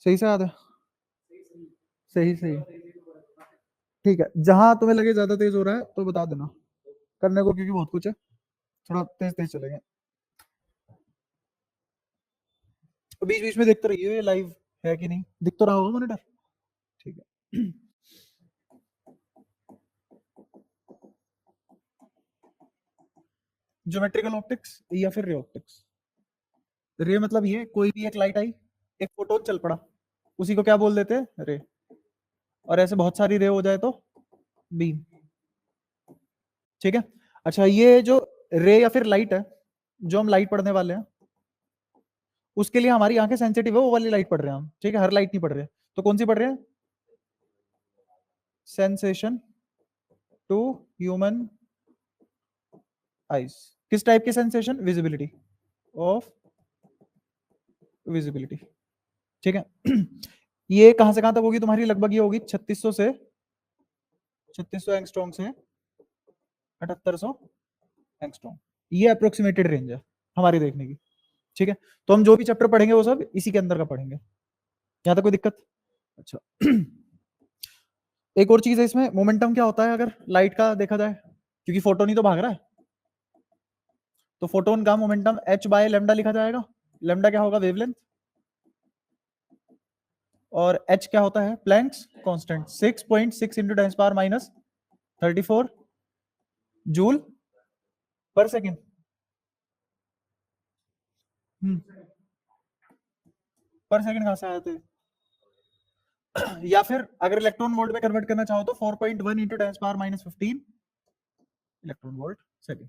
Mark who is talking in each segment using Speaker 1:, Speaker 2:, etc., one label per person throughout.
Speaker 1: सही से याद है? सही सही। ठीक है, जहां तुम्हें लगे ज्यादा तेज हो रहा है तो बता देना करने को, क्योंकि बहुत कुछ है, थोड़ा तेज तेज चलेंगे। तो बीच बीच में देखते रहिए ये लाइव है कि नहीं, दिख तो रहा होगा मॉनिटर। ठीक है। ज्योमेट्रिकल ऑप्टिक्स या फिर रे ऑप्टिक्स। रे मतलब ये, कोई भी एक लाइट आई, एक फोटोन चल पड़ा, उसी को क्या बोल देते हैं? रे। और ऐसे बहुत सारी रे हो जाए तो बीम। ठीक है। अच्छा, ये जो रे या फिर लाइट है, जो हम लाइट पढ़ने वाले हैं, उसके लिए हमारी आंखें सेंसिटिव है, वो वाली लाइट पढ़ रहे हैं हम। ठीक है, हर लाइट नहीं पढ़ रहे। तो कौन सी पढ़ रहे हैं? Sensation to human eyes. किस टाइप के सेंसेशन? Visibility of visibility. ठीक है। ये कहां से कहां तक होगी तुम्हारी? लगभग ये होगी 3600 से 3600 एंगस्ट्रॉम से 7800 एंगस्ट्रॉम। ये अप्रोक्सीमेटेड रेंज है हमारी देखने की। ठीक है, तो हम जो भी चैप्टर पढ़ेंगे वो सब इसी के अंदर का पढ़ेंगे। यहां तक कोई दिक्कत? अच्छा। एक और चीज है इसमें, मोमेंटम क्या होता है अगर लाइट का देखा जाए, क्योंकि फोटोन ही तो भाग रहा है, तो फोटोन का मोमेंटम h बाय लेमडा लिखा जाएगा। लेमडा क्या होगा? वेवलेंथ। और h क्या होता है? Planck's constant. 6.6 into 10 power minus 34 joule पर सेकेंड। पर सेकेंड कहां से आए थे? या फिर अगर इलेक्ट्रॉन वोल्ट में कन्वर्ट करना चाहो तो 4.1 into 10 power minus 15 electron volt second.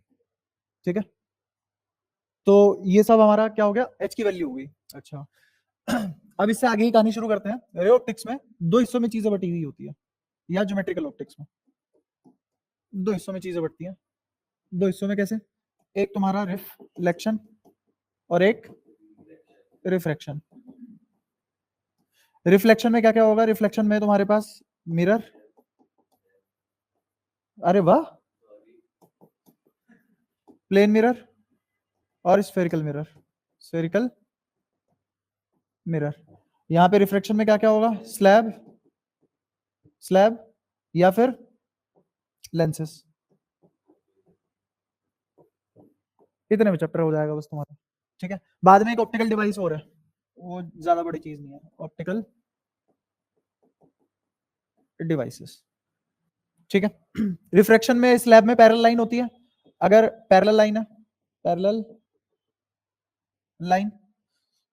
Speaker 1: ठीक है, तो ये सब हमारा क्या हो गया? h की वैल्यू हो गई। अच्छा। अब इससे आगे की कहानी शुरू करते हैं। रे ऑप्टिक्स में दो हिस्सों में चीजें बटी हुई होती है, या ज्योमेट्रिकल ऑप्टिक्स में दो हिस्सों में चीजें बटती हैं। दो हिस्सों में कैसे? एक तुम्हारा रिफ्लेक्शन और एक रिफ्रैक्शन। रिफ्लेक्शन में क्या क्या होगा? रिफ्लेक्शन में तुम्हारे पास मिरर, अरे वाह, प्लेन मिरर और स्फेरिकल मिरर। Spherical mirror. यहां पे रिफ्रैक्शन में क्या क्या होगा? स्लैब, स्लैब या फिर लेंसेस। इतने में चैप्टर हो जाएगा बस तुम्हारा। ठीक है, बाद में एक ऑप्टिकल डिवाइस और है, वो ज्यादा बड़ी चीज नहीं है। Optical devices. ठीक है। रिफ्रैक्शन में स्लैब में पैरेलल लाइन होती है। अगर पैरेलल लाइन है, पैरेलल लाइन,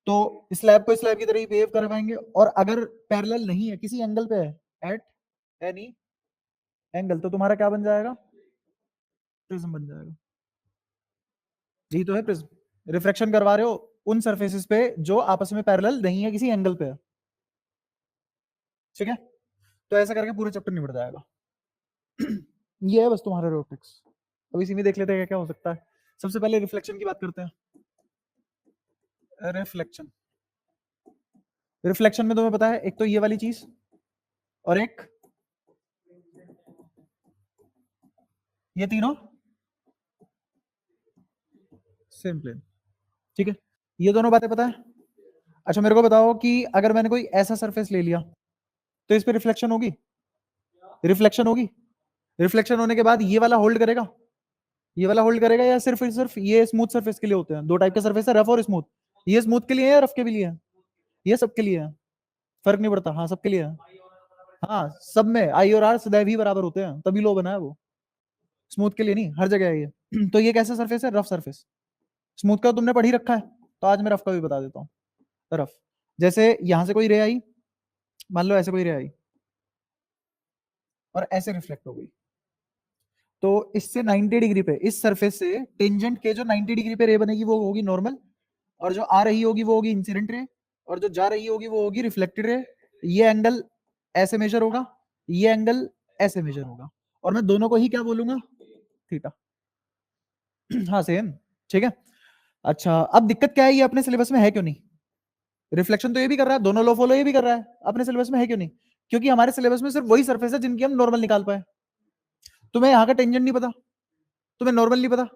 Speaker 1: तो स्लैब को स्लैब की तरह ही बिहेव कर पाएंगे। और अगर पैरेलल नहीं है, किसी एंगल पे है, एट एनी एंगल, तो तुम्हारा क्या बन जाएगा? प्रिज्म बन जाएगा। यही तो है प्रिज्म। रिफ्रैक्शन करवा रहे हो उन सरफेसेस पे जो आपस में पैरेलल नहीं है, किसी एंगल पे है। ठीक है, तो ऐसा करके पूरा चैप्टर निपट जाएगा। ये है बस तुम्हारा रोटिक्स। अब इसी में देख लेते हैं क्या क्या हो सकता है। सबसे पहले रिफ्लेक्शन की बात करते हैं। रिफ्लेक्शन, रिफ्लेक्शन में तुम्हें पता है एक तो ये वाली चीज और एक ये, तीनों सेम प्लेन। ठीक है, ये दोनों बातें पता है। अच्छा, मेरे को बताओ कि अगर मैंने कोई ऐसा सरफेस ले लिया तो इस पे रिफ्लेक्शन होगी? रिफ्लेक्शन होगी। रिफ्लेक्शन होने के बाद ये वाला होल्ड करेगा, ये वाला होल्ड करेगा, या सिर्फ सिर्फ ये स्मूथ सरफेस के लिए होते हैं? दो टाइप के सरफेस है, रफ और स्मूथ। ये स्मूथ के लिए है या रफ के भी लिए है? ये सबके लिए है, फर्क नहीं पड़ता। हाँ, सबके लिए है। हाँ, सब में आई और आर सदैव ही बराबर होते हैं, तभी लो बना है वो। स्मूथ के लिए नहीं, हर जगह है ये। तो ये कैसा सरफेस है? Rough surface. स्मूथ का तुमने पढ़ ही रखा है, तो आज मैं रफ का भी बता देता हूँ। रफ, जैसे यहां से कोई रे आई, मान लो ऐसे कोई रे आई और ऐसे रिफ्लेक्ट हो गई, तो इससे 90 डिग्री पे, इस सरफेस से टेंजेंट के जो 90 डिग्री पे रे बनेगी वो होगी नॉर्मल, और जो आ रही होगी वो होगी इंसिडेंट रे, और जो जा रही होगी वो होगी रिफ्लेक्टेड रे। ये एंगल ऐसे मेजर होगा, ये एंगल ऐसे मेजर होगा, और मैं दोनों को ही क्या बोलूंगा? थीटा। हाँ, सेम। ठीक है। अच्छा, अब दिक्कत क्या है? ये अपने सिलेबस में है क्यों नहीं? रिफ्लेक्शन तो ये भी कर रहा है, दोनों लो फॉलो ये भी कर रहा है, अपने सिलेबस में है क्यों नहीं? क्योंकि हमारे सिलेबस में सिर्फ वही सरफेस है जिनकी हम नॉर्मल निकाल पाए। तुम्हें यहाँ का टेंजेंट नहीं पता, तुम्हें नॉर्मल नहीं पता,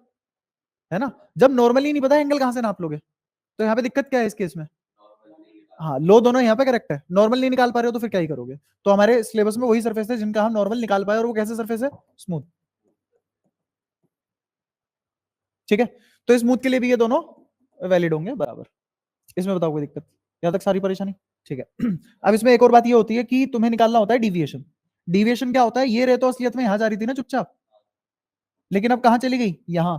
Speaker 1: है ना? जब नॉर्मल ही नहीं पता, एंगल कहां से नाप लोगे? तो यहाँ पे दिक्कत क्या है इस केस में? हाँ, लो दोनों यहाँ पे करेक्ट है, नॉर्मल नहीं निकाल पा रहे हो तो फिर क्या ही करोगे। तो हमारे सिलेबस में वही सरफेस है जिनका हम नॉर्मल निकाल पाए, और वो कैसे सरफेस है, स्मूथ। ठीक है, तो स्मूथ के लिए भी ये दोनों वैलिड होंगे बराबर। इसमें बताओ कोई दिक्कत, यहाँ तक सारी परेशानी ठीक है। अब इसमें एक और बात ये होती है कि तुम्हें निकालना होता है डिविएशन। डिविएशन क्या होता है, ये रे तो असलियत में यहां जा रही थी ना चुपचाप, लेकिन अब कहां चली गई, यहां।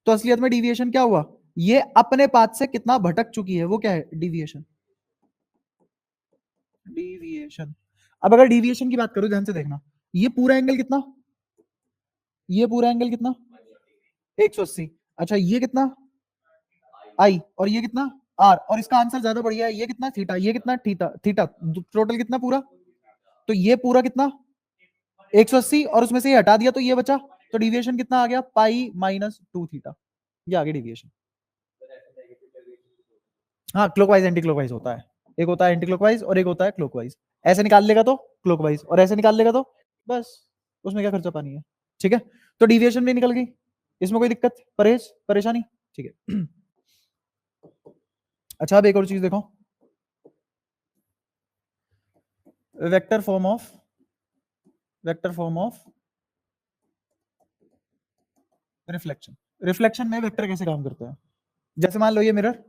Speaker 1: तो असलियत में डिविएशन क्या हुआ, ये अपने पाथ से कितना भटक चुकी है, वो क्या है, डिविएशन। डिविएशन, अब अगर डिविएशन की बात करूं, ध्यान से देखना, ये पूरा एंगल कितना, ये पूरा एंगल कितना, 180। अच्छा ये कितना, आई, और ये कितना, आर, और इसका आंसर ज्यादा बढ़िया है, ये कितना, थीटा, ये कितना, थीटा, थीटा, टोटल कितना पूरा, तो ये पूरा कितना 180, और उसमें से ये हटा दिया तो ये बचा, तो डिविएशन कितना आ गया, पाई माइनस 2 थीटा, ये आ गया डिविएशन। हाँ, क्लॉकवाइज एंटी क्लॉकवाइज होता है, एक होता है एंटी क्लॉकवाइज और एक होता है क्लॉकवाइज। ऐसे निकाल लेगा तो क्लॉकवाइज, और ऐसे निकाल लेगा तो बस, उसमें क्या खर्चा पानी है। ठीक है, तो डिविएशन भी निकल गई, इसमें कोई दिक्कत, परेशानी, ठीक है। अच्छा, अब एक और चीज देखो, vector form of reflection. Reflection में वेक्टर कैसे काम करते हैं, जैसे मान लो ये मिरर,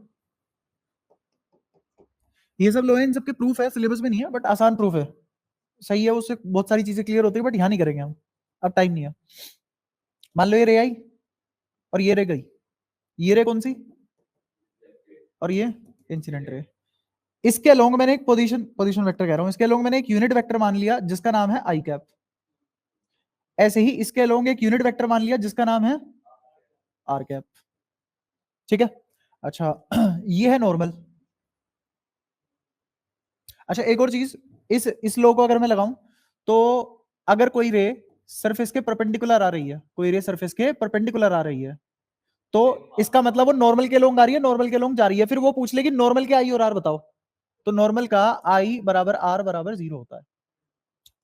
Speaker 1: ये सब लो है, इन सबके प्रूफ है, सिलेबस में नहीं है बट आसान प्रूफ है, सही है, उससे बहुत सारी चीजें क्लियर होती है, बट यहाँ नहीं करेंगे हम, अब टाइम नहीं है। मान लो ये रे आई और ये रे गई, ये रे कौन सी, और ये इंसिडेंट रे। इसके अलोंग मैंने एक पोजीशन वेक्टर कह रहा हूं, इसके अलोंग मैंने एक यूनिट वेक्टर मान लिया जिसका नाम है आई कैप। ऐसे ही इसके अलोंग एक यूनिट वेक्टर मान लिया जिसका नाम है आर कैप। ठीक है, अच्छा ये है नॉर्मल। अच्छा एक और चीज, इस लो को अगर मैं लगाऊं, तो अगर कोई रे सरफेस के परपेंडिकुलर आ रही है, कोई रे सरफेस के परपेंडिकुलर आ रही है, तो इसका मतलब वो नॉर्मल के लोंग आ रही है, नॉर्मल के लोंग जा रही है, फिर वो पूछ लेगी नॉर्मल के आई और आर बताओ, तो नॉर्मल का आई बराबर आर बराबर 0 होता है।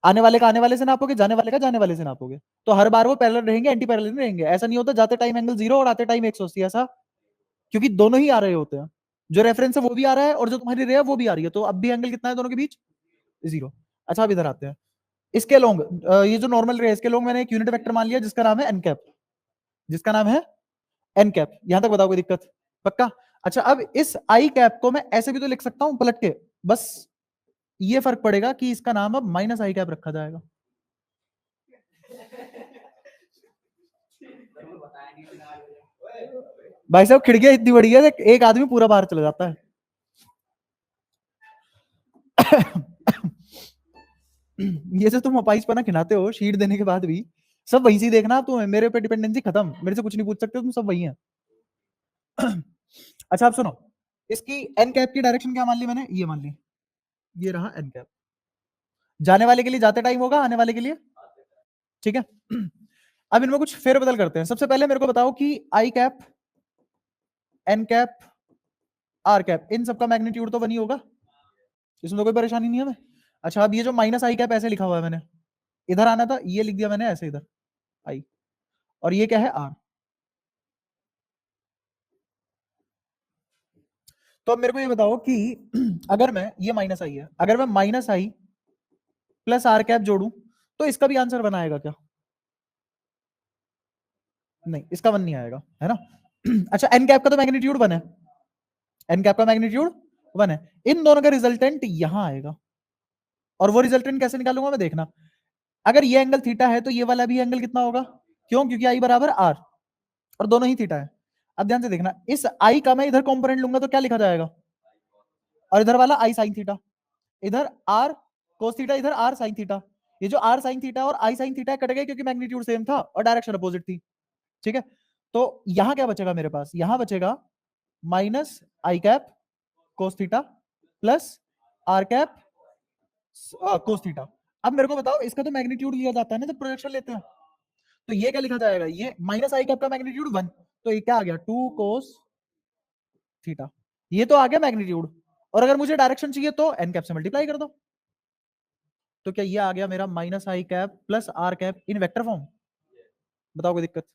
Speaker 1: आने वाले का आने वाले से नापोगे, जाने वाले का जाने वाले से नापोगे, तो हर बार वो पैरेलल रहेंगे, एंटी पैरेलल नहीं रहेंगे। ऐसा नहीं होता जाते टाइम एंगल 0 और आते टाइम 180, ऐसा, क्योंकि दोनों ही आ रहे होते हैं, जो रेफरेंस है वो भी आ रहा है और जो तुम्हारी रे है वो भी आ रही है, तो अब भी एंगल कितना है दोनों के बीच, 0। अच्छा अब इधर आते हैं, इसके लोंग, ये जो नॉर्मल रे है इसके लोंग मैंने एक यूनिट वेक्टर मान लिया जिसका नाम है एन कैप, जिसका नाम है एन कैप। यहां तक बताओ कोई दिक्कत, पक्का। अच्छा अब इस आई कैप को मैं ऐसे भी तो लिख सकता हूं पलट के, बस ये फर्क पड़ेगा कि इसका नाम अब माइनस आई कैप रखा जाएगा। भाई साहब खिड़कियां इतनी बड़ी है, एक आदमी पूरा बाहर चला जाता है। ये जो तुम अपाइस पना खिलाते हो शीट देने के बाद भी, सब वहीं से देखना, तुम मेरे पे डिपेंडेंसी खत्म, मेरे से कुछ नहीं पूछ सकते तुम, सब वही है। अच्छा आप सुनो, इसकी एन कैप की डायरेक्शन क्या मान ली मैंने, ये मान ली, ये रहा एन कैप। जाने वाले के लिए जाते टाइम होगा, आने वाले के लिए, ठीक है। अब इनमें कुछ फेरबदल करते हैं। सबसे पहले मेरे को बताओ कि i cap, n cap, r cap, इन सबका मैग्नीट्यूड तो बनी होगा, इसमें तो कोई परेशानी नहीं है हमें। अच्छा अब ये जो माइनस आई कैप ऐसे लिखा हुआ है मैंने, इधर आना था, ये लिख दिया मैंने ऐसे इधर आई, और ये क्या है आर। तो अब मेरे को ये बताओ कि अगर मैं, ये माइनस आई है, अगर मैं minus I plus R cap जोड़ू तो इसका भी आंसर बनाएगा क्या, नहीं इसका वन नहीं आएगा, है ना। अच्छा एन कैप का तो मैग्नीट्यूड वन है, एन कैप का मैग्नीट्यूड वन है, इन दोनों का रिजल्टेंट यहां आएगा, और वो रिजल्टेंट कैसे निकालूंगा मैं, देखना, अगर ये एंगल थीटा है तो ये वाला भी एंगल कितना होगा, क्यों, क्योंकि आई बराबर आर, और दोनों ही थीटा है। अब ध्यान से देखना, इस आई का मैं इधर कंपोनेंट लूंगा तो क्या लिखा जाएगा, और इधर वाला आई साइन थीटा, इधर आर कोस थीटा, इधर आर साइन थीटा, ये जो आर साइन थीटा और आई साइन थीटा कट गए क्योंकि मैग्नीट्यूड सेम था और डायरेक्शन अपोजिट थी। ठीक है, तो यहां क्या बचेगा मेरे पास, यहां बचेगा minus I cap cos theta plus R cap cos theta. अब मेरे को बताओ, इसका तो मैग्नीट्यूड लिया जाता है ना जब प्रोजेक्शन लेते हैं, तो ये क्या लिखा जाएगा, ये माइनस आई कैप का मैग्नीट्यूड 1, तो ये क्या आ गया 2 कोस थीटा, ये तो आ गया मैग्नीट्यूड, और अगर मुझे डायरेक्शन चाहिए तो एन कैप से मल्टीप्लाई कर दो, तो क्या ये आ गया मेरा minus I cap plus R cap in vector form. बताओ कोई दिक्कत,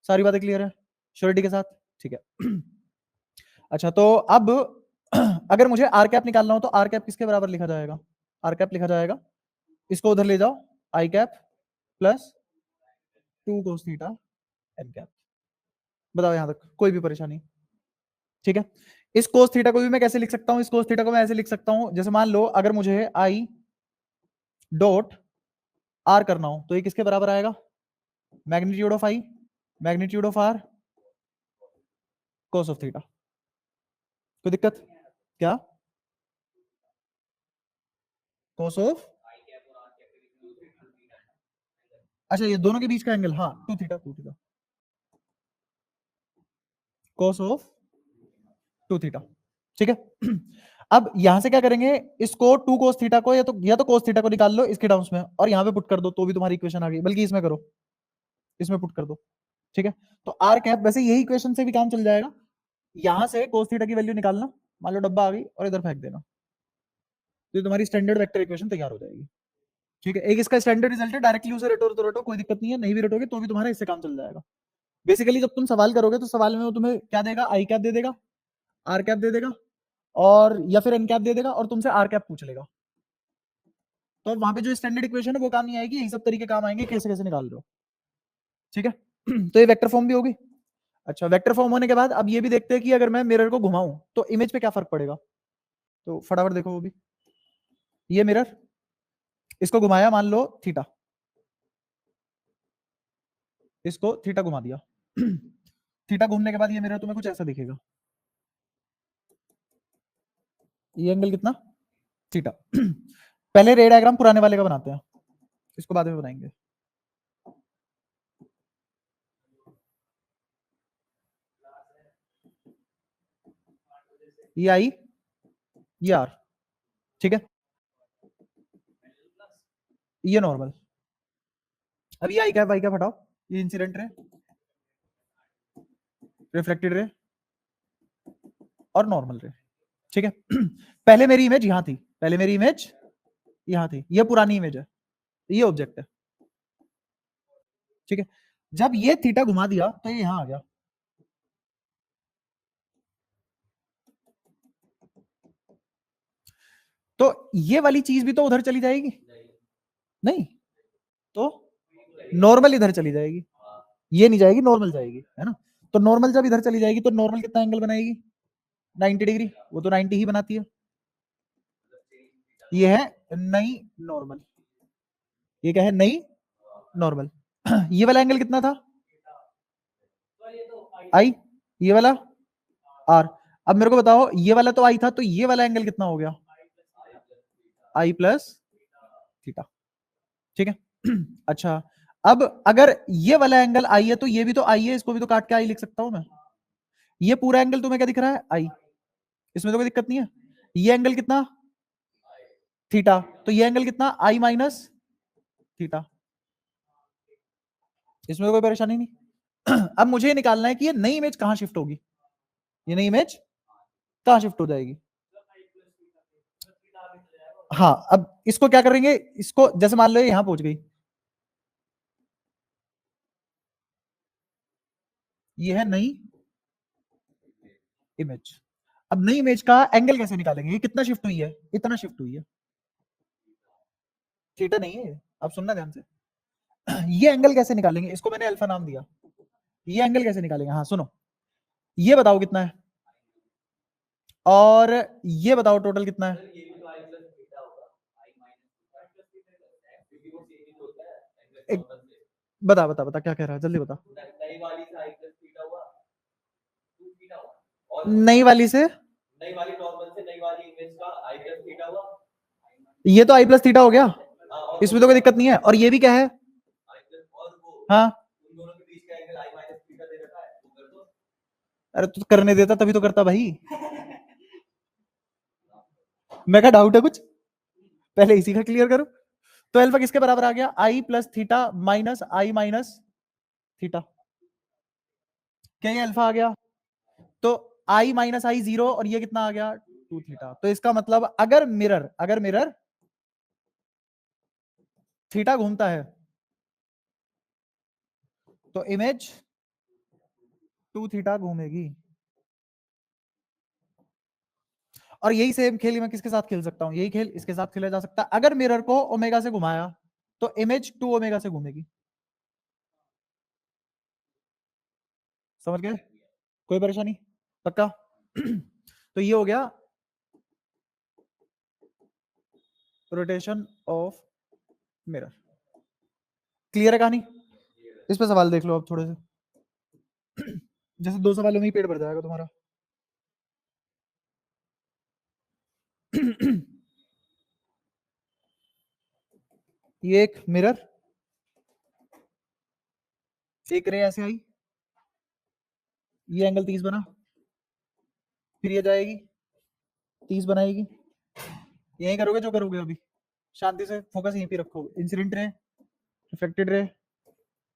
Speaker 1: सारी बातें क्लियर है श्योरिटी के साथ, ठीक है। अच्छा तो अब अगर मुझे आर कैप निकालना हो तो आर कैप किसके बराबर लिखा जाएगा? आर कैप लिखा जाएगा, इसको उधर ले जाओ, i cap plus 2 cos theta n cap. बताओ यहां तक कोई भी परेशानी? ठीक है, इस cos थीटा को भी मैं कैसे लिख सकता हूं? इस cos थीटा को मैं ऐसे लिख सकता हूं, जैसे मान लो अगर मुझे आई डॉट आर करना हो तो ये किसके बराबर आएगा? Magnitude of I, magnitude of R, cos of theta. कोई दिक्कत? क्या? cos ऑफ, अच्छा ये दोनों के बीच का एंगल, हाँ 2 theta, 2 theta, cos of 2 theta. ठीक है, अब यहां से क्या करेंगे, इसको 2 cos थीटा को या तो cos थीटा को निकाल लो इसके टर्म्स में और यहां पे पुट कर दो तो भी तुम्हारी इक्वेशन आ गई, बल्कि इसमें करो, इसमें पुट कर दो। ठीक है, तो आर कैप, वैसे यही इक्वेशन से भी काम चल जाएगा, यहां से cos थीटा की वैल्यू निकालना, मान लो डब्बा आ गई और इधर फेंक देना, तो तुम्हारी स्टैंडर्ड वेक्टर इक्वेशन तैयार हो जाएगी। ठीक है, एक इसका स्टैंडर्ड रिजल्ट है, डायरेक्टली उसे रटो तो रटो, कोई दिक्कत नहीं है, नहीं भी रटोगे तो भी तुम्हारा इससे काम चल जाएगा। बेसिकली जब तुम सवाल करोगे तो सवाल में वो तुम्हें क्या देगा? आई कैप दे देगा, आर कैप दे देगा, और या फिर एन कैप दे देगा और तुमसे आर कैप पूछ लेगा, तो वहां पे जो स्टैंडर्ड इक्वेशन है वो काम नहीं आएगी, यही सब तरीके काम आएंगे कैसे कैसे निकाल रहे हो। ठीक है, तो ये वेक्टर फॉर्म भी होगी। अच्छा, वेक्टर फॉर्म होने के बाद अब ये भी देखते हैं कि अगर मैं मिरर को घुमाऊं तो इमेज पे क्या फर्क पड़ेगा, तो फटाफट देखो वो भी। ये मिरर, इसको घुमाया मान लो थीटा, इसको थीटा घुमा दिया, थीटा घूमने के बाद ये मिरर तुम्हें कुछ ऐसा दिखेगा, ये एंगल कितना? थीटा। पहले रे डायग्राम पुराने वाले का बनाते हैं, इसको बाद में बनाएंगे। ये आई, ये आर, ठीक है, ये नॉर्मल। अब ये आई क्या वाई क्या हटाओ, ये इंसिडेंट रे, रिफ्लेक्टेड रे और नॉर्मल रे। ठीक है, पहले मेरी इमेज यहां थी, पहले मेरी इमेज यहां थी, ये पुरानी इमेज है, ये ऑब्जेक्ट है। ठीक है, जब ये थीटा घुमा दिया तो ये यहां आ गया, तो ये वाली चीज भी तो उधर चली जाएगी, नहीं तो नॉर्मल इधर चली जाएगी, ये नहीं जाएगी, नॉर्मल जाएगी, है ना। तो नॉर्मल जब इधर चली जाएगी तो नॉर्मल कितना एंगल बनाएगी? 90 डिग्री, वो तो 90 ही बनाती है। ये है नई नॉर्मल, ये क्या है? नई नॉर्मल। ये वाला एंगल कितना था? आई, ये वाला आर। अब मेरे को बताओ, ये वाला तो आई था, तो ये वाला एंगल कितना हो गया? आई प्लस थीटा। ठीक है, अच्छा, अब अगर ये वाला एंगल आई है तो ये भी तो आई है, इसको भी तो काट के आई लिख सकता हूं मैं। ये पूरा एंगल तुम्हें क्या दिख रहा है? आई, इसमें तो कोई दिक्कत नहीं है। ये एंगल कितना? थीटा, तो ये एंगल कितना? आई माइनस थीटा, इसमें तो कोई परेशानी नहीं। अब मुझे ये निकालना है कि ये नई इमेज कहां शिफ्ट होगी, ये नई इमेज कहां शिफ्ट हो जाएगी। हाँ, अब इसको क्या करेंगे, इसको जैसे मान लो ये यहां पहुंच गई, ये है नई इमेज। अब नई इमेज का एंगल कैसे निकालेंगे, ये कितना शिफ्ट हुई है? इतना शिफ्ट हुई है, थीटा नहीं है, अब सुनना ध्यान से। ये एंगल कैसे निकालेंगे, इसको मैंने अल्फा नाम दिया, ये एंगल कैसे निकालेंगे? हाँ सुनो, ये बताओ कितना है, और ये बताओ टोटल कितना है। एक बता बता बता, क्या कह रहा है, जल्दी बता। नई वाली से, ये तो आई प्लस थीटा हो गया, इसमें तो कोई दिक्कत नहीं है, और ये भी क्या है? हाँ, अरे तू करने देता तभी तो करता भाई। मैं क्या डाउट है कुछ, पहले इसी का क्लियर करो। तो अल्फा किसके बराबर आ गया? आई प्लस थीटा माइनस आई माइनस थीटा। क्या ये अल्फा आ गया? तो आई माइनस आई जीरो, और ये कितना आ गया? 2 थीटा। तो इसका मतलब अगर मिरर थीटा घूमता है तो इमेज 2 थीटा घूमेगी। और यही सेम खेल मैं किसके साथ खेल सकता हूं, यही खेल इसके साथ खेला जा सकता है। अगर मिरर को ओमेगा से घुमाया तो इमेज 2 ओमेगा से घूमेगी। समझ गए? कोई परेशानी? पक्का? तो ये हो गया रोटेशन ऑफ मिरर। क्लियर है कहानी? इस पे सवाल देख लो अब थोड़े से। जैसे 2 सवालों में ही पेट भर जाएगा तुम्हारा। ये एक मिरर, एक रे ऐसे आई, ये एंगल 30 बना, फिर ये जाएगी 30 बनाएगी, यही करोगे जो करोगे अभी। शांति से फोकस यहीं पे रखोगे, incident ray, reflected ray,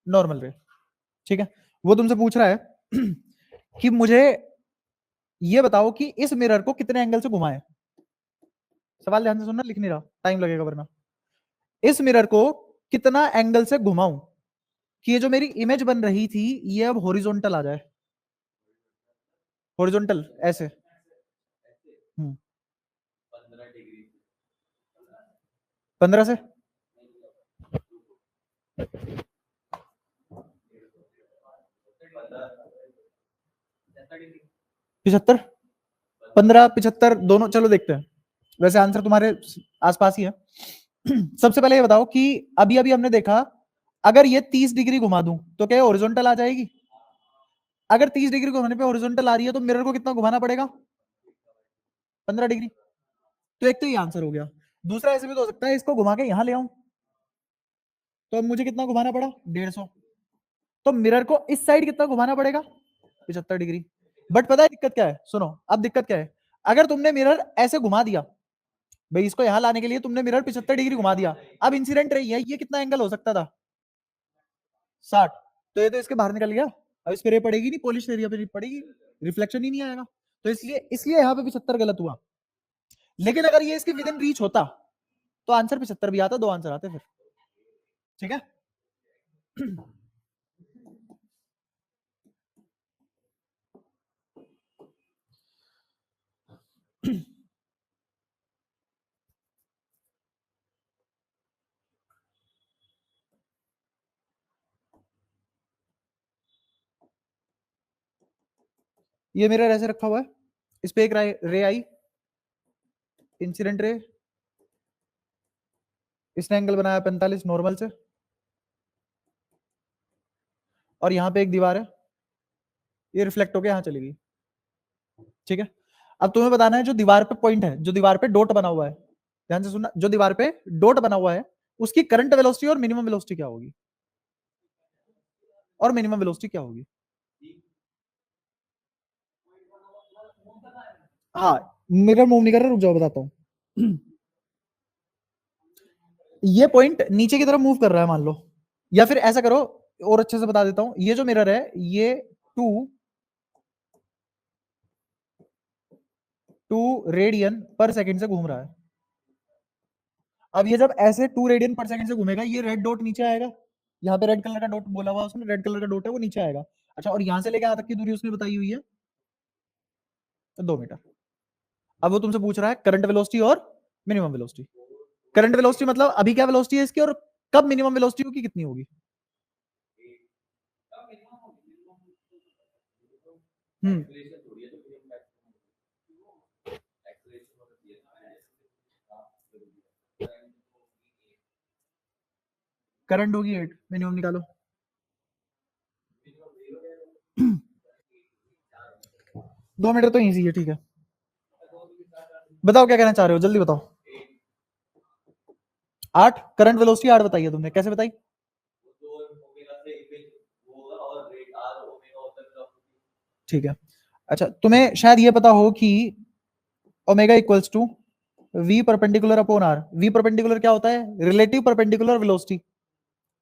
Speaker 1: normal रे। ठीक है? वो तुमसे पूछ रहा है कि मुझे ये बताओ कि इस मिरर को कितने एंगल से घुमाएं। सवाल ध्यान से सुनना, लिख नहीं रहा, टाइम लगेगा वरना। इस मिरर को कितना एंगल से घुमाऊं कि ये जो मेरी इमेज बन रही थी ये अब हॉरिजॉन्टल आ जाए। हॉरिजॉन्टल ऐसे 15 से 75, 15 75 दोनों, चलो देखते हैं। वैसे आंसर तुम्हारे आसपास ही है। सबसे पहले ये बताओ कि अभी अभी हमने देखा अगर ये 30 डिग्री घुमा दूं तो क्या हॉरिजॉन्टल आ जाएगी? अगर 30 डिग्री घुमाने पे हॉरिजॉन्टल आ रही है तो मिरर को कितना घुमाना पड़ेगा? 15 डिग्री। तो एक तो ये आंसर हो गया। दूसरा ऐसे भी तो हो सकता है इसको घुमा के यहां ले आऊं, तो अब मुझे कितना घुमाना पड़ा? 150। तो मिरर को इस साइड कितना घुमाना पड़ेगा? 75 डिग्री। बट पता है दिक्कत क्या है? सुनो, अब दिक्कत क्या है। अगर तुमने मिरर ऐसे घुमा दिया, भाई इसको यहां लाने के लिए तुमने मिरर 75 डिग्री घुमा दिया, अब इंसिडेंट रही है, ये कितना एंगल हो सकता था? 60। तो ये तो इसके बाहर निकल गया। अब इस पे रे पड़ेगी नहीं, पॉलिश एरिया पे पड़ेगी, रिफ्लेक्शन ही नहीं आएगा। तो इसलिए इसलिए यहाँ पे 75 गलत हुआ। लेकिन अगर ये इसके विद इन रीच होता तो आंसर 75 भी आता, 2 आंसर आते फिर। ठीक है? ये मिरर ऐसे रखा हुआ है, इस पे एक रे आई, इंसिडेंट रे, इसने एंगल बनाया 45 नॉर्मल से, और यहाँ पे एक दीवार है, ये रिफ्लेक्ट होकर यहाँ चली गई। ठीक है? अब तुम्हें बताना है जो दीवार पे पॉइंट है, जो दीवार पे डॉट बना हुआ है, ध्यान से सुनना, जो दीवार पे डॉट बना हुआ है उसकी करंट वेलोसिटी और मिनिमम वेलोसिटी क्या होगी? और मिनिमम वेलोसिटी क्या होगी? हाँ, मिरर मूव नहीं कर रहा, रुक जाओ बताता हूँ। ये पॉइंट नीचे की तरफ मूव कर रहा है मान लो, या फिर ऐसा करो और अच्छे से बता देता हूं, ये जो मिरर है ये 2 रेडियन पर सेकंड से घूम रहा है। अब ये जब ऐसे 2 रेडियन पर सेकंड से घूमेगा, ये रेड डॉट नीचे आएगा, यहाँ पे रेड कलर का डॉट बोला हुआ उसने, रेड कलर का डॉट है वो नीचे आएगा। अच्छा, और यहाँ से लेकर यहाँ तक की दूरी उसने बताई हुई है 2 मीटर। अब वो तुमसे पूछ रहा है करंट वेलोसिटी और मिनिमम वेलोसिटी। करंट वेलोसिटी मतलब अभी क्या वेलोसिटी है इसकी, और कब मिनिमम वेलोसिटी होगी, कितनी होगी? करंट होगी 8, मिनिमम निकालो। 2 मीटर तो इजी है। ठीक है, बताओ क्या कहना चाह रहे हो, जल्दी बताओ। 8 करंट वेलोसिटी 8 बताइए तुमने, कैसे बताई? ठीक है। अच्छा, तुम्हें शायद ये पता हो कि omega equals to V perpendicular upon R. V perpendicular क्या होता है? Relative perpendicular velocity.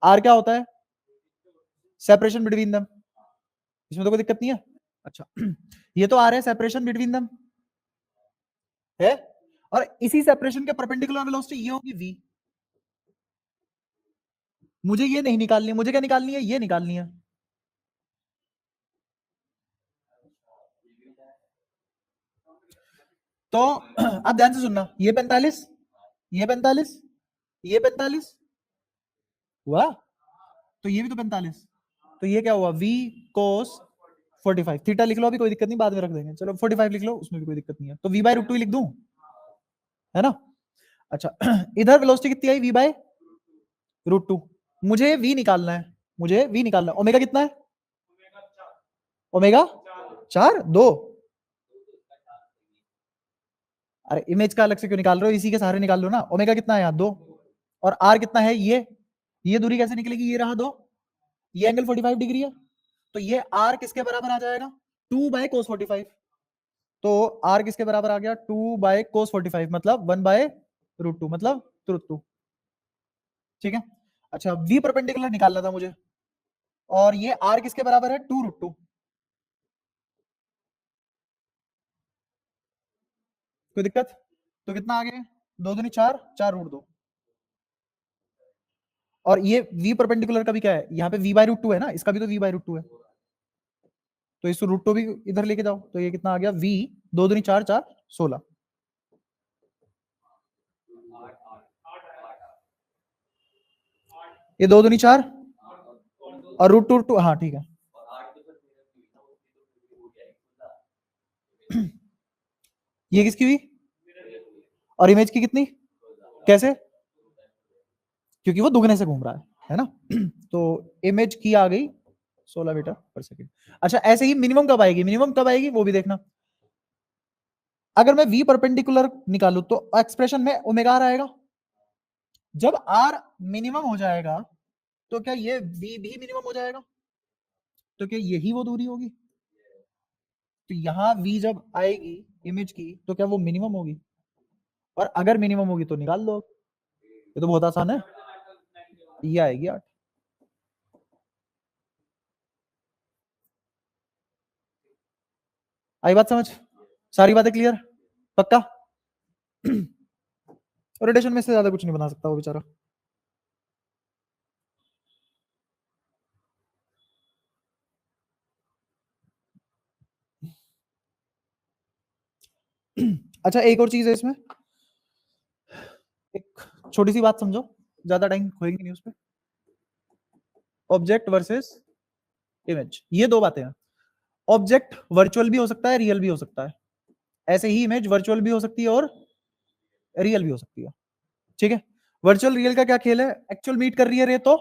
Speaker 1: आर क्या होता है? Separation between them. इसमें तो कोई दिक्कत नहीं है। अच्छा, ये तो आर है सेपरेशन बिटवीन दम है, और इसी सेपरेशन के परपेंडिकुलर वेलोसिटी ये होगी वी। मुझे ये नहीं निकालनी, मुझे क्या निकालनी है? ये निकालनी है। तो अब ध्यान से सुनना, ये 45, ये 45, ये 45 हुआ, तो ये भी तो 45, तो ये क्या हुआ, v cos 45, थीटा लिख लो अभी, कोई दिक्कत नहीं, बाद में रख देंगे, चलो 45 लिख लो, उसमें भी कोई दिक्कत नहीं है, तो v बाय रूट टू लिख दूं, है ना। अच्छा इधर वेलोसिटी कितनी आई, v बाय रूट टू, मुझे v निकालना है, मुझे v निकालना है, ओमेगा कितना है, ओमेगा 4 2, अरे इमेज का अलग से क्यों निकाल रहे हो, इसी के सहारे निकाल लो ना, ओमेगा कितना है यहाँ 2, और r कितना है, ये दूरी कैसे निकलेगी, ये रहा 2, ये एंगल 45 डिग्री है, तो ये r किसके बराबर आ जाएगा, 2 बाय cos 45, तो r किसके बराबर आ गया, 2 बाय cos 45, मतलब 1 बाय रूट टू, मतलब रूट टू, ठीक है। अच्छा v परपेंडिकुलर निकालना था मुझे, और ये r किसके बराबर है, 2 रूट टू, कोई दिक्कत, तो कितना आ गया, 2 दूनी 4, 4 रूट 2, और ये v परपेंडिकुलर का भी क्या है, यहाँ पे v बाय रूट टू है ना, इसका भी तो v बाय रूट टू है, तो इस रूट टू भी इधर लेके जाओ, तो ये कितना आ गया, v 2 दूनी 4 4 16, ये 2 दूनी 4 और रूट टू, हाँ ठीक है, ये किसकी हुई, और इमेज की कितनी, कैसे, क्योंकि वो दुगने से घूम रहा है ना तो इमेज की आ गई 16 मीटर पर सेकंड। अच्छा ऐसे ही मिनिमम कब आएगी, मिनिमम कब आएगी वो भी देखना, अगर मैं v परपेंडिकुलर निकालू तो एक्सप्रेशन में ओमेगा आर आएगा, जब r मिनिमम हो जाएगा तो क्या ये v भी मिनिमम हो जाएगा, तो क्या यही वो दूरी होगी, तो यहां v जब आएगी इमेज की तो क्या वो मिनिमम होगी, और अगर मिनिमम होगी तो निकाल लो, ये तो बहुत आसान है, ये आएगी 8, आई बात समझ, सारी बातें क्लियर, पक्का रोटेशन में से ज्यादा कुछ नहीं बना सकता वो बेचारा। अच्छा एक और चीज है इसमें, एक छोटी सी बात समझो, ज्यादा टाइम खोएंगे नहीं उस पर, ऑब्जेक्ट वर्सेस इमेज, ये दो बातें हैं, ऑब्जेक्ट वर्चुअल भी हो सकता है, रियल भी हो सकता है, ऐसे ही इमेज वर्चुअल भी हो सकती है और रियल भी हो सकती है, ठीक है। वर्चुअल रियल का क्या खेल है, एक्चुअल मीट कर रही है रे तो,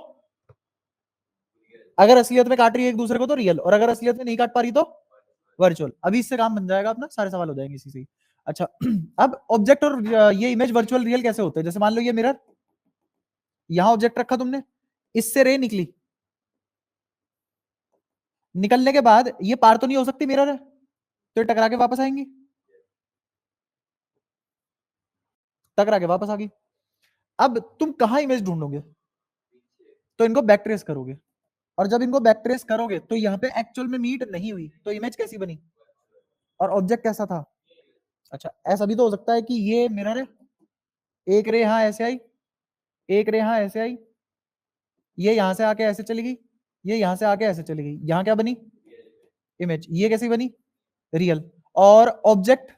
Speaker 1: अगर असलियत में काट रही है एक दूसरे को तो रियल, और अगर असलियत में नहीं काट पा रही तो वर्चुअल, अभी इससे काम बन जाएगा अपना, सारे सवाल हो जाएंगे इसी से। अच्छा अब ऑब्जेक्ट और ये इमेज वर्चुअल रियल कैसे होते हैं, जैसे मान लो ये मिरर, यहां ऑब्जेक्ट रखा तुमने, इससे रे निकली, निकलने के बाद ये पार तो नहीं हो सकती मिरर है, तो ये टकरा के वापस आएंगी, टकरा के वापस आ गई, अब तुम कहां इमेज ढूंढोगे, तो इनको बैक ट्रेस करोगे, और जब इनको बैक ट्रेस करोगे तो यहाँ पे एक्चुअल में मीट नहीं हुई, तो इमेज कैसी बनी, और ऑब्जेक्ट कैसा था। अच्छा ऐसा भी तो हो सकता है कि ये मिरर है, एक रे यहां ऐसे आई, एक रे यहां ऐसे आई, ये यहां से आके ऐसे चली गई, ये यहां से आके ऐसे चली गई, यहां क्या बनी, इमेज, ये कैसी बनी, रियल, और ऑब्जेक्ट,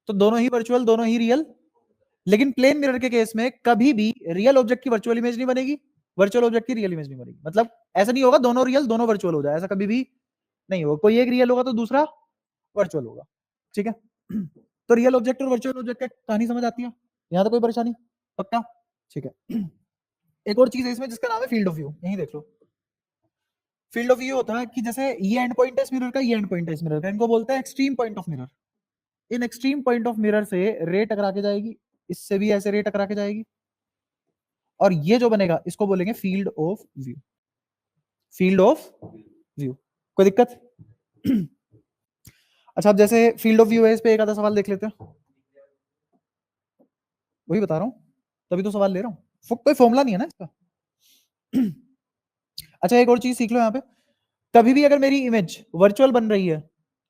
Speaker 1: तो दोनों ही वर्चुअल दोनों ही रियल, लेकिन प्लेन मिरर के केस में कभी भी रियल ऑब्जेक्ट की वर्चुअल इमेज नहीं बनेगी, वर्चुअल ऑब्जेक्ट की रियल इमेज नहीं बनेगी, मतलब ऐसा नहीं होगा दोनों रियल दोनों वर्चुअल हो जाए, ऐसा कभी भी नहीं होगा, कोई एक रियल होगा तो दूसरा वर्चुअल होगा, ठीक है तो रियल ऑब्जेक्ट और वर्चुअल ऑब्जेक्ट का कहानी समझ आती है, यहां तो कोई परेशानी, पक्का, ठीक है एक और चीज है इसमें जिसका नाम है फील्ड ऑफ व्यू, यही देख लो, फील्ड ऑफ व्यू होता है कि जैसे ये एंड पॉइंट है इस मिरर का, ये एंड पॉइंट है इस मिरर का, इनको बोलते हैं extreme point of mirror, in extreme point of mirror से रे टकरा के जाएगी, इससे भी ऐसे रे टकरा के जाएगी, और ये जो बनेगा इसको बोलेंगे field of view, field of view, कोई दिक्कत अच्छा अब जैसे फील्ड ऑफ व्यू है, इस पे एक आधा सवाल देख लेते हैं, वही बता रहा हूं, तभी तो सवाल ले रहा हूं, कोई फॉर्मूला नहीं है ना इसका अच्छा एक और चीज सीख लो यहाँ पे, कभी भी अगर मेरी इमेज वर्चुअल बन रही है,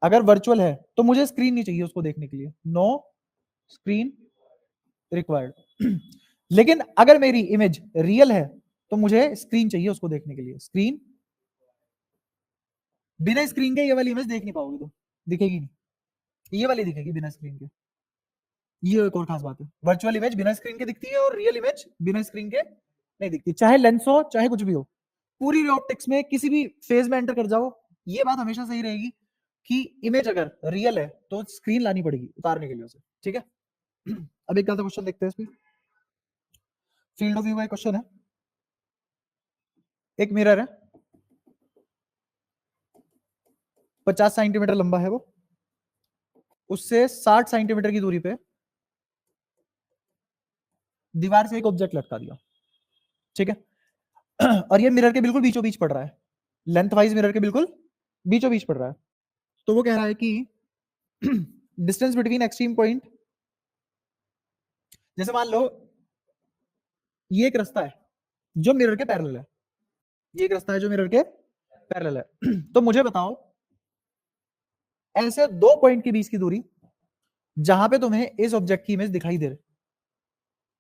Speaker 1: अगर वर्चुअल है तो मुझे स्क्रीन नहीं चाहिए उसको देखने के लिए, नो स्क्रीन रिक्वायर्ड लेकिन अगर मेरी इमेज रियल है तो मुझे स्क्रीन चाहिए उसको देखने के लिए, स्क्रीन, बिना स्क्रीन के ये वाली इमेज देख नहीं पाओगे तुम, दिखेगी नहीं, ये वाली दिखेगी बिना स्क्रीन के। ये एक और खास बात है, वर्चुअल इमेज बिना स्क्रीन के दिखती है और रियल इमेज बिना स्क्रीन के नहीं दिखती, चाहे लेंस हो चाहे कुछ भी हो। पूरी ऑप्टिक्स में किसी भी फेज में एंटर कर जाओ, ये बात हमेशा सही रहेगी कि इमेज अगर रियल है तो स्क्रीन लानी पड़ेगी उतारने के लिए उसे, ठीक है। अब एक गलत क्वेश्चन देखते हैं इसमें, फील्ड ऑफ व्यू का क्वेश्चन है। एक मिरर है, 50 सेंटीमीटर लंबा है वो, उससे 60 सेंटीमीटर की दूरी पे दीवार से एक ऑब्जेक्ट लटका दिया, ठीक है। और ये मिरर के बिल्कुल बीचों बीच पड़ रहा है, लेंथ वाइज मिरर के बिल्कुल बीचों बीच पड़ रहा है। तो वो कह रहा है कि डिस्टेंस बिटवीन एक्सट्रीम पॉइंट, जैसे मान लो ये एक रास्ता है जो मिरर के पैरेलल है, ये एक रास्ता है जो मिरर के पैरेलल है। तो मुझे बताओ ऐसे दो पॉइंट के बीच की दूरी जहां पे तुम्हें इस ऑब्जेक्ट की इमेज दिखाई दे रही,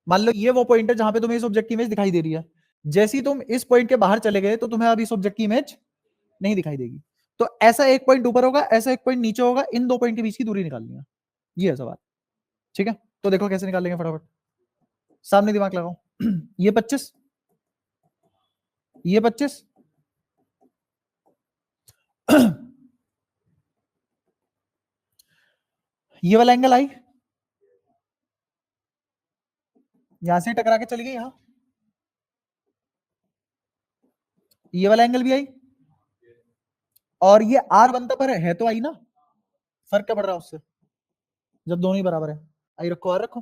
Speaker 1: मान लो ये वो पॉइंट है जहां पे तुम्हें इस ऑब्जेक्ट की इमेज दिखाई दे रही है, जैसे ही तुम इस पॉइंट के बाहर चले गए तो तुम्हें अब इस ऑब्जेक्ट की इमेज नहीं दिखाई देगी। तो ऐसा एक पॉइंट ऊपर होगा, ऐसा एक पॉइंट नीचे होगा, इन दो पॉइंट के बीच की दूरी निकालनी है, ये है सवाल, ठीक है। तो देखो कैसे निकालेंगे फटाफट, सामने दिमाग लगाओ। ये 25, ये 25, ये वाला एंगल आई, यहां से टकरा के चली गई यहां, ये वाला एंगल भी आई, और ये आर बनता पर है तो आई ना, फर्क क्या पड़ रहा है उससे जब दोनों ही बराबर है। आई रखो, आर रखो,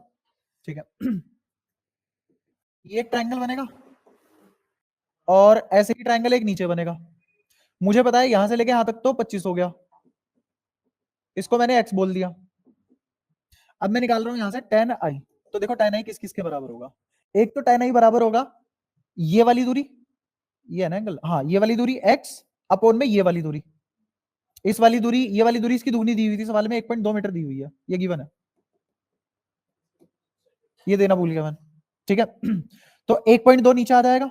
Speaker 1: ठीक है। ये एक ट्रायंगल बनेगा और ऐसे ही ट्रायंगल एक नीचे बनेगा। मुझे पता है यहां से लेके यहां तक तो 25 हो गया, इसको मैंने एक्स बोल दिया। अब मैं निकाल रहा हूं यहां से tan i, तो देखो tan i किस किस के बराबर होगा, एक तो tan i बराबर होगा ये वाली दूरी, ये है ना एंगल, हाँ ये वाली दूरी x अपॉन में ये वाली दूरी, इस वाली दूरी, ये वाली दूरी इसकी दुगनी दी हुई थी सवाल में, 1.2 मीटर दी हुई है, ये गिवन है, ये देना भूल गया मैं, ठीक है। तो 1.2 नीचे आ जाएगा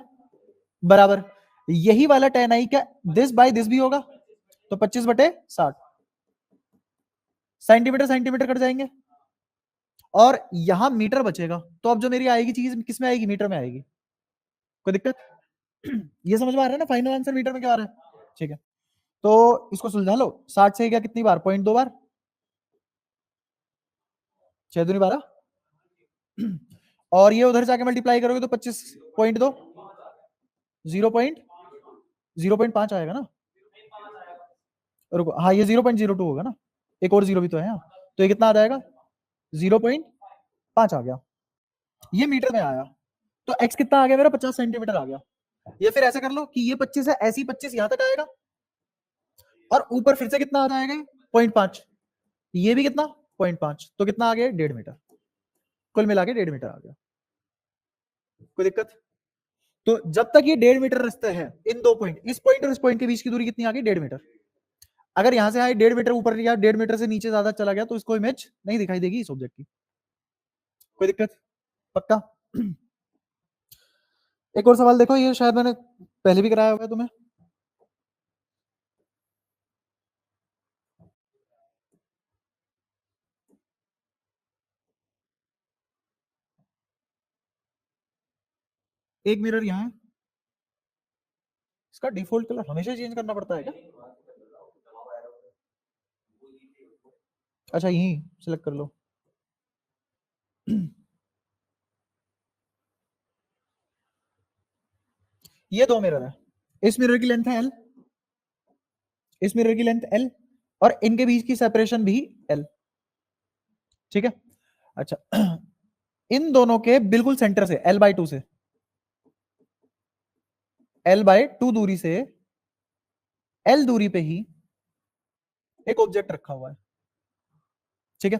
Speaker 1: बराबर, यही वाला tan i क्या दिस बाय दिस भी होगा, तो 25/60 सेंटीमीटर सेंटीमीटर कट जाएंगे, और यहां मीटर बचेगा, तो अब जो मेरी आएगी चीज किस में आएगी, मीटर में आएगी। कोई दिक्कत? ये समझ में आ रहा है ना, फाइनल आंसर मीटर में क्या आ रहा है, ठीक है। तो इसको सुलझा लो, 60 से क्या कितनी बार, 0.2 बार, 6 दूनी 12, और ये उधर जाके मल्टीप्लाई करोगे तो 25.2 0.5 आएगा ना, रुको, हाँ ये 0.02 होगा ना, एक और जीरो भी तो है यहाँ, तो ये कितना आ जाएगा 0.5 आ गया, ये मीटर में आया। तो x कितना आ गया मेरा, 50 सेंटीमीटर आ गया। ये फिर ऐसे कर लो कि ये 25 है, ऐसी 25 यहां तक आएगा, और ऊपर फिर से कितना आ जाएगा 0.5, ये भी कितना 0.5, तो कितना आ गया 1.5 मीटर, कुल मिला के 1.5 मीटर आ गया। कोई दिक्कत? तो जब तक ये 1.5 मीटर रास्ता है, इन दो पॉइंट, इस पॉइंट और इस पॉइंट के बीच की दूरी कितनी आ गई 1.5 मीटर। अगर यहां से आए 1.5 मीटर ऊपर या 1.5 मीटर से नीचे ज्यादा चला गया तो इसको इमेज नहीं दिखाई देगी इस ऑब्जेक्ट की। कोई दिक्कत? पक्का? एक और सवाल देखो, ये शायद मैंने पहले भी कराया होगा तुम्हें, एक मिरर यहाँ है, इसका डिफॉल्ट कलर हमेशा चेंज करना पड़ता है क्या? अच्छा यही सिलेक्ट कर लो। ये दो मिरर है, इस मिरर की लेंथ है L, इस मिरर की लेंथ L, और इनके बीच की सेपरेशन भी L, ठीक है। अच्छा, इन दोनों के बिल्कुल सेंटर से L/2 से, L/2 दूरी से L दूरी पे ही एक ऑब्जेक्ट रखा हुआ है, ठीक है।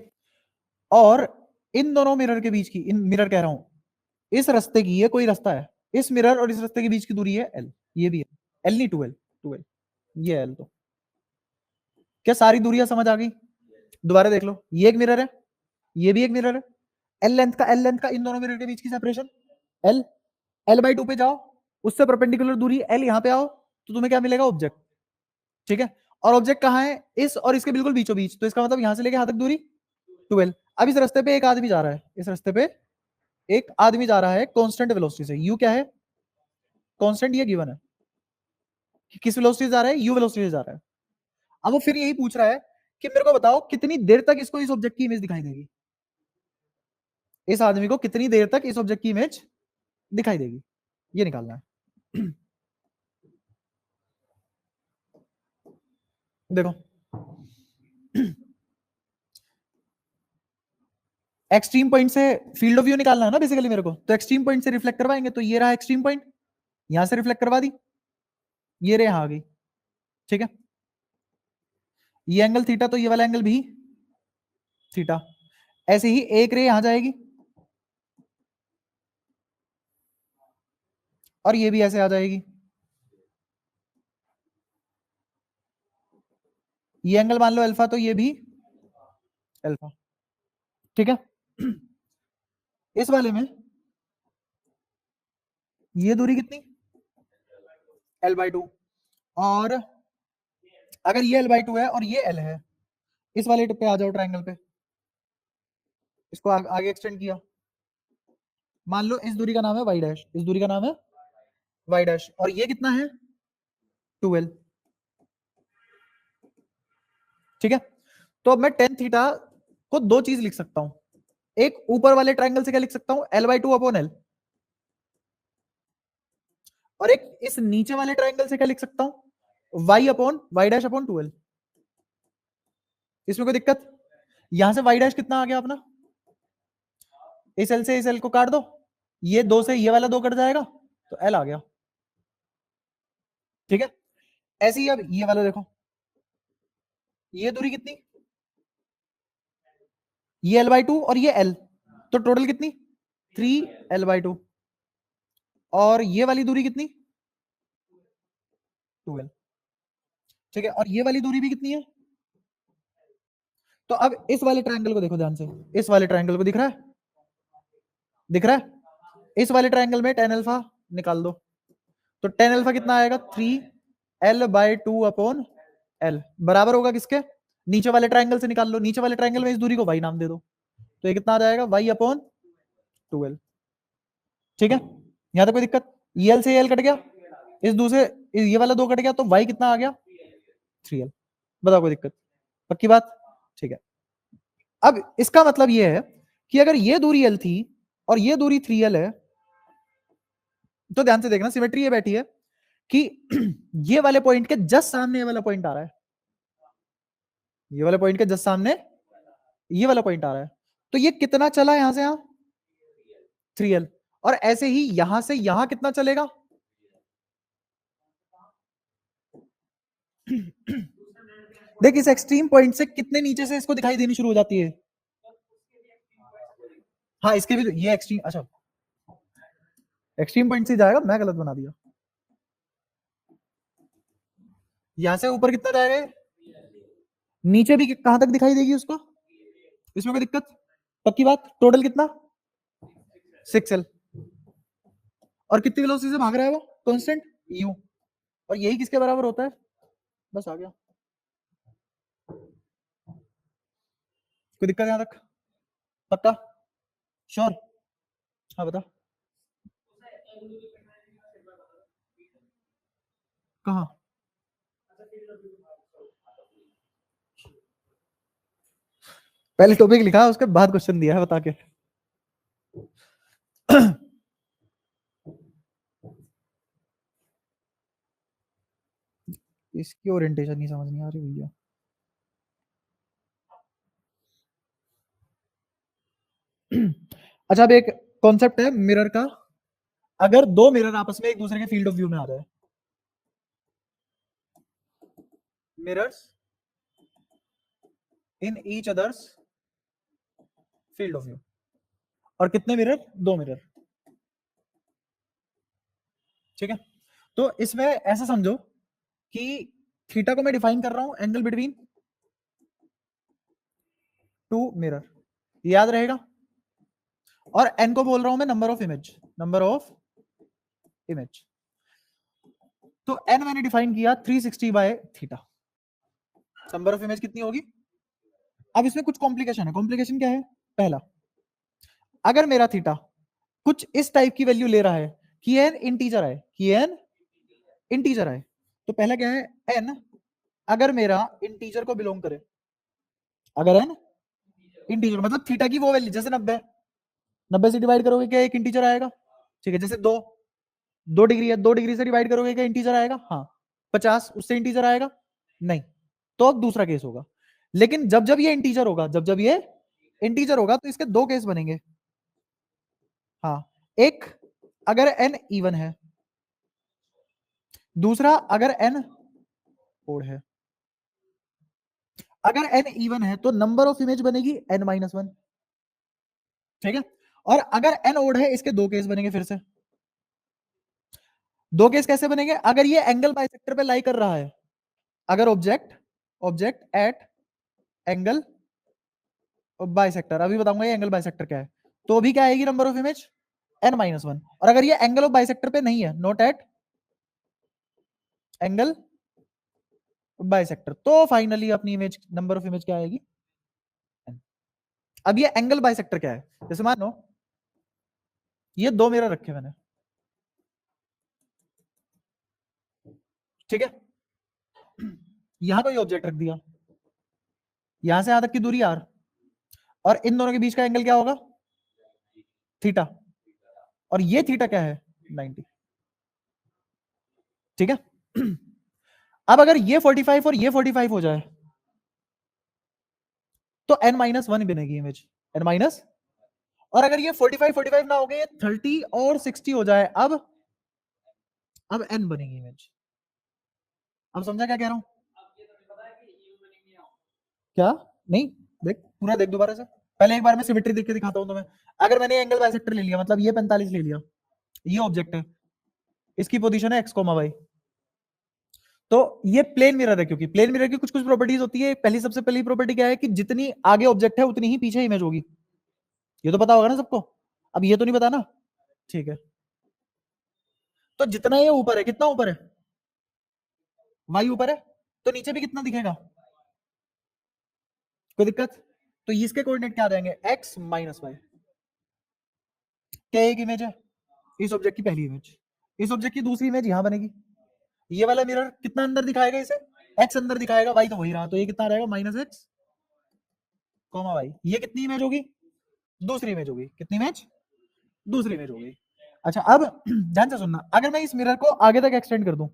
Speaker 1: और इन दोनों मिरर के बीच की, इन मिरर कह रहा हूं इस रास्ते की, ये कोई रास्ता है, इस मिरर और इस रास्ते के बीच की दूरी है L, ये भी है L नहीं 2L, 2L, ये L। तो क्या सारी दूरियां समझ आ गई? दोबारा देख लो, ये एक मिरर है, ये भी एक मिरर है, L लेंथ का इन दोनों मिरर के बीच की सेपरेशन L, L/2 पे जाओ, उससे परपेंडिकुलर दूरी L, यहां पे आओ तो तुम्हें क्या मिलेगा ऑब्जेक्ट, ठीक है। और ऑब्जेक्ट कहाँ है, इस और इसके बिल्कुल बीचों बीच, तो इसका मतलब यहां से लेके यहां तक दूरी 12। अब इस रास्ते पे एक आदमी जा रहा है, इस रास्ते पे एक आदमी जा रहा है कांस्टेंट वेलोसिटी से, u क्या है, कांस्टेंट, ये गिवन है कि किस वेलोसिटी से जा रहा है, u वेलोसिटी से जा रहा है। अब वो फिर यही पूछ रहा है कि मेरे को बताओ कितनी देर तक इसको इस ऑब्जेक्ट की इमेज दिखाई देगी, इस आदमी को कितनी देर तक इस ऑब्जेक्ट की इमेज दिखाई देगी, ये निकालना है। देखो एक्सट्रीम पॉइंट से फील्ड ऑफ व्यू निकालना है ना बेसिकली मेरे को, तो एक्सट्रीम पॉइंट से रिफ्लेक्ट करवाएंगे, तो ये रहा एक्सट्रीम पॉइंट, यहां से रिफ्लेक्ट करवा दी, ये रे यहां आ गई, ठीक है, ये एंगल थीटा, तो ये वाला एंगल भी थीटा, ऐसे ही एक रे यहां जाएगी और ये भी ऐसे आ जाएगी, ये एंगल मान लो अल्फा, तो ये भी अल्फा, ठीक है। इस वाले में ये दूरी कितनी, l/2, और अगर ये l/2 है और ये l है, इस वाले टिप पे आ जाओ ट्रायंगल पे, इसको आगे एक्सटेंड किया, मान लो इस दूरी का नाम है y डैश, इस दूरी का नाम है y डैश, और ये कितना है 12, ठीक है। तो अब मैं टेन थीटा को दो चीज लिख सकता हूं, एक ऊपर वाले ट्रायंगल से क्या लिख सकता हूं, l/2 अपॉन l, और एक इस नीचे वाले ट्रायंगल से क्या लिख सकता हूं, y upon y dash upon 12। इसमें कोई दिक्कत, यहां से y डैश कितना आ गया अपना, इस l से इस l को काट दो, ये दो से ये वाला दो कट जाएगा, तो l आ गया, ठीक है। ऐसे ही अब ये वाला देखो, ये दूरी कितनी, ये l/2 और ये l, तो टोटल कितनी 3l/2, और ये वाली दूरी कितनी 12, ठीक है, और ये वाली दूरी भी कितनी है। तो अब इस वाले ट्रायंगल को देखो ध्यान से, इस वाले ट्रायंगल को दिख रहा है, दिख रहा है, इस वाले ट्रायंगल में tan अल्फा निकाल दो, तो tan अल्फा कितना आएगा 3l/2 अपॉन l, बराबर होगा किसके, नीचे वाले ट्रायंगल से निकाल लो, नीचे वाले ट्रायंगल में इस दूरी को y नाम दे दो, तो ये कितना आ जाएगा y अपॉन 12, ठीक है। यहां तक कोई दिक्कत, ये l से ये l कट गया, इस दूसरे ये वाला दो कट गया, तो y कितना आ गया 3l, बताओ कोई दिक्कत, पक्की बात, ठीक है। अब इसका मतलब ये है कि अगर ये दूरी l थी और ये दूरी 3l है, तो ध्यान से देखना, सिमेट्री ये बैठी है कि ये वाले पॉइंट के जस्ट सामने ये वाला पॉइंट आ रहा है, ये वाले पॉइंट के जस्ट सामने ये वाला पॉइंट आ रहा है, तो ये कितना चला यहां से यहां 3l, और ऐसे ही यहां से यहां कितना चलेगा देख इस एक्सट्रीम पॉइंट से कितने नीचे से इसको दिखाई देनी शुरू हो जाती है, हाँ इसके भी ये एक्सट्रीम, अच्छा एक्सट्रीम पॉइंट से जाएगा, मैं गलत बना दिया, यहां से ऊपर कितना जाएगा, नीचे भी कहां तक दिखाई देगी उसको, इसमें कोई दिक्कत, पक्की बात, टोटल कितना 6l, और कितनी वेलोसिटी से भाग रहा है वो, कांस्टेंट u, और यही किसके बराबर होता है, बस आ गया, कोई दिक्कत यहां तक, पक्का, श्योर, हाँ बता, कहा, पहले टॉपिक लिखा उसके बाद क्वेश्चन दिया है, बता के इसकी ओरिएंटेशन नहीं समझ नहीं आ रही भैया, अच्छा अब एक कॉन्सेप्ट है मिरर का, अगर दो मिरर आपस में एक दूसरे के फील्ड ऑफ व्यू में आ जाए, mirrors in each others field of view, और कितने मिरर, दो मिरर, ठीक है। तो इसमें ऐसा समझो कि थीटा को मैं डिफाइन कर रहा हूं एंगल बिटवीन टू मिरर, याद रहेगा, और एन को बोल रहा हूं मैं number of image, number of image, तो एन मैंने डिफाइन किया 360 by theta, number of image कितनी होगी? अब इसमें कुछ कॉम्प्लिकेशन है। कॉम्प्लिकेशन क्या है? पहला, अगर मेरा थीटा कुछ इस टाइप की वैल्यू ले रहा है कि एन इंटीजर आए, कि एन इंटीजर आए, तो पहला क्या है? एन अगर मेरा इंटीजर को बिलोंग करे, अगर एन इंटीजर मतलब थीटा की वो वैल्यू, जैसे 90, 90 से डिवाइड करोगे क्या एक इंटीजर आएगा? ठीक है। जैसे 2 डिग्री है, 2 डिग्री से डिवाइड करोगे क्या इंटीजर आएगा? हाँ। 50 उससे इंटीजर आएगा? नहीं। तो अब दूसरा केस होगा। लेकिन जब जब ये इंटीजर होगा, जब जब ये इंटीजर होगा तो इसके दो केस बनेंगे। हाँ, एक अगर एन इवन है, दूसरा अगर एन ओड है। अगर एन इवन है तो नंबर ऑफ इमेज बनेगी n-1, ठीक है। और अगर एन ओड है, इसके दो केस बनेंगे फिर से। दो केस कैसे बनेंगे? अगर ये एंगल बाइसेक्टर पे लाई कर रहा है, अगर ऑब्जेक्ट एट एंगल बाइसेक्टर, अभी बताऊंगा ये एंगल बाइसेक्टर क्या है, तो भी क्या आएगी नंबर ऑफ इमेज? n-1। और अगर ये एंगल ऑफ बाइसेक्टर पे नहीं है, नॉट एट एंगल बाइसेक्टर, तो फाइनली अपनी इमेज नंबर ऑफ इमेज क्या आएगी? अब ये एंगल बाइसेक्टर क्या है? जैसे मानो ये दो मिरर रखे मैंने, ठीक है। यहां कोई ऑब्जेक्ट रख दिया, यहां से यहां तक की दूरी r, और इन दोनों के बीच का एंगल क्या होगा? थीटा। और ये थीटा क्या है? 90, ठीक है। अब अगर ये 45 और ये 45 हो जाए तो n-1 बनेगी इमेज, n माइनस। और अगर ये 45 ना हो गए, 30 और 60 हो जाए, अब n बनेगी इमेज। अब समझा क्या कह रहा हूं? क्या? नहीं, देख पूरा देख दोबारा से। पहले एक बार मैं सिमेट्री देख के दिखाता हूं तुम्हें। अगर मैंने एंगल बाइसेक्टर ले लिया, मतलब ये 45 ले लिया, ये ऑब्जेक्ट है, इसकी पोजीशन है x, y, तो ये प्लेन मिरर है। क्योंकि प्लेन मिरर की कुछ कुछ प्रॉपर्टीज होती है। पहली सबसे पहली प्रॉपर्टी क्या है कि जितनी आगे ऑब्जेक्ट है उतनी ही पीछे इमेज होगी। ये तो पता होगा ना सबको। अब ये तो नहीं पता ना, ठीक है। तो जितना ये ऊपर है, कितना ऊपर है? y ऊपर है, तो नीचे भी कितना दिखेगा? कोई दिक्कत? तो इसके कोऑर्डिनेट क्या आ जाएंगे? x minus Y. क्या एक इमेज है? इस ऑब्जेक्ट की पहली इमेज। इस ऑब्जेक्ट की दूसरी इमेज यहां बनेगी। ये वाला मिरर कितना अंदर दिखाएगा इसे? x अंदर दिखाएगा, y तो वही रहा, तो ये कितना रहेगा? Minus X comma Y. ये कितनी इमेज होगी? दूसरी इमेज होगी। कितनी इमेज? दूसरी इमेज होगी। अच्छा, अब ध्यान से सुनना, अगर मैं इस मिरर को आगे तक एक्सटेंड कर दूं,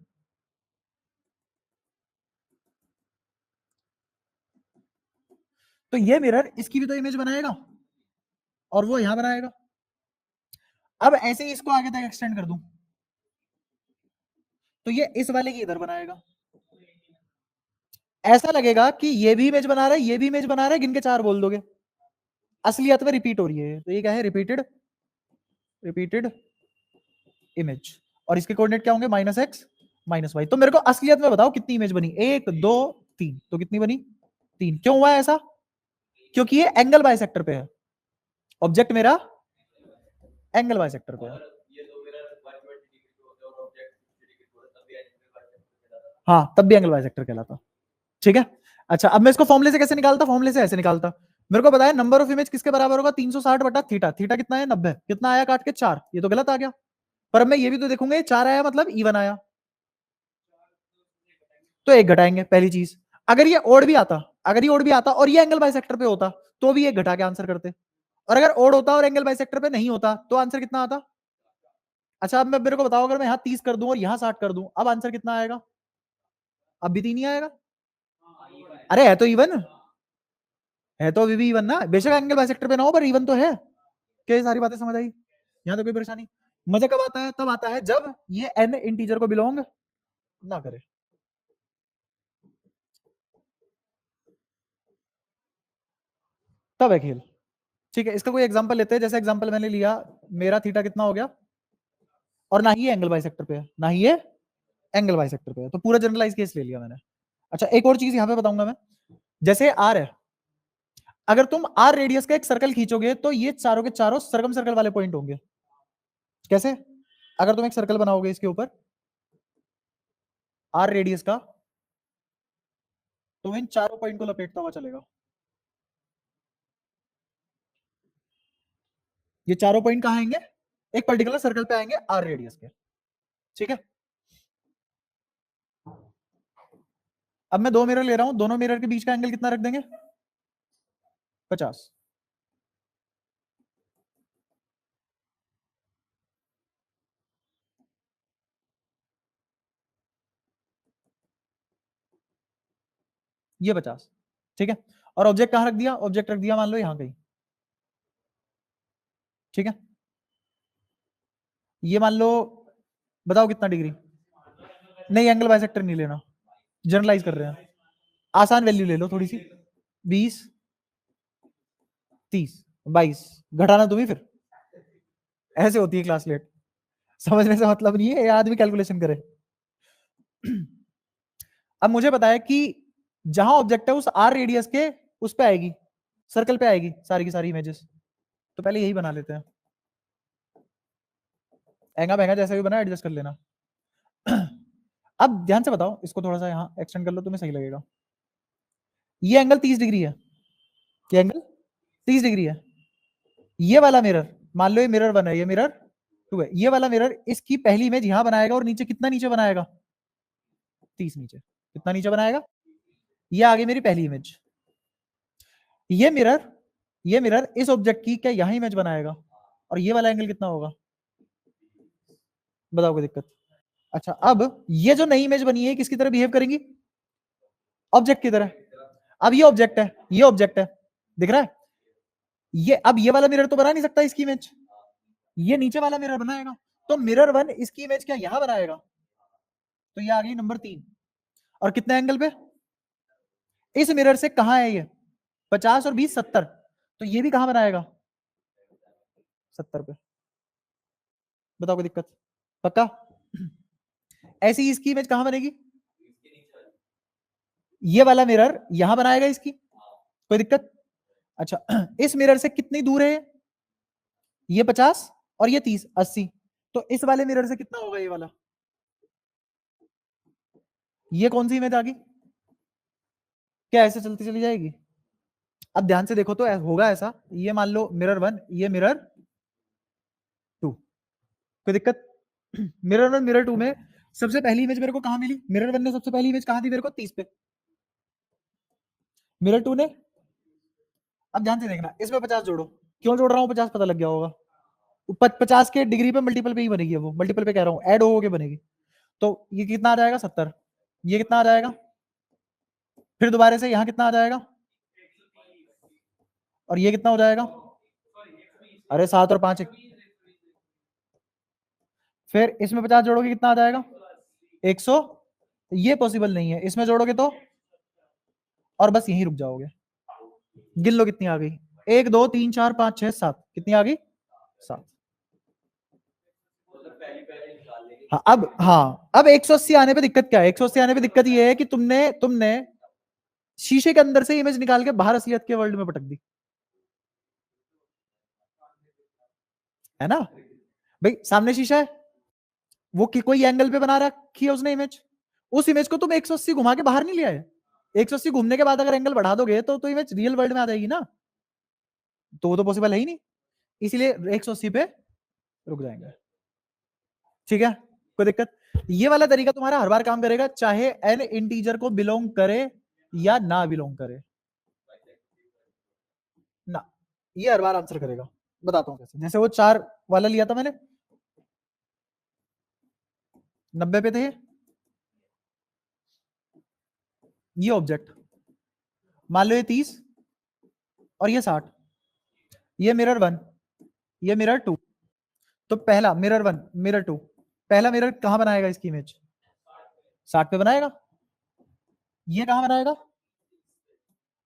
Speaker 1: तो ये मिरर इसकी भी तो इमेज बनाएगा और वो यहां बनाएगा। अब ऐसे ही इसको आगे तक एक्सटेंड कर दूं, तो ये इस वाले की इधर बनाएगा। ऐसा लगेगा कि ये भी इमेज बना रहा है, ये भी इमेज बना रहा है, गिन के 4 बोल दोगे। असलियत में रिपीट हो रही है। तो ये क्या है? Repeated image. और इसके कोऑर्डिनेट क्या होंगे? Minus X minus Y. तो मेरे को असलियत में बताओ कितनी इमेज बनी? 1 2 3। तो कितनी बनी? 3। क्यों हुआ ऐसा? क्योंकि ये एंगल बाइसेक्टर पे है। ऑब्जेक्ट मेरा एंगल बाइसेक्टर पे है। हाँ, तब भी एंगल बाइसेक्टर कहलाता, ठीक है। अच्छा, अब मैं इसको फॉर्मूले से कैसे निकालता? फॉर्मूले से ऐसे निकालता। मेरे को बताया नंबर ऑफ इमेज किसके बराबर होगा? 360 बटा थीटा। थीटा कितना है? 90। कितना आया काट के? 4। ये तो गलत आ गया। पर अब मैं ये भी तो देखूंगा, ये 4 आया मतलब इवन आया, तो एक घटाएंगे पहली चीज। अगर ये ओड भी आता, अगर ये ओड भी आता और ये एंगल बाइसेक्टर पे होता, तो भी एक घटा के आंसर करते। और अगर ओड होता और एंगल बाइसेक्टर पे नहीं होता, तो आंसर कितना आता? अच्छा, अब मैं मेरे को बताओ, अगर मैं यहाँ 30 कर दूं और यहाँ 60 कर दूं, अब आंसर कितना आएगा? अब भी 3 ही आएगा। अरे है तो इवन, है तो अभी भी इवन ना। बेशक एंगल बाइसेक्टर पे ना हो, पर इवन तो है। क्या ये सारी बातें समझ आई? यहाँ तो कोई परेशानी? मजा कब आता है? तब आता है जब ये एन इंटीजर को बिलोंग ना करे। तब है खेल, ठीक है। इसका कोई एग्जांपल लेते हैं। जैसे एग्जांपल मैंने लिया, मेरा थीटा कितना हो गया, और ना ही ये एंगल बाइसेक्टर पे है, ना ही ये एंगल बाइसेक्टर पे है, तो पूरा जनरलाइज केस ले लिया मैंने। अच्छा, एक और चीज यहाँ पे बताऊंगा मैं। जैसे आर है, अगर तुम आर रेडियस का एक सर्कल खींचोगे, तो ये चारों के चारों सर्कम सर्कल वाले पॉइंट होंगे। कैसे? अगर तुम एक सर्कल बनाओगे इसके ऊपर, आर रेडियस का, तो इन चारों पॉइंट को लपेटता हुआ चलेगा। ये चारों पॉइंट कहां आएंगे? एक पर्टिकुलर सर्कल पे आएंगे आर रेडियस के। ठीक है, अब मैं 2 मिरर ले रहा हूं, दोनों मिरर के बीच का एंगल कितना रख देंगे? 50। ये 50। ठीक है, और ऑब्जेक्ट कहां रख दिया? ऑब्जेक्ट रख दिया मान लो यहां कहीं। ठीक है, ये मान लो, बताओ कितना डिग्री? नहीं, एंगल बाइसेक्टर नहीं लेना, जनरलाइज कर रहे हैं। आसान वैल्यू ले लो थोड़ी सी, 20, 30, 22। घटाना तुम्हें फिर, ऐसे होती है क्लास लेट। समझने से मतलब नहीं है, ये आदमी कैलकुलेशन करे। अब मुझे पता है कि जहां ऑब्जेक्ट है उस आर रेडियस के उस पे आएगी, सर्कल पे आएगी सारी की सारी इमेजेस। तो पहले यही बना लेते हैं, एंगा बहंगा जैसा भी बना एडजस्ट कर लेना। अब ध्यान से बताओ, इसको थोड़ा सा यहाँ एक्सटेंड कर लो, तुम्हें सही लगेगा। ये एंगल 30 डिग्री है, ये एंगल 30 डिग्री है। ये वाला मिरर, मान लो ये मिरर 1 है, ये मिरर 2 है। ये वाला मिरर इसकी पहली इमेज यहां बनाएगा और नीचे कितना नीचे बनाएगा? 30 नीचे। कितना नीचे बनाएगा? ये आ गई मेरी पहली इमेज। ये मिरर इस ऑब्जेक्ट की क्या यहां इमेज बनाएगा? और ये वाला एंगल कितना होगा? बताओ कोई दिक्कत? अच्छा, अब ये जो नई इमेज बनी है किसकी तरह बिहेव करेंगी? ऑब्जेक्ट की तरह। अब ये ऑब्जेक्ट है, ये ऑब्जेक्ट है, दिख रहा है? ये अब ये वाला मिरर तो बना नहीं सकता इसकी इमेज, ये नीचे वाला मिरर बनाएगा। तो मिरर 1 इसकी इमेज क्या यहां बनाएगा? तो ये आ गई नंबर 3। और कितने एंगल पे? इस मिरर से कहां है ये? 50 और 20 70। तो ये भी कहां बनाएगा? 70 पे। बताओ कोई दिक्कत? पक्का? ऐसी इसकी इमेज कहां बनेगी? ये वाला मिरर यहां बनाएगा इसकी, कोई दिक्कत? अच्छा, इस मिरर से कितनी दूर है ये? 50 और ये 30, 80। तो इस वाले मिरर से कितना होगा ये वाला? ये कौन सी इमेज आ गई? क्या ऐसे चलती चली जाएगी? अब ध्यान से देखो तो होगा ऐसा, ये मान लो मिरर 1, ये मिरर 2, कोई दिक्कत? मिरर 1 मिरर 2 में सबसे पहली इमेज मेरे को कहां मिली? मिरर 1 ने सबसे पहली इमेज कहां दी मेरे को? 30 पे। मिरर 2 ने, अब ध्यान से देखना, इसमें 50 जोड़ो। क्यों जोड़ रहा हूं 50? पता लग गया होगा, 50 के डिग्री पे मल्टीपल पे ही बनेगी, वो मल्टीपल पे कह रहा हूं, ऐड हो के बनेगी। तो ये कितना आ जाएगा? 70। ये कितना आ जाएगा? फिर दोबारा से यहां कितना आ जाएगा? और ये कितना हो जाएगा? अरे 7 और 5, फिर इसमें 50 जोड़ोगे कितना आ जाएगा? 100। ये पॉसिबल नहीं है, इसमें जोड़ोगे तो, और बस यहीं रुक जाओगे। गिन लो कितनी आ गई? 1 2 3 4 5 6 7। कितनी आ गई? 7। अब 180 आने पे दिक्कत क्या है? 180 आने पे दिक्कत ये है कि तुमने शीशे के अंदर से इमेज निकाल के बाहर असलियत के वर्ल्ड में पटक दी, है ना? भाई सामने शीशा है, वो कोई एंगल पे बना रखी है उसने इमेज, उस इमेज को तुम 180 घुमा के बाहर नहीं ले आए। 180 घूमने के बाद अगर एंगल बढ़ा दोगे तो इमेज रियल वर्ल्ड में आ जाएगी ना, तो वो तो पॉसिबल है ही नहीं, इसीलिए 180 पे रुक जाएंगे। ठीक है, कोई दिक्कत? ये वाला तरीका तुम्हारा हर बार काम करेगा, चाहे एन इंटीजर को बिलोंग करे या ना बिलोंग करे ना, ये हर बार आंसर करेगा। बताता हूं कैसे। जैसे वो 4 वाला लिया था मैंने, 90 पे थे ये ऑब्जेक्ट, मान लो ये 30 और ये 60। ये मिरर 1, ये मिरर 2। तो पहला मिरर 1 मिरर 2, पहला मिरर कहां बनाएगा इसकी इमेज? 60 पे बनाएगा। ये कहां बनाएगा?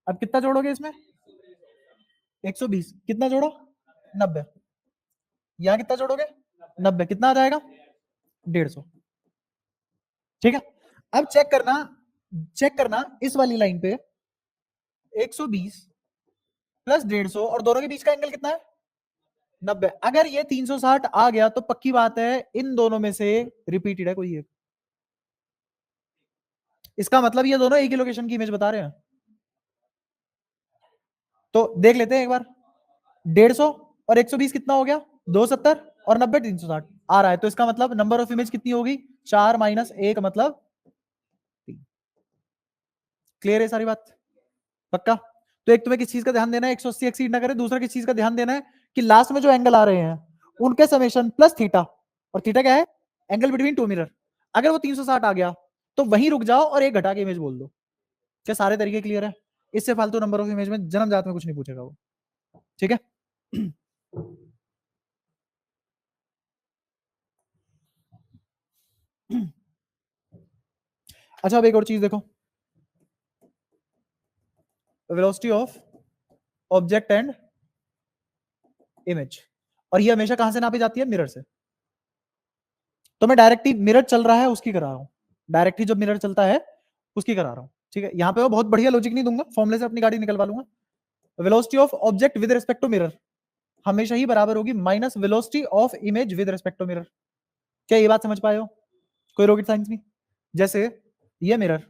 Speaker 1: अब कितना जोड़ोगे इसमें? 120। कितना जोड़ो? 90। यहां कितना जोड़ोगे? 90। कितना आ जाएगा? 150। ठीक है, अब चेक करना इस वाली लाइन पे 120 प्लस 150 और दोनों के बीच का एंगल कितना है? 90। अगर ये 360 आ गया तो पक्की बात है इन दोनों में से रिपीटेड है कोई एक। इसका मतलब ये दोनों एक ही लोकेशन की इमेज बता रहे हैं। तो देख लेते हैं एक बार, 150 और 120 कितना हो गया, 270 और 90 360 आ रहा है। तो इसका मतलब नंबर ऑफ इमेज कितनी होगी, 4 माइनस 1 मतलब 3। क्लियर है सारी बात, पक्का। तो एक तुम्हें किस चीज का ध्यान देना है, 180 एक्सीड ना करे। दूसरा किस चीज का ध्यान देना है कि लास्ट में जो एंगल आ रहे हैं उनके समेशन प्लस थीटा, और थीटा क्या है, एंगल बिटवीन टू मिरर। अगर वो 360 आ गया तो वहीं रुक जाओ और एक घटा के इमेज बोल दो। क्या सारे तरीके क्लियर है? इससे फालतू नंबर ऑफ इमेज में जन्मजात में कुछ नहीं पूछेगा वो, ठीक है। अच्छा अब एक और चीज देखो, velocity of object and image, और ये हमेशा कहां से नापी जाती है, मिरर से। तो मैं डायरेक्ट ही मिरर चल रहा है उसकी करा रहा हूं, डायरेक्ट ही जब मिरर चलता है उसकी करा रहा हूं, ठीक है। यहां पे मैं बहुत बढ़िया लॉजिक नहीं दूंगा, फॉर्मूले से अपनी गाड़ी निकलवा लूंगा। Velocity of object with respect to mirror हमेशा ही बराबर होगी minus velocity of image with respect to mirror. क्या ये बात समझ पाए हो? कोई रॉकेट साइंस नहीं। जैसे ये मिरर,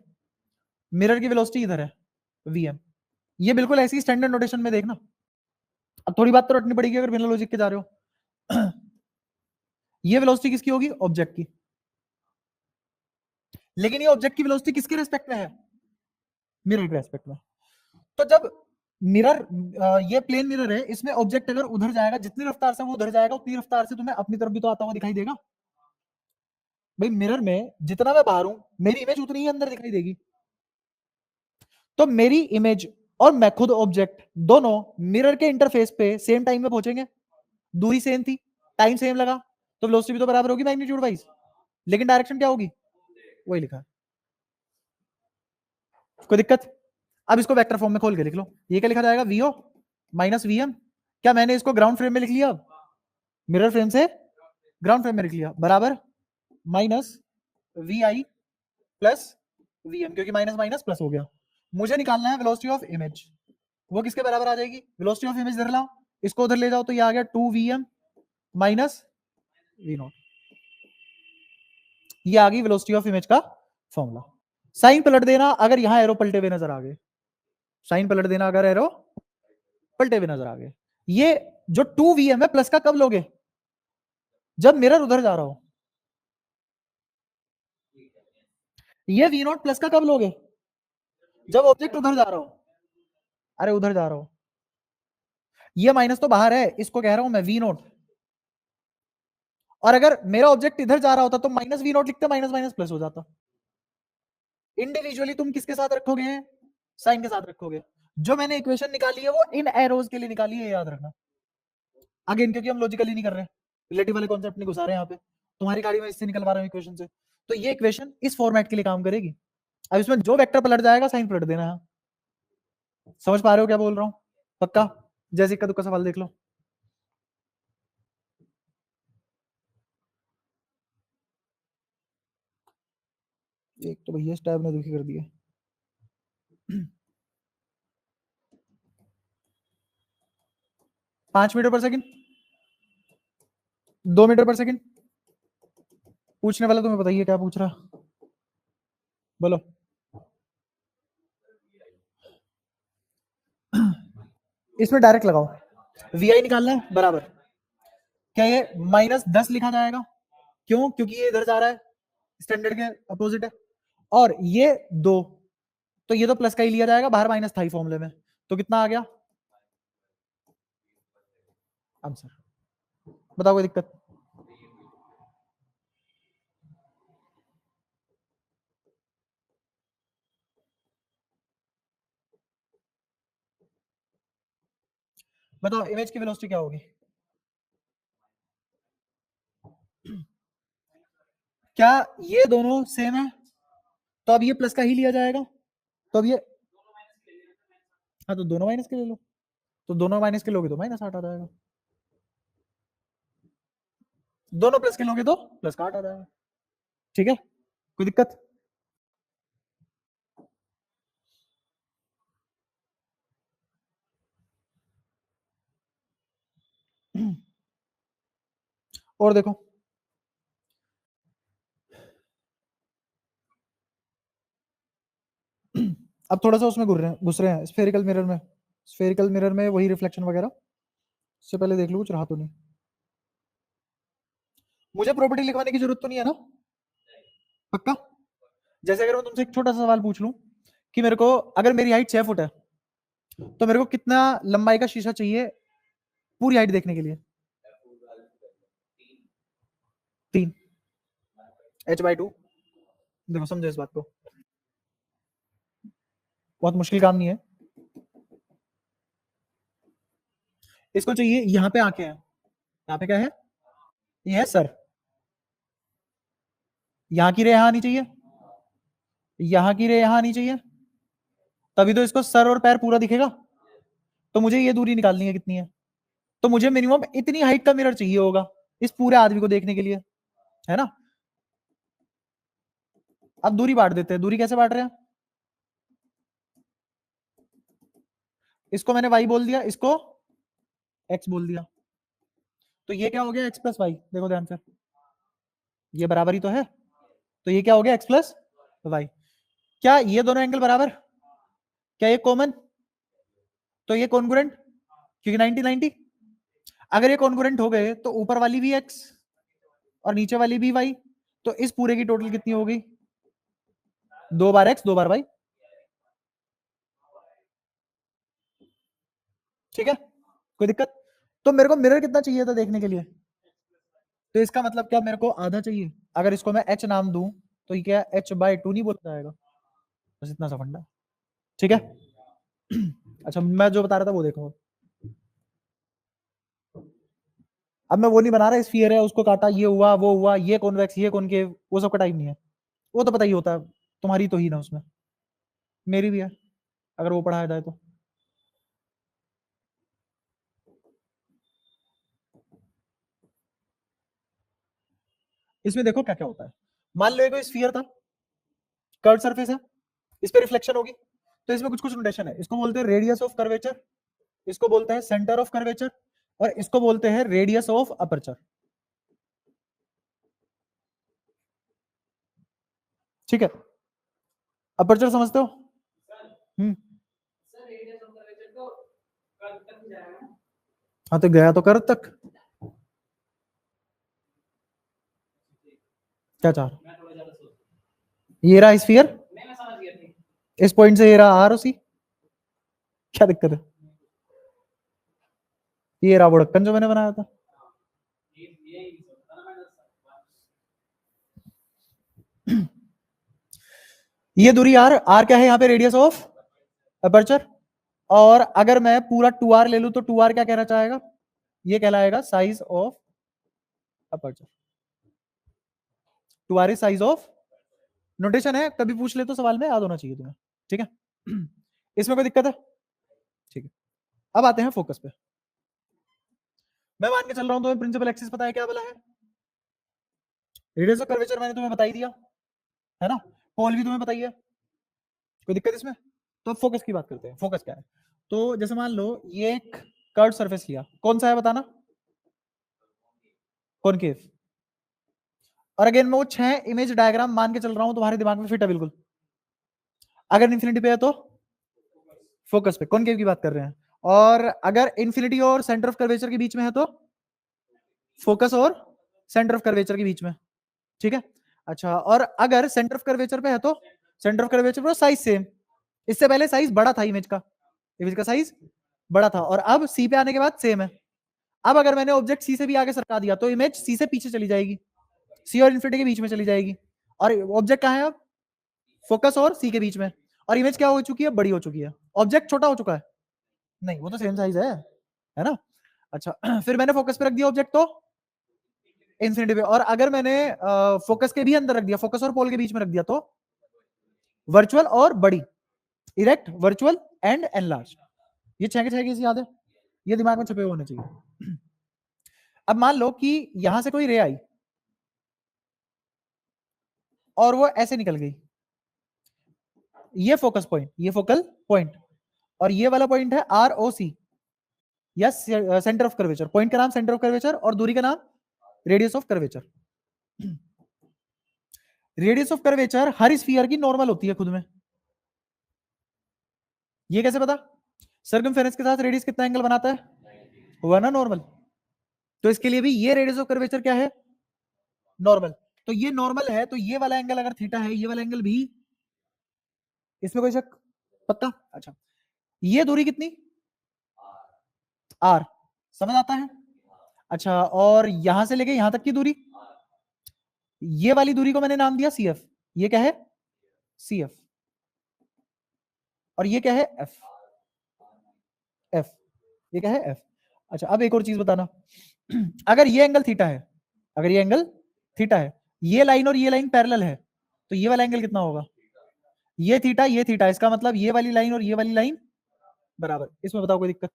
Speaker 1: मिरर की वेलोसिटी इधर है vm, ये बिल्कुल ऐसी स्टैंडर्ड नोटेशन में देखना। अब थोड़ी बात तो रटनी पड़ेगी अगर बिना लॉजिक के जा रहे हो। ये वेलोसिटी किसकी होगी, ऑब्जेक्ट की। लेकिन ये ऑब्जेक्ट की वेलोसिटी किसके रेस्पेक्ट में है, मिरर के रेस्पेक्ट में। तो जब मिरर, ये प्लेन मिरर है, इसमें ऑब्जेक्ट अगर उधर जाएगा, जितनी रफ्तार से वो उधर जाएगा उतनी रफ्तार से तुम्हें अपनी तरफ भी तो आता हुआ दिखाई देगा। भाई मिरर में जितना मैं बाहर हूं मेरी इमेज उतनी ही अंदर दिखाई देगी। तो मेरी इमेज और मैं खुद ऑब्जेक्ट दोनों मिरर के इंटरफेस पे सेम टाइम में पहुंचेंगे, दूरी सेम थी, टाइम सेम लगा, तो वेलोसिटी भी तो बराबर होगी मैग्नीट्यूड वाइज, लेकिन डायरेक्शन क्या होगी, वही लिखा है। कोई दिक्कत? अब इसको वेक्टर फॉर्म में खोल के लिख लो, ये क्या लिखा जाएगा, वीओ माइनस वीएम। क्या मैंने इसको ग्राउंड फ्रेम में लिख लिया, मिरर फ्रेम से ग्राउंड फ्रेम में लिख लिया, बराबर minus V I plus VM, क्योंकि माइनस माइनस प्लस हो गया। मुझे निकालना है वेलोसिटी ऑफ इमेज, वो किसके बराबर आ जाएगी, वेलोसिटी ऑफ इमेज इधर लाओ, इसको उधर ले जाओ, तो ये आ गया 2vm माइनस वी नॉट। ये आ गई वेलोसिटी ऑफ इमेज का फॉर्मूला। साइन पलट देना अगर यहां एरो पलटे हुए नजर आ गए, साइन पलट देना अगर एरो पलटे हुए नजर आ गए। ये जो 2vm है प्लस का कब लोगे, जब मिरर उधर जा रहा हो। ये वी नॉट प्लस का कब लोगे, जब ऑब्जेक्ट उधर जा रहा हो। अरे उधर जा रहा हो, ये माइनस तो बाहर है, इसको कह रहा हूं मैं वी नॉट। और अगर मेरा ऑब्जेक्ट इधर जा रहा होता तो माइनस वी नॉट लिखते, माइनस माइनस प्लस हो जाता। इंडिविजुअली तुम किसके साथ रखोगे, साइन के साथ रखोगे। जो मैंने इक्वेशन निकाली है वो इन एरोज के लिए निकाली है, याद रखना। अगेन क्योंकि हम लॉजिकली नहीं कर रहे हैं, रिलेटिव वाले कॉन्सेप्ट नहीं घुसा रहे हैं यहाँ पे, तुम्हारी गाड़ी में इससे निकलवा रहे हैं इक्वेशन से। तो ये इक्वेशन इस फॉर्मेट के लिए काम करेगी। अब इसमें जो वेक्टर पलट जाएगा साइन पलट देना है। समझ पा रहे हो क्या बोल रहा हूँ, पक्का? जैसे का तुक्का सवाल देख लो। एक तो भैया इस टैब ने दुखी कर दिया। 5 मीटर पर सेकंड, 2 मीटर पर सेकंड। पूछने वाला तुम्हें बताइए क्या पूछ रहा, बोलो। इसमें डायरेक्ट लगाओ, वी आई निकालना है बराबर, क्या ये -10 लिखा जाएगा, क्यों, क्योंकि ये इधर जा रहा है, स्टैंडर्ड के अपोजिट है। और ये 2, तो ये तो प्लस का ही लिया जाएगा, बाहर माइनस था ही फॉर्मूले में, तो कितना आ गया आंसर। बताओ कोई दिक्कत? बताओ इमेज की वेलोसिटी क्या होगी, क्या ये दोनों सेम है, तो अब ये प्लस का ही लिया जाएगा, तो अब ये, हाँ तो दोनों माइनस के ले लो, तो दोनों माइनस के लोगे तो माइनस 8 आ जाएगा, दोनों प्लस के लोगे तो प्लस का 8 आ जाएगा, ठीक है। कोई दिक्कत? और देखो, अब थोड़ा सा उसमें घुस रहे हैं स्फेरिकल मिरर में। स्फेरिकल मिरर में वही रिफ्लेक्शन वगैरह, उससे पहले देख लो कुछ रहा तो नहीं। मुझे प्रॉपर्टी लिखवाने की जरूरत तो नहीं है ना, पक्का? जैसे अगर मैं तुमसे एक छोटा सा सवाल पूछ लूं कि मेरे को, अगर मेरी हाइट 6 फुट है तो मेरे को कितना लंबाई का शीशा चाहिए पूरी हाइट देखने के लिए? 3 h/2। देखो समझो इस बात को, बहुत मुश्किल काम नहीं है। इसको चाहिए, यहाँ पे आंखें हैं, यहाँ पे क्या है? ये है सर। यहाँ की रे यहाँ आनी चाहिए, यहाँ की रे यहाँ आनी चाहिए, तभी तो इसको सर और पैर पूरा दिखेगा। तो मुझे ये दूरी निकालनी है, कितनी है? तो मुझे मिनिमम इतनी हाइट का मिरर चाहिए होगा इस पूरे आदमी को देखने के लिए, है ना? अब दूरी बांट देते हैं। दूरी कैसे बांट रहे हैं? इसको मैंने y बोल दिया, इसको x बोल दिया, तो ये क्या हो गया? x plus Y. देखो ध्यान से, ये बराबर ही तो है, तो ये क्या हो गया? x plus Y. क्या ये दोनों एंगल बराबर? क्या ये कॉमन? तो ये कॉन्ग्रुएंट, क्योंकि 90 90। अगर ये कॉन्ग्रुएंट हो गए तो ऊपर वाली भी x और नीचे वाली भी y, तो इस पूरे की टोटल कितनी हो गई? 2 बार x 2 बार y। ठीक है, कोई दिक्कत? तो मेरे को मिरर कितना चाहिए था देखने के लिए? तो इसका मतलब क्या, मेरे को आधा चाहिए। अगर इसको मैं h नाम दूं तो ये क्या h/2 नहीं बोला जाएगा? बस इतना सा फंडा, ठीक है? अच्छा, मैं जो बता रहा था वो देखो। अब मैं वो नहीं बना रहा स्फीयर है उसको काटा, ये हुआ वो हुआ, ये कॉन्वेक्स ये कॉनकेव, वो सब का टाइम नहीं है। वो तो पता ही होता है, तुम्हारी तो ही ना उसमें, मेरी भी है अगर वो पढ़ाया जाए तो। इसमें देखो क्या क्या होता है। मान लो एक स्फीयर था, कर्व सरफेस है, इस पे रिफ्लेक्शन होगी, तो इसमें कुछ कुछ नोटेशन है। इसको बोलते हैं रेडियस ऑफ कर्वेचर, इसको बोलते हैं सेंटर ऑफ कर्वेचर, और इसको बोलते हैं रेडियस ऑफ अपर्चर। ठीक है, अपर्चर समझते हो? हाँ तो गया तो कर्व तक। क्या चाह रहा? ये रहा स्फीयर, इस पॉइंट से ये रहा आर सी, क्या दिक्कत है? ये रहा वो ढक्कन जो मैंने बनाया था। ये दूरी आर, आर क्या है यहाँ पे? Radius of aperture. और अगर मैं पूरा 2r ले लूं तो 2r क्या कहना चाहेगा? ये कहलाएगा size of aperture. 2r is size of, notation है, कभी पूछ ले तो सवाल में याद होना चाहिए तुम्हें, ठीक है? इसमें कोई दिक्कत है? ठीक है, अब आते हैं फोकस पे। मैं मान के चल रहा हूं तुम्हें प्रिंसिपल एक्सिस पता है क्या बोला है? रेडियस ऑफ कर्वेचर मैंने तुम्हें बता ही दिया है ना, पोल भी तुम्हें बताइए, कोई दिक्कत इसमें? तो अब फोकस की बात करते हैं। फोकस क्या है? तो जैसे मान लो ये एक कर्व सरफेस लिया, कौन सा है बताना? कॉनकेव। और अगेन मैं वो 6 इमेज डायग्राम मान के चल रहा हूं, तुम्हारे दिमाग में फिट है बिल्कुल। अगर इंफिनिटी पे है तो फोकस पे, कॉनकेव की बात कर रहे हैं। और अगर इंफिनिटी और सेंटर ऑफ कर्वेचर के बीच में है तो फोकस और सेंटर ऑफ कर्वेचर के बीच में, ठीक है? अच्छा, और अगर सेंटर ऑफ कर्वेचर पे है तो सेंटर ऑफ कर्वेचर पर साइज सेम। इससे पहले साइज बड़ा था इमेज का, इमेज का साइज बड़ा था, और अब सी पे आने के बाद सेम है। अब अगर मैंने ऑब्जेक्ट सी से भी आगे सरका दिया तो इमेज सी से पीछे चली जाएगी, सी और इन्फिनिटी के बीच में चली जाएगी, और ऑब्जेक्ट कहाँ है अब? फोकस और सी के बीच में, और इमेज क्या हो चुकी है? बड़ी हो चुकी है। ऑब्जेक्ट छोटा हो चुका है? नहीं, वो तो सेम साइज है ना? अच्छा, फिर मैंने फोकस पे रख दिया ऑब्जेक्ट तो इंफिनिटी पे, और अगर मैंने फोकस के भी अंदर रख दिया, फोकस और पोल के बीच में रख दिया तो वर्चुअल और बड़ी, इरेक्ट, वर्चुअल एंड एनलार्ज। ये 6 के 6 कैसे याद है? ये दिमाग में छुपे होने चाहिए। अब मान लो कि यहां से कोई रे आई और वो ऐसे निकल गई, ये फोकस पॉइंट, ये फोकल पॉइंट, और ये वाला पॉइंट है आर ओ सी, या सेंटर ऑफ कर्वेचर। पॉइंट का नाम सेंटर ऑफ कर्वेचर और दूरी का नाम radius of curvature. Radius of curvature her sphere की नॉर्मल होती है खुद में, ये कैसे पता? सर्कमफेरेंस के साथ रेडियस कितना एंगल बनाता है? हुआ ना नॉर्मल। तो इसके लिए भी ये रेडियस ऑफ कर्वेचर क्या है? नॉर्मल। तो ये नॉर्मल है, तो ये वाला एंगल अगर थीटा है, ये वाला एंगल भी, इसमें कोई शक? पक्का? अच्छा, ये दूरी कितनी? आर। समझ आता है? अच्छा, और यहां से लेके यहां तक की दूरी, ये वाली दूरी को मैंने नाम दिया सी एफ। ये क्या है? C F. और ये क्या है? एफ। एफ। ये क्या है? एफ। अच्छा, अब एक और चीज बताना। अगर ये एंगल थीटा है, अगर ये एंगल थीटा है, ये लाइन और ये लाइन पैरेलल है, तो ये वाला एंगल कितना होगा? ये थीटा, इसका मतलब ये वाली लाइन और ये वाली लाइन बराबर। इसमें बताओ कोई दिक्कत?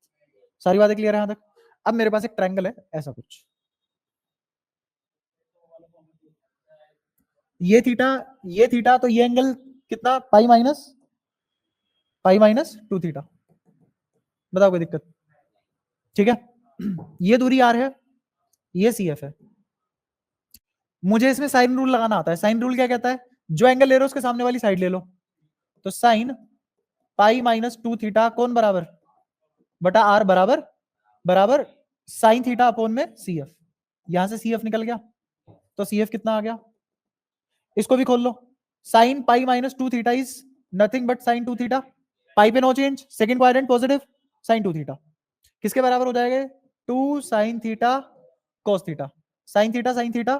Speaker 1: सारी बातें क्लियर है यहां तक? अब मेरे पास एक ट्रायंगल है ऐसा कुछ, ये थीटा, तो ये एंगल कितना? पाई माइनस 2 थीटा। बताओ कोई दिक्कत? ठीक है। ये दूरी आर है, ये सी एफ है। मुझे इसमें साइन रूल लगाना आता है। साइन रूल क्या कहता है? जो एंगल ले रहे हो उसके सामने वाली साइड ले लो। तो साइन पाई माइनस 2 थीटा कौन बराबर? बटा आर बराबर बराबर साइन थीटा अपोन में सी एफ। यहां से सी एफ निकल गया, तो सी एफ कितना आ गया? इसको भी खोल लो। Sine pi minus 2 theta is nothing but sine 2 theta. Pi पे no change, second quadrant positive, sine 2 theta किसके बराबर हो जाएगा? 2 sine theta cos theta. Sine theta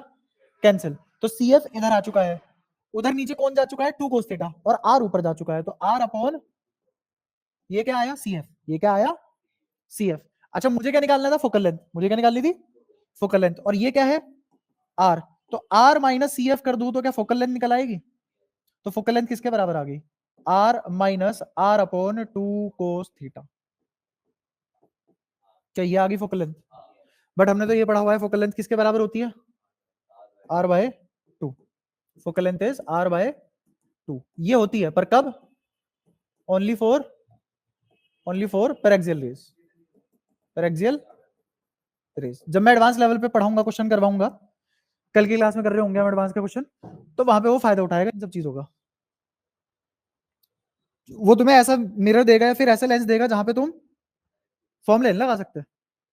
Speaker 1: cancel. तो सी एफ इधर आ चुका है, उधर नीचे कौन जा चुका है? 2 cos थीटा, और आर ऊपर जा चुका है, तो आर अपॉन ये क्या आया? C F. ये क्या आया? C F. अच्छा, मुझे क्या निकालना था? Focal length. मुझे क्या निकालनी थी? Focal length. और ये क्या है? आर। तो आर माइनस सी एफ कर दूं तो क्या फोकल लेंथ निकल आएगी? तो फोकल लेंथ किसके बराबर आ गई? R minus R upon 2 cos theta. क्या ये आ गई फोकल लेंथ? बट हमने तो ये पढ़ा हुआ है फोकल लेंथ किसके बराबर होती है? R by 2। Focal length is R by 2। ये होती है, पर कब? Only for paraxial rays. Paraxial rays जब मैं एडवांस लेवल पे पढ़ाऊंगा, क्वेश्चन करवाऊंगा, कल की क्लास में कर रहे होंगे हम एडवांस के क्वेश्चन, तो वहां पे वो फायदा उठाएगा इन सब चीजों का। वो तुम्हें ऐसा मिरर देगा या फिर ऐसा लेंस देगा जहां पे तुम फॉर्मूले नहीं लगा सकते।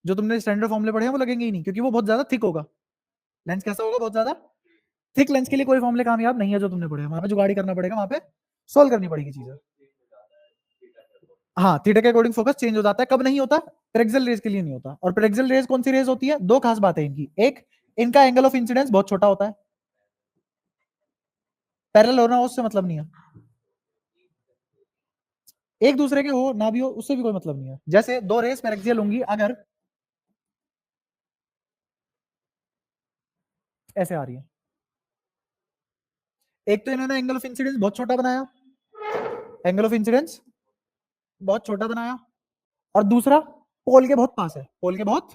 Speaker 1: जो तुमने स्टैंडर्ड फॉर्मूले पढ़े हैं वो लगेंगे ही नहीं, क्योंकि वो बहुत ज्यादा थिक होगा। लेंस कैसा होगा? बहुत ज्यादा थिक। लेंस के लिए कोई फॉर्मूले कामयाब नहीं है जो तुमने पढ़े, वहां पे जुगाड़ी करना पड़ेगा, वहां पे सोल्व करनी पड़ेगी चीजें। हाँ, थीटा के अकॉर्डिंग फोकस चेंज हो जाता है। कब नहीं होता? पेरेक्सियल रेज के लिए नहीं होता। और पेरेक्सियल रेज कौन सी रेज होती है? दो खास बातें इनकी। एक, इनका एंगल ऑफ इंसिडेंस बहुत छोटा होता है, पैरेलल होना उससे मतलब नहीं है, एक दूसरे के हो ना भी हो उससे भी कोई मतलब नहीं है। जैसे दो रेस पेरेक्सियल होंगी अगर ऐसे आ रही है, एक तो इन्होंने एंगल ऑफ इंसिडेंस बहुत छोटा बनाया, एंगल ऑफ इंसिडेंस बहुत छोटा बनाया, और दूसरा पोल के बहुत पास है, पोल के बहुत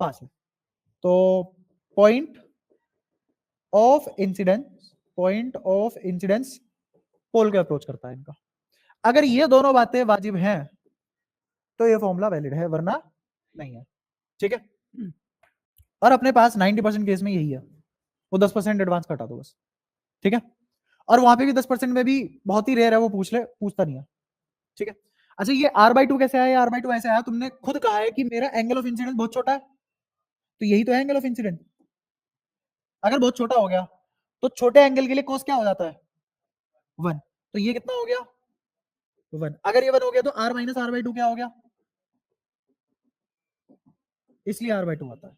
Speaker 1: पास है। तो point of incidence, point of incidence pole को अप्रोच करता है इनका। अगर ये दोनों बातें वाजिब हैं तो ये फॉर्मूला वैलिड है, वरना नहीं है। ठीक है। और अपने पास 90% केस में यही है, वो 10% एडवांस कटा दो बस। ठीक है। और वहां पे भी 10% में भी बहुत ही रेयर है, वो पूछ ले, पूछता नहीं है। ठीक है। अच्छा, ये r/2 कैसे आया? r/2 ऐसे आया, तुमने खुद कहा है कि मेरा एंगल ऑफ इंसिडेंस बहुत छोटा है, तो यही तो है एंगल ऑफ इंसिडेंस। अगर बहुत छोटा हो गया तो छोटे एंगल के लिए कोस क्या हो जाता है? 1। तो ये कितना हो गया? 1। अगर ये 1 हो गया तो r माइनस r/2 क्या हो गया? इसलिए r/2 आता है।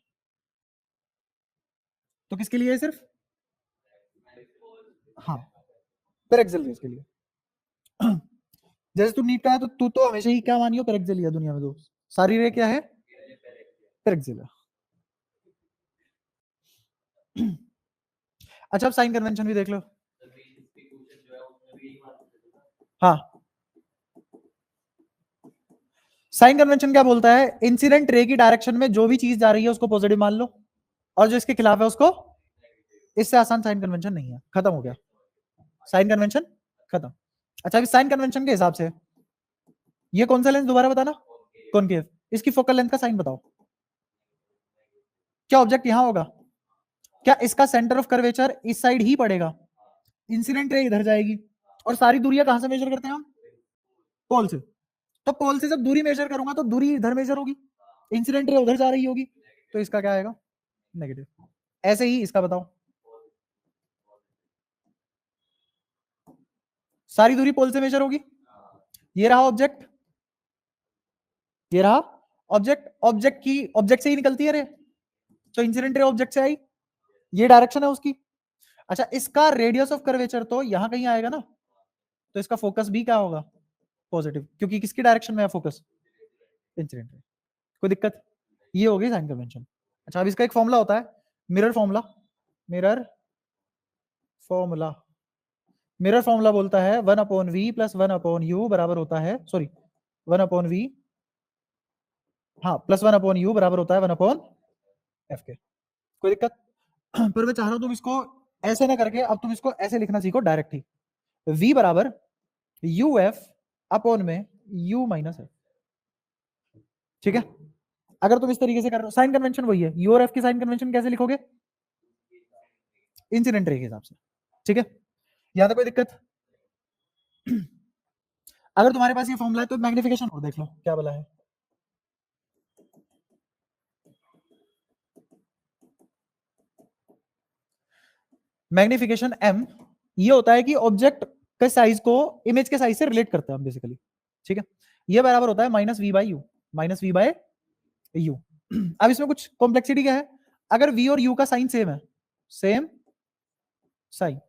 Speaker 1: तो किसके लिए है? सिर्फ हाँ, पेरेक्सियल रेज के लिए। जैसे तू नीट का है तो तू तो हमेशा ही क्या मानियो? पेरेक्सियल है दुनिया में, तो सारी रे क्या है? पेरेक्सियल है। अच्छा, अब साइन कन्वेंशन भी देख लो। हाँ, साइन कन्वेंशन क्या बोलता है? इंसिडेंट रे की डायरेक्शन में जो भी चीज जा रही है उसको पॉजिटिव मान लो, और जो इसके खिलाफ है उसको, इससे आसान साइन कन्वेंशन नहीं है, खत्म हो गया साइन कन्वेंशन, खत्म। अच्छा, अभी साइन कन्वेंशन के हिसाब से ये कौन सा लेंस दोबारा बताना? कॉनकेव। इसकी फोकल लेंथ का साइन बताओ। क्या ऑब्जेक्ट यहां होगा? क्या इसका सेंटर ऑफ कर्वेचर इस साइड ही पड़ेगा? इंसिडेंट रे इधर जाएगी, और सारी दूरियां कहां से मेजर करते हैं हम? पोल से। तो पोल से जब दूरी मेजर करूंगा तो दूरी इधर मेजर होगी, इंसिडेंट रे उधर जा रही होगी, तो इसका क्या आएगा? नेगेटिव। ऐसे ही इसका बताओ, सारी दूरी पोल से मेजर होगी। ये रहा ऑब्जेक्ट, ये रहा ऑब्जेक्ट, ऑब्जेक्ट से ही निकलती है रे, तो इंसिडेंट रे ऑब्जेक्ट से आई, ये डायरेक्शन है उसकी। अच्छा, इसका रेडियस ऑफ कर्वेचर तो यहां कहीं आएगा ना, तो इसका फोकस भी क्या होगा? पॉजिटिव, क्योंकि किसकी डायरेक्शन में है फोकस? Incident ray. कोई दिक्कत? ये हो गई साइन कन्वेंशन। अच्छा, अब इसका एक फॉर्मूला होता है, mirror formula. Mirror formula, mirror formula बोलता है 1/v प्लस 1/u बराबर होता है, सॉरी 1/v, हाँ प्लस 1/u बराबर होता है 1/f के। कोई दिक्कत? पर मैं चाह रहा हूं तुम इसको ऐसे ना करके अब तुम इसको ऐसे लिखना सीखो डायरेक्ट ही, v बराबर uf अपॉन में u माइनस f। ठीक है, अगर तुम इस तरीके से कर रहे हो, साइन कन्वेंशन वही है, u और f की साइन कन्वेंशन कैसे लिखोगे? इंसिडेंट रे के हिसाब से। ठीक है, यहां तक कोई दिक्कत? अगर तुम्हारे पास ये फॉर्मूला है तो मैग्निफिकेशन और देख लो क्या बोला है। मैग्निफिकेशन m ये होता है कि ऑब्जेक्ट के साइज को इमेज के साइज से रिलेट करते हैं हम बेसिकली। ठीक है, ये बराबर होता है minus V by U, minus V by U. अब इसमें कुछ कॉम्प्लेक्सिटी क्या है, अगर v और u का साइन सेम है, सेम साइन,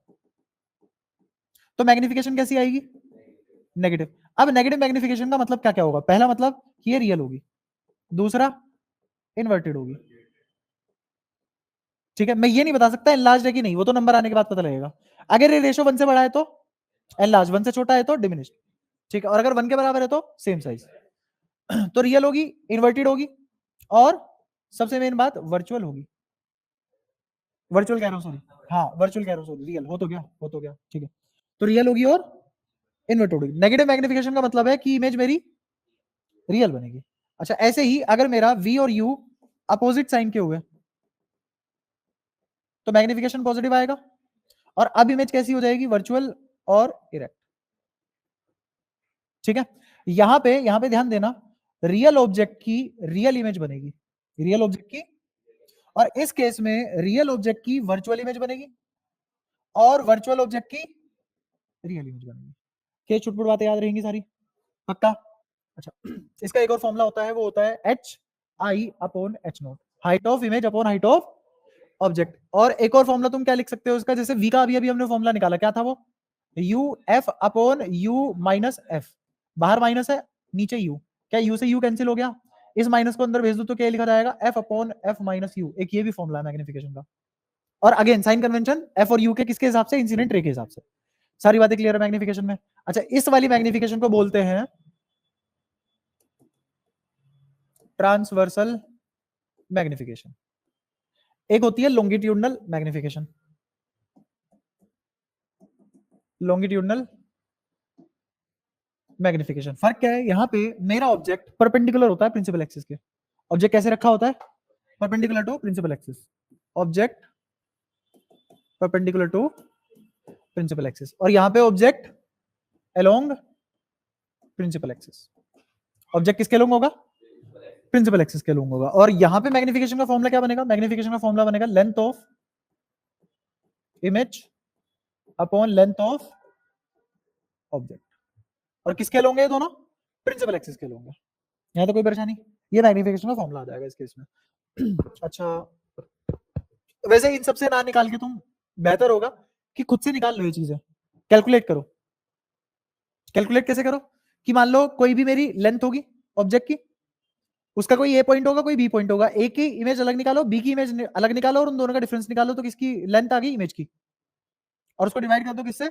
Speaker 1: तो मैग्निफिकेशन कैसी आएगी? नेगेटिव। अब नेगेटिव मैग्निफिकेशन का मतलब क्या क्या होगा? पहला मतलब ये रियल होगी, दूसरा इन्वर्टेड होगी। ठीक है, मैं ये नहीं बता सकता एनलार्ज है कि नहीं, वो तो नंबर आने के बाद पता लगेगा। अगर ये रेशो 1 से बड़ा है तो एनलार्ज, 1 से छोटा है तो डिमिनिश्ड। ठीक है, और अगर 1 के बराबर है तो सेम साइज। तो रियल होगी, इन्वर्टेड होगी, और सबसे मेन बात वर्चुअल होगी। वर्चुअल कह रहा हूं सॉरी, हाँ वर्चुअल कह रहा हूं सॉरी, रियल हो तो गया, हो तो गया। ठीक है, तो रियल होगी और इन्वर्टेड होगी। नेगेटिव मैग्निफिकेशन का मतलब है कि इमेज मेरी रियल बनेगी। अच्छा, ऐसे ही अगर मेरा v और u अपोजिट साइन के हुए तो मैग्निफिकेशन पॉजिटिव आएगा, और अब इमेज कैसी हो जाएगी? वर्चुअल और इरेक्ट। ठीक है, यहां पे ध्यान देना, रियल ऑब्जेक्ट की रियल इमेज बनेगी, रियल ऑब्जेक्ट की, और इस केस में रियल ऑब्जेक्ट की वर्चुअल इमेज बनेगी, और वर्चुअल ऑब्जेक्ट की रियल इमेज बनेगी। क्या छुटपुट बातें याद रहेंगी सारी? पक्का? अच्छा, इसका एक और फॉर्मूला होता है, वो होता है H I upon H note, height of image upon height of object. और एक और फॉर्मूला तुम क्या लिख सकते हो इसका, जैसे v का अभी अभी हमने फॉर्मूला निकाला, क्या था वो? u f upon u minus f, बाहर माइनस है, नीचे u, क्या u से u कैंसिल हो गया? इस माइनस को अंदर भेज दो तो क्या लिखा जाएगा? f upon f minus u। एक ये भी फॉर्मूला है मैग्निफिकेशन का। और अगेन साइन कन्वेंशन f और u के किसके हिसाब से? इंसिडेंट रे के हिसाब से। सारी बातें क्लियर है मैग्निफिकेशन में? अच्छा, इस वाली मैग्निफिकेशन को बोलते हैं ट्रांसवर्सल मैग्निफिकेशन। एक होती है लॉन्गिट्यूडनल मैग्निफिकेशन। लॉन्गिट्यूडनल मैग्निफिकेशन, फर्क क्या है? यहां पे मेरा ऑब्जेक्ट परपेंडिकुलर होता है प्रिंसिपल एक्सिस के। ऑब्जेक्ट कैसे रखा होता है? Perpendicular to principal axis. Object perpendicular to principal axis, और यहां पे object along principal axis. Object किसके अलोंग होगा? प्रिंसिपल एक्सिस के अलोंग होगा। और यहां पे मैग्निफिकेशन का फॉर्मूला क्या बनेगा? मैग्निफिकेशन का फॉर्मूला बनेगा length of image upon length of object. और किसके अलोंग है ये दोनों? प्रिंसिपल एक्सिस के अलोंग है। यहां तो कोई परेशानी? ये मैग्निफिकेशन का फॉर्मूला आ जाएगा इस केस में। अच्छा, वैसे इन सबसे ना निकाल के तुम, बेहतर होगा कि खुद से निकाल लो ये चीजें, कैलकुलेट करो। कैलकुलेट कैसे करो? कि मान लो कोई भी मेरी लेंथ होगी ऑब्जेक्ट की, उसका कोई ए पॉइंट होगा, कोई बी पॉइंट होगा, ए की इमेज अलग निकालो, बी की इमेज अलग निकालो, और उन दोनों का डिफरेंस निकालो, तो किसकी लेंथ आ गई? इमेज की, और उसको डिवाइड कर दो किससे?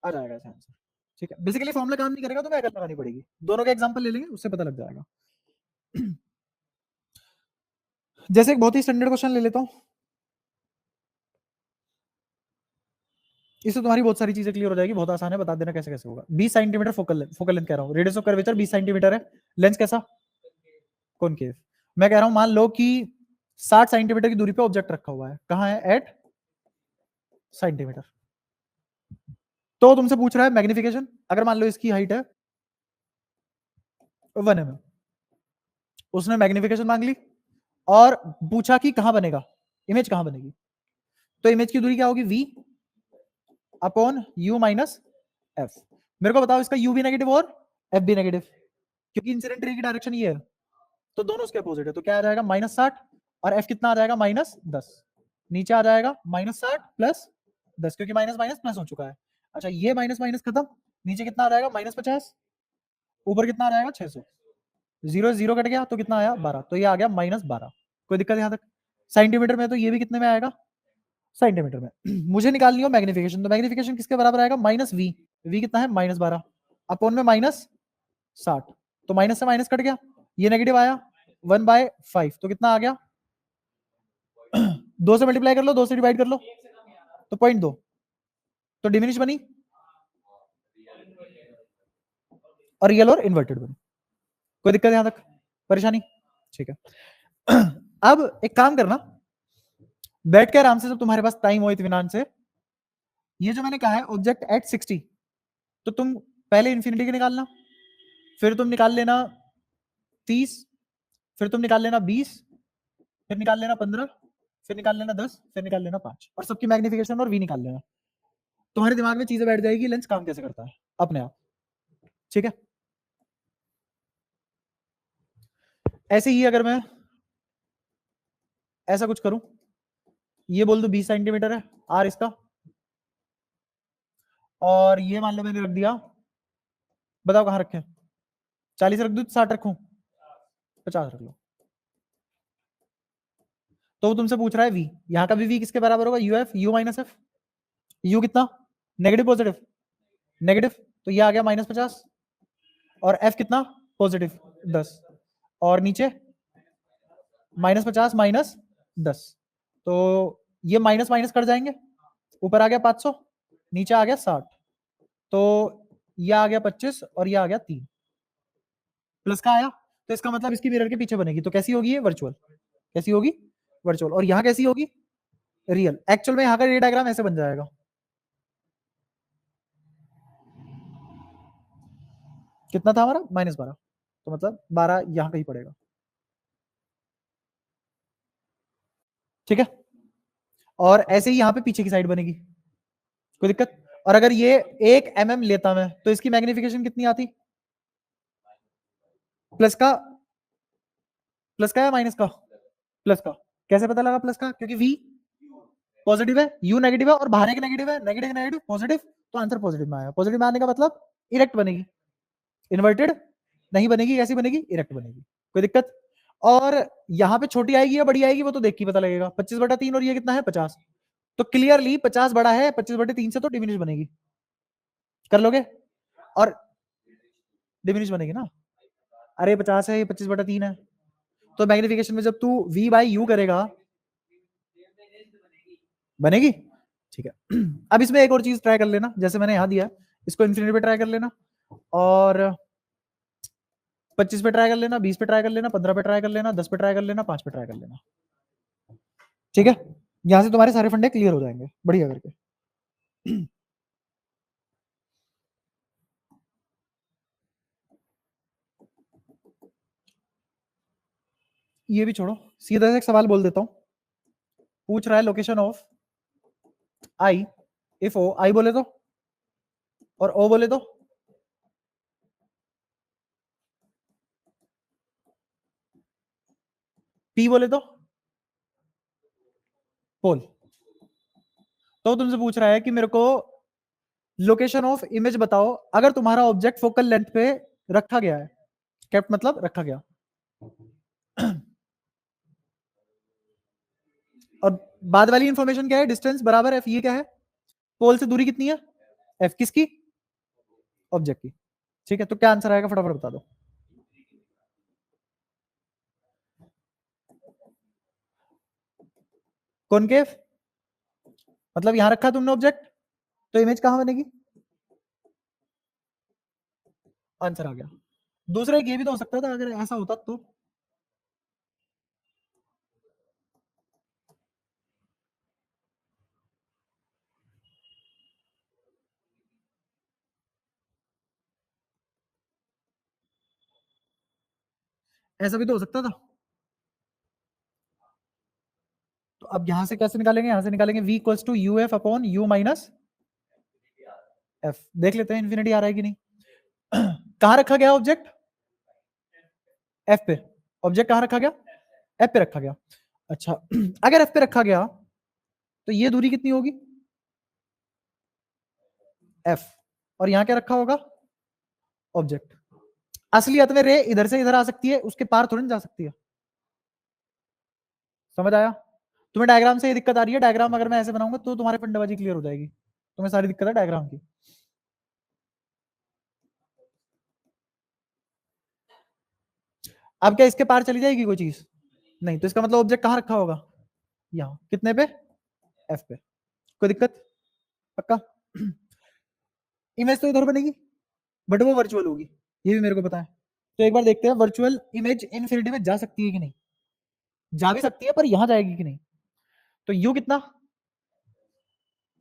Speaker 1: आ जाएगा ऐसा आंसर। ठीक है, बेसिकली फॉर्मूला काम नहीं करेगा तो मैं लगानी पड़ेगी। दोनों का एग्जांपल ले लेंगे, उससे पता लग जाएगा। जैसे एक बहुत ही स्टैंडर्ड क्वेश्चन ले लेता हूं, इससे तुम्हारी बहुत सारी चीजें क्लियर हो जाएगी। बहुत आसान है, बता देना कैसे कैसे होगा। 20 सेंटीमीटर फोकल लेंथ कह रहा हूँ, रेडियस ऑफ कर्वेचर 20 सेंटीमीटर है, लेंस कैसा? कॉनकेव। मैं कह रहा हूं मान लो कि 60 सेंटीमीटर की दूरी पे ऑब्जेक्ट रखा हुआ है, कहां है? Eight centimetre. तो तुमसे पूछ रहा है मैग्निफिकेशन, अगर मान लो इसकी हाइट है 1 mm। उसने मैग्निफिकेशन मांग ली और पूछा कि कहां बनेगा, इमेज कहां बनेगी। तो इमेज की दूरी क्या होगी, v upon u minus f। मेरे को बताओ इसका u भी नेगेटिव और f भी नेगेटिव, क्योंकि इंसिडेंट रे की डायरेक्शन ये है, तो दोनों उसके अपोजिट है। तो क्या आ जाएगा -60 और f कितना आ जाएगा -10। नीचे आ जाएगा -60 प्लस 10, क्योंकि माइनस माइनस प्लस हो चुका है। अच्छा ये माइनस माइनस खत्म, नीचे कितना आ जाएगा -50, ऊपर कितना आ जाएगा 600। 0 0 कट गया तो कितना आया 12, तो ये आ गया -12। कोई दिक्कत यहाँ तक। सेंटीमीटर में तो ये भी कितने में आएगा, सेंटीमीटर में। मुझे निकालनी हो मैग्निफिकेशन, तो मैग्निफिकेशन किसके बराबर आएगा, -v। v कितना है -12 अपॉन में -60, तो माइनस से माइनस कट गया, ये नेगेटिव आया 1/5, तो कितना आ गया 2 से मल्टीप्लाई कर लो, 2 से डिवाइड कर लो, तो 0.2, तो डिमिनिश बनी और रियल और इन्वर्टेड बनी। कोई दिक्कत यहां तक, परेशानी, ठीक है। अब एक काम करना, बैठ के आराम से, जब तुम्हारे पास टाइम हो इत्मीनान से, ये जो मैंने कहा है ऑब्जेक्ट एट 60, तो तुम पहले इन्फिनिटी के निकालना, फिर तुम निकाल लेना 30, फिर तुम निकाल लेना 20, फिर निकाल लेना 15, फिर निकाल लेना 10, फिर निकाल लेना 5, और सबकी मैग्निफिकेशन और वी निकाल लेना। तुम्हारे दिमाग में चीजें बैठ जाएगी, लेंस काम कैसे करता है अपने आप, ठीक है। ऐसे ही अगर मैं ऐसा कुछ करूं, ये बोल दो 20 सेंटीमीटर है आर इसका, और ये मान लो मैंने रख दिया, बताओ कहां रखें, 40 रख दूं 60 रखूं, 50 रख लो। तो वो तुमसे पूछ रहा है वी, यहाँ का भी वी किसके बराबर होगा, U F, you minus F. You कितना, नेगेटिव पॉजिटिव, नेगेटिव, तो ये आ गया -50, और एफ कितना, पॉजिटिव 10, और नीचे -50 -10, तो ये माइनस माइनस कट जाएंगे, ऊपर आ गया 500, नीचे आ गया 60, तो ये आ गया 25 और ये आ गया 3, प्लस का आया, तो इसका मतलब इसकी मिरर के पीछे बनेगी, तो कैसी होगी ये, वर्चुअल, कैसी होगी, वर्चुअल। और यहाँ कैसी होगी, रियल। एक्चुअल में यहाँ का ये डायग्राम ऐसे बन जाएगा, कितना था हमारा -12, तो मतलब 12 यहाँ कहीं पड़ेगा, ठीक है। और ऐसे ही यहाँ पे पीछे की साइड बनेगी, कोई दिक्कत। और अगर ये 1 mm लेता मैं, तो इसकी मैग्निफिकेशन कितनी आती, प्लस का, प्लस का या माइनस का, प्लस का। कैसे पता लगा प्लस का, क्योंकि v पॉजिटिव है, u नेगेटिव है, और बाहर एक नेगेटिव है, नेगेटिव नेगेटिव पॉजिटिव, तो आंसर पॉजिटिव में आया। पॉजिटिव में आने का मतलब इरेक्ट बनेगी, इन्वर्टेड नहीं बनेगी, कैसी बनेगी, इरेक्ट बनेगी, कोई दिक्कत। और यहाँ पे छोटी आएगी या बड़ी आएगी वो तो देख के पता लगेगा, 25/3 और ये कितना है 50, तो क्लियरली 50 बड़ा है 25/3 से, तो डिमिनिश बनेगी, कर लोगे, और डिमिनिश बनेगी ना, अरे 50 है, ये 25/3 है, तो मैग्निफिकेशन में जब तू v बाई यू करेगा, बनेगी, ठीक है। अब इसमें एक और चीज ट्राई कर लेना, जैसे मैंने यहाँ दिया, इसको इन्फिनिटी पे ट्राई कर लेना, और 25 पे ट्राई कर लेना, 20 पे ट्राई कर लेना, 15 पे ट्राई कर लेना, 10 पे ट्राई कर लेना, 5 पे ट्राई कर लेना, ठीक है। यहां से तुम्हारे सारे फंडे क्लियर हो जाएंगे बढ़िया करके। ये भी छोड़ो, सीधा एक सवाल बोल देता हूं, पूछ रहा है लोकेशन ऑफ आई इफ ओ, आई बोले तो, और ओ बोले तो, पी बोले तो, पोल। तो तुमसे पूछ रहा है कि मेरे को लोकेशन ऑफ इमेज बताओ, अगर तुम्हारा ऑब्जेक्ट फोकल लेंथ पे रखा गया है, केप्ट मतलब रखा गया, और बाद वाली इंफॉर्मेशन क्या है, डिस्टेंस बराबर एफ, ये क्या है, पोल से दूरी कितनी है, एफ किसकी, ऑब्जेक्ट की, ठीक है। तो क्या आंसर आएगा फटाफट बता दो। कॉनकेव मतलब यहां रखा तुमने ऑब्जेक्ट, तो इमेज कहां बनेगी, आंसर आ गया। दूसरा एक ये भी तो हो सकता था, अगर ऐसा होता तो, ऐसा भी तो हो सकता था। तो अब यहां से कैसे निकालेंगे, यहां से निकालेंगे v equals to U F upon U minus F. देख लेते हैं इन्फिनिटी आ रहा है कि नहीं। कहां रखा गया ऑब्जेक्ट, एफ पे। ऑब्जेक्ट कहां रखा गया, एफ पे रखा गया। अच्छा अगर एफ पे रखा गया तो ये दूरी कितनी होगी, एफ, और यहां क्या रखा होगा, ऑब्जेक्ट। असलियत में रे इधर से इधर आ सकती है, उसके पार थोड़ी ना जा सकती है। समझ आया। तुम्हें डायग्राम से ये दिक्कत आ रही है, डायग्राम अगर मैं ऐसे बनाऊंगा तो तुम्हारे फंडाबाजी क्लियर हो जाएगी। तुम्हें सारी दिक्कत है डायग्राम की। अब क्या इसके पार चली जाएगी कोई चीज, नहीं, तो इसका मतलब ऑब्जेक्ट कहां रखा होगा, यहां। कितने पे, एफ पे। कोई दिक्कत, पक्का। इमेज तो इधर बनेगी बट वो वर्चुअल होगी, ये भी मेरे को पता है। तो एक बार देखते हैं वर्चुअल इमेज इनफिनिटी में जा सकती है कि नहीं। जा भी सकती है पर यहां जाएगी कि नहीं। तो यू कितना,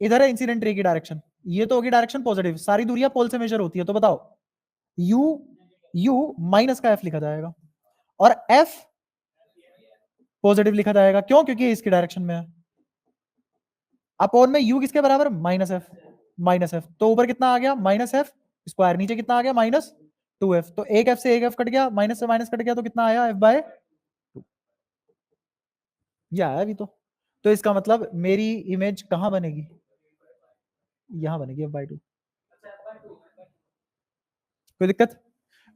Speaker 1: इधर है इंसिडेंट रे की डायरेक्शन, ये तो होगी डायरेक्शन पॉजिटिव, सारी दूरियां पोल से मेजर होती है, तो बताओ यू, यू माइनस का एफ लिखा जाएगा और एफ पॉजिटिव लिखा जाएगा। क्यों, क्योंकि ये इसकी डायरेक्शन में है। अपॉन में यू किसके बराबर, माइनस एफ, माइनस एफ। तो ऊपर कितना आ गया, माइनस एफ स्क्वायर, नीचे कितना आ गया, माइनस 2f। तो एक एफ से एक एफ कट गया, माइनस से माइनस कट गया, तो कितना आया, f बाय 2। यह आया अभी तो इसका मतलब मेरी इमेज कहां बनेगी, यहां बनेगी, f बाय 2। कोई दिक्कत।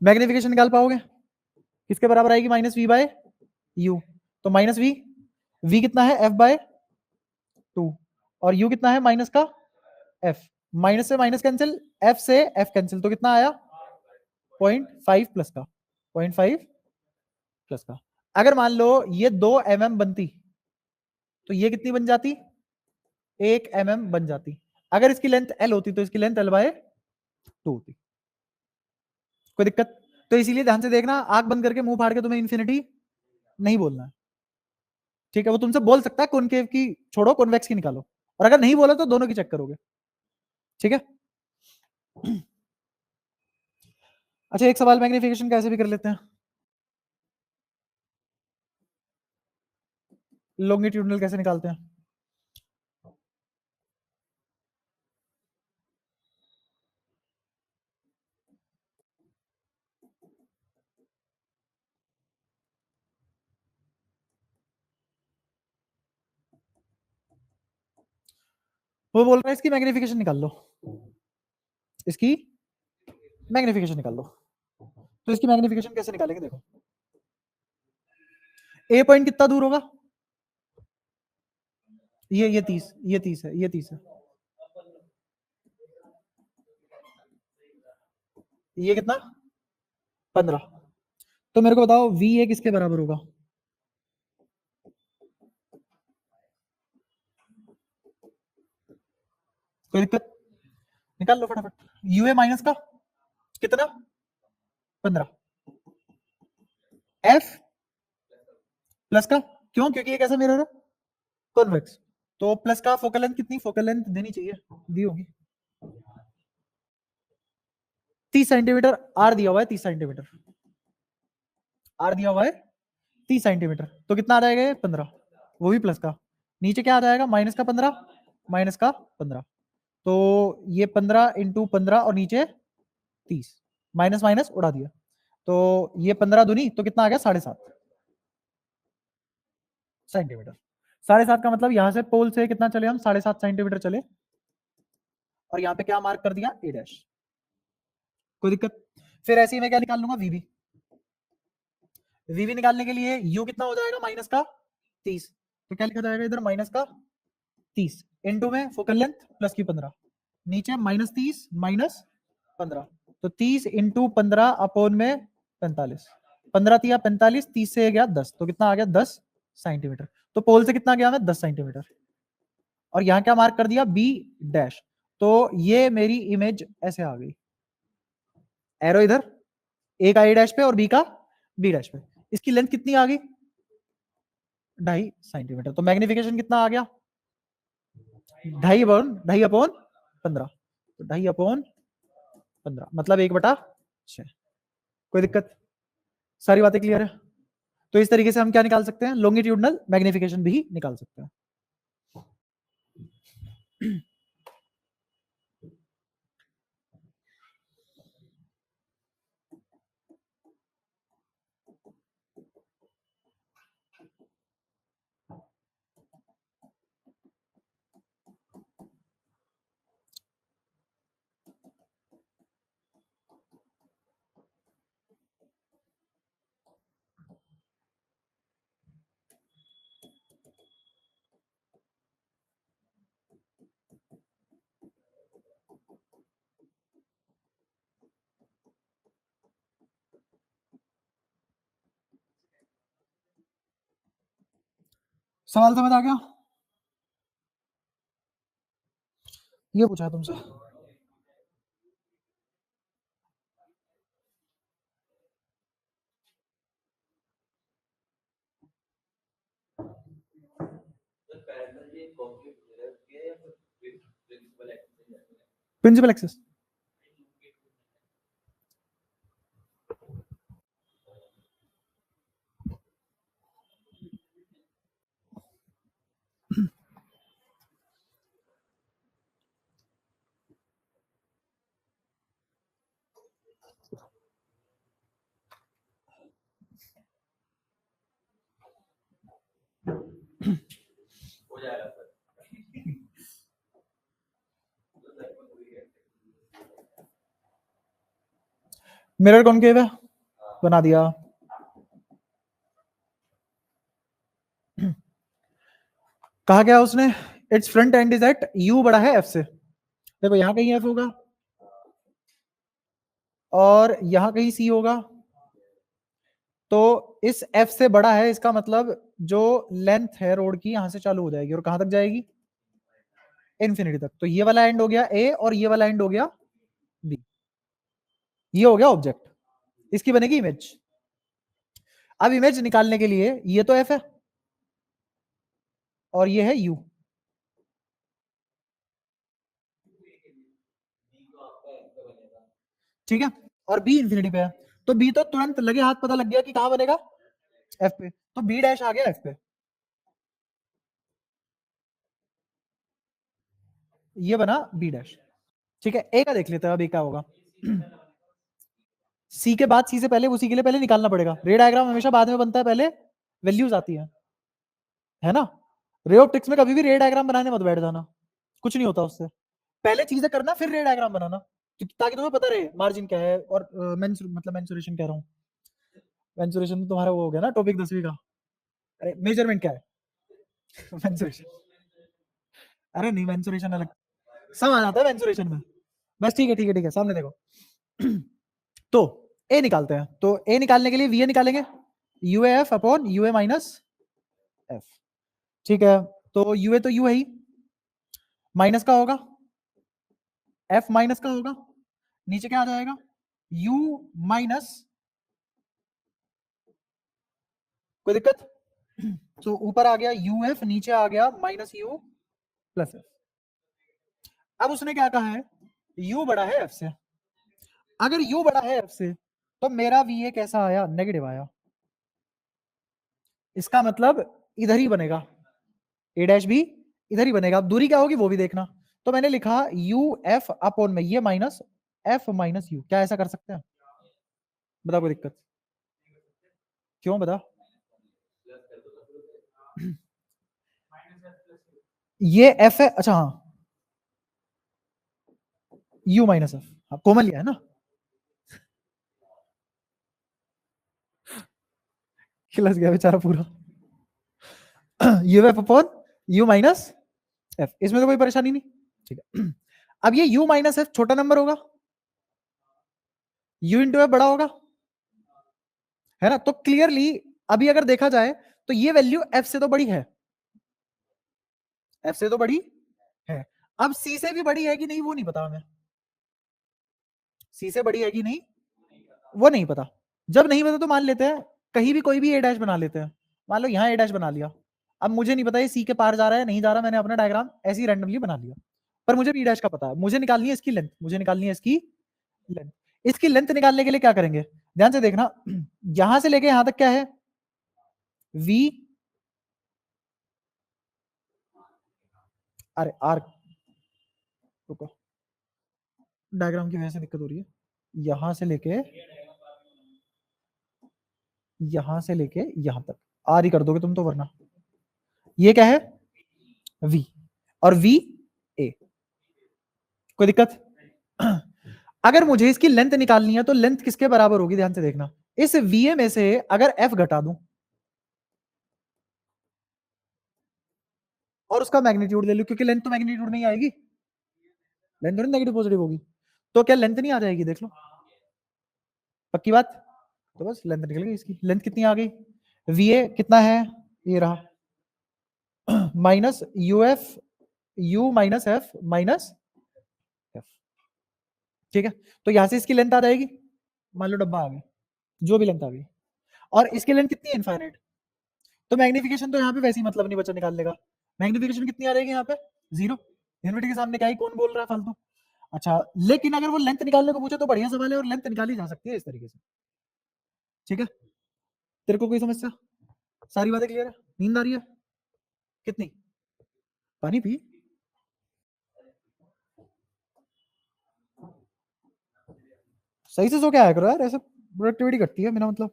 Speaker 1: मैग्निफिकेशन निकाल पाओगे, किसके बराबर आएगी, माइनस वी बाय यू। तो माइनस वी, वी कितना है, f बाय 2, और u कितना है, माइनस का f। माइनस से माइनस कैंसिल, f से f कैंसिल, तो कितना आया, 0.5 प्लस का, 0.5 प्लस का। अगर मान लो ये 2 mm बनती तो ये कितनी बन जाती, 1 mm बन जाती। अगर इसकी लेंथ l होती तो इसकी लेंथ l बाय 2 होती। कोई दिक्कत। तो इसीलिए ध्यान से देखना, आंख बंद करके मुंह फाड़ के तुम्हें इन्फिनिटी नहीं बोलना है, ठीक है। वो तुमसे बोल सकता है कॉनकेव की छोड़ो, कॉन्वेक्स की निकालो, और अगर नहीं बोला तो दोनों की चेक करोगे, ठीक है। अच्छा एक सवाल मैग्निफिकेशन कैसे भी कर लेते हैं, लॉन्गिट्यूडनल कैसे निकालते हैं। वो बोल रहा है इसकी मैग्निफिकेशन निकाल लो, इसकी मैग्निफिकेशन निकाल लो। तो इसकी मैग्निफिकेशन कैसे निकालेंगे, देखो ए पॉइंट कितना दूर होगा, ये 30, ये 30 है, ये 30 है। ये कितना, 15। तो मेरे को बताओ वी ए किसके बराबर होगा, कोई दिक्कत, निकाल लो फटाफट। यू ए माइनस का कितना, 15, एफ प्लस का, क्यों, क्योंकि ये कैसा मिरर है, कॉन्वेक्स। तो प्लस का फोकल लेंथ कितनी, फोकल लेंथ देनी चाहिए, दी होगी 30 सेंटीमीटर, आर दिया हुआ है 30 सेंटीमीटर, आर दिया हुआ है 30 सेंटीमीटर। तो कितना आ जाएगा ये, 15, वो भी प्लस का। नीचे क्या आ जाएगा, माइनस का 15, माइनस का 15। तो ये 15 इंटू 15 और नीचे 30, माइनस माइनस उड़ा दिया। तो ये 15 दूनी तो कितना आ गया, 7.5 सेंटीमीटर। 7.5 का मतलब यहां से पोल से कितना चले हम, 7.5 सेंटीमीटर चले, और यहाँ पे क्या मार्क कर दिया, ए डैश। कोई दिक्कत। फिर ऐसे ही मैं क्या निकाल लूंगा, वीबी। वीबी निकालने के लिए यू कितना हो जाएगा, माइनस का 30। तो क्या लिखा जाएगा इधर, माइनस का 30 इंटू में फोकल लेंथ प्लस की 15, नीचे माइनस 30 माइनस 15। तो 30 इंटू 15 अपॉन में 45, 15 तिया 45, 30 से गया 10, तो कितना आ गया, 10 सेंटीमीटर। तो पोल से कितना गया मैं, 10 सेंटीमीटर, और यहां क्या मार्क कर दिया, बी डैश। तो ये मेरी इमेज ऐसे आ गई, एरो इधर, ए का ए डैश पे और बी का बी डैश पे। इसकी लेंथ कितनी आ गई, 2.5 सेंटीमीटर। तो मैग्निफिकेशन कितना आ गया, 2.5/15, तो 2.5/15 मतलब 1/6। कोई दिक्कत, सारी बातें क्लियर है। तो इस तरीके से हम क्या निकाल सकते हैं, लॉन्गिट्यूडनल मैग्निफिकेशन भी निकाल सकते हैं। सवाल समझ आ गया? ये पूछा है तुमसे। Principal axis. मिरर कॉनकेव है, बना दिया। कहा गया उसने it's front end is at U बड़ा है एफ से। देखो यहां कहीं एफ होगा और यहां कहीं सी होगा, तो इस एफ से बड़ा है, इसका मतलब जो लेंथ है रोड की यहां से चालू हो जाएगी और कहां तक जाएगी, इन्फिनिटी तक। तो ये वाला एंड हो गया ए और ये वाला एंड हो गया बी। ये हो गया ऑब्जेक्ट, इसकी बनेगी इमेज। अब इमेज निकालने के लिए ये तो एफ है और ये है यू, ठीक है, और बी इंफिनिटी पे है, तो बी तो तुरंत लगे हाथ पता लग गया कि कहां बनेगा, एफ पे, तो बी डैश आ गया एफ पे। ये बना बी डैश, ठीक है। ए का देख लेते हैं अब ए का होगा। सी के बाद सी से पहले उसी के लिए पहले निकालना पड़ेगा। रे डायग्राम हमेशा बाद में बनता है, पहले वैल्यूज आती है ना। रे ऑप्टिक्स में कभी भी रे डायग्राम बनाने मत बैठ जाना, कुछ नहीं होता उससे। पहले चीजें करना फिर रे डायग्राम बनाना, ताकि तुम्हें पता रहे मार्जिन क्या है और मतलब मेंसुरेशन कह रहा हूँ, मेंसुरेशन तो तुम्हारा वो हो गया ना टॉपिक 10वीं का। अरे मेजरमेंट क्या है मेंसुरेशन, अरे नहीं मेंसुरेशन अलग, सब आ जाता है मेंसुरेशन में। बस ठीक है ठीक है ठीक है, सामने देखो। तो ए निकालते हैं, तो ए निकालने के लिए वी ए निकालेंगे, you F upon U A minus F, ठीक है। तो यू ए तो यू है ही, माइनस का होगा एफ माइनस का होगा, नीचे क्या आ जाएगा u माइनस, कोई दिक्कत? तो ऊपर आ गया यू एफ, नीचे आ गया माइनस यू प्लस एफ। अब उसने क्या कहा है, u बड़ा है f से, अगर u बड़ा है f से तो मेरा va कैसा आया, नेगेटिव आया, इसका मतलब इधर ही बनेगा, a डैश भी इधर ही बनेगा। अब दूरी क्या होगी वो भी देखना, तो मैंने लिखा u f अपॉन में ये माइनस f माइनस u, क्या ऐसा कर सकते हैं? बता कोई दिक्कत? क्यों बता? ये f है, अच्छा हाँ u माइनस एफ, कॉमन लिया है ना, खिलस गया बेचारा पूरा। You F upon U minus F, इसमें तो कोई परेशानी नहीं, ठीक है। अब ये u माइनस एफ छोटा नंबर होगा, u इंटू एफ बड़ा होगा, है ना। तो क्लियरली अभी अगर देखा जाए तो ये वैल्यू f से तो बड़ी है, f से तो बड़ी है। अब c से भी बड़ी है कि नहीं वो नहीं पता हमें, c से बड़ी है कि नहीं वो नहीं पता। जब नहीं पता तो मान लेते हैं कहीं भी कोई भी ए डैश बना लेते हैं, मान लो यहाँ ए डैश बना लिया, अब मुझे नहीं पता ये सी के पार जा रहा है नहीं जा रहा, मैंने अपना डायग्राम ऐसे ही रैंडमली बना लिया, पर मुझे बी डैश का पता है, मुझे निकालनी है इसकी लेंथ, मुझे निकालनी है इसकी लेंथ। इसकी लेंथ निकालने के लिए क्या करेंगे, ध्यान से देखना, यहां से लेके यहां तक क्या है V, अरे आर, रुको, डायग्राम की वजह से दिक्कत हो रही है। यहां से लेके यहां तक आर ही कर दोगे तुम तो, वरना ये क्या है V और V A, कोई दिक्कत? अगर मुझे इसकी लेंथ निकालनी है तो लेंथ किसके बराबर होगी, ध्यान से देखना। इस VA में से अगर F घटा दूं और उसका मैग्नीट्यूड ले लूं, क्योंकि लेंथ तो मैग्नीट्यूड में ही आएगी, लेंथ थोड़ी नेगेटिव पॉजिटिव होगी, तो क्या लेंथ नहीं आ जाएगी, देख लो, पक्की बात। तो बस लेंथ निकल गई इसकी। लेंथ कितनी आ गई, VA कितना है, ये रहा minus UF, U minus F minus F, ठीक है। तो यहां से इसकी लेंथ आ जाएगी, मान लो डब्बा आ गया, जो भी लेंथ आ गई, और इसकी लेंथ कितनी है, इनफाइनाइट। तो मैग्निफिकेशन तो यहाँ पे वैसे ही मतलब नहीं बचा निकालने का, मैग्निफिकेशन कितनी आ जाएगी यहाँ पे, 0। इन्फिनिटी के सामने क्या ही कौन बोल रहा है फालतू। अच्छा, लेकिन अगर वो लेंथ निकालने को पूछे तो बढ़िया सवाल है, और लेंथ निकाली जा सकती है इस तरीके से, ठीक है। तेरे को कोई समस्या, सारी बातें क्लियर है, नींद आ रही है कितनी, पानी पी, सही से सो के आया करो यार, ऐसे प्रोडक्टिविटी घटती है मेरा मतलब।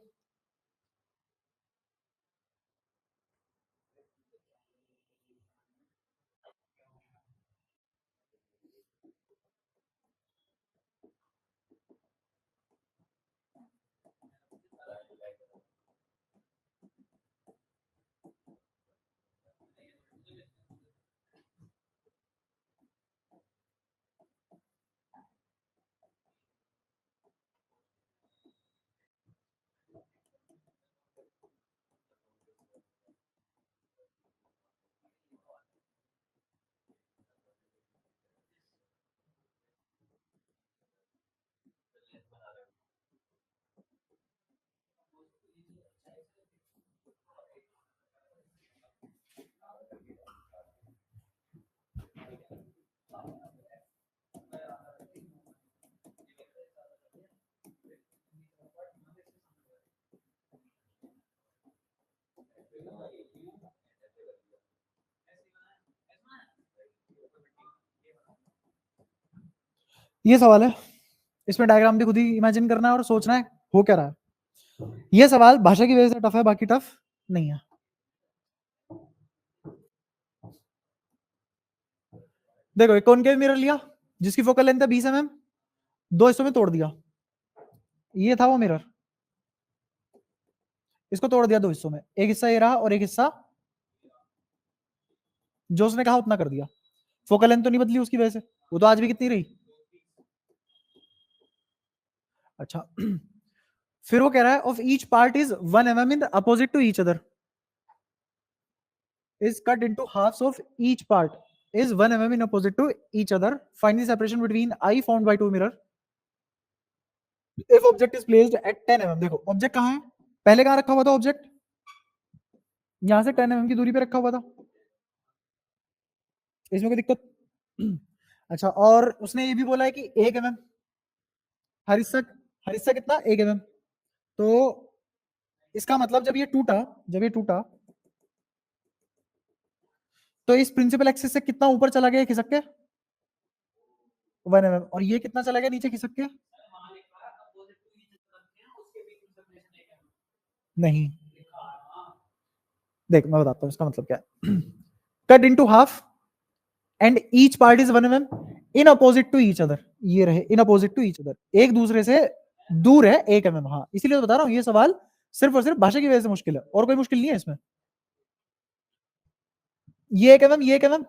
Speaker 1: ये सवाल है, इसमें डायग्राम भी खुद ही इमेजिन करना है और सोचना है हो क्या रहा है। ये सवाल भाषा की वजह से टफ है, बाकी टफ नहीं है। देखो, एक कॉनकेव मिरर लिया जिसकी फोकल लेंथ है 20 mm, दो हिस्सों में तोड़ दिया, ये था वो मिरर, इसको तोड़ दिया दो हिस्सों में, एक हिस्सा ये रहा और एक हिस्सा जो उसने कहा उतना कर दिया। फोकल लेंथ तो नहीं बदली उसकी वजह से, वो तो आज भी कितनी रही। अच्छा फिर वो कह रहा है of each part is 1 mm in the opposite to each other, is cut into halves of each part is 1 mm in opposite to each other. Find the separation between eye found by two mirror if object is placed at 10 mm. देखो object कहाँ है, पहले कहाँ रखा हुआ था object, यहां से 10 mm की दूरी पे रखा हुआ था, इसमें कोई दिक्कत। अच्छा, और उसने ये भी बोला है कि 1 mm हर हिस्सा कितना, 1 mm। तो इसका मतलब जब ये टूटा तो इस प्रिंसिपल एक्सिस से कितना ऊपर चला गया खिसक के, 1 mm, और ये कितना चला गया नीचे खिसक के, नहीं, देख मैं बताता हूँ इसका मतलब क्या है। Cut into half and each part is 1 mm in opposite to each other, ये रहे in opposite to each other, एक दूसरे से दूर है 1 mm। हाँ, इसीलिए तो बता रहा हूँ ये सवाल सिर्फ और सिर्फ भाषा की वजह से मुश्किल है, और कोई मुश्किल नहीं है इसमें। ये 1 mm, ये 1 mm,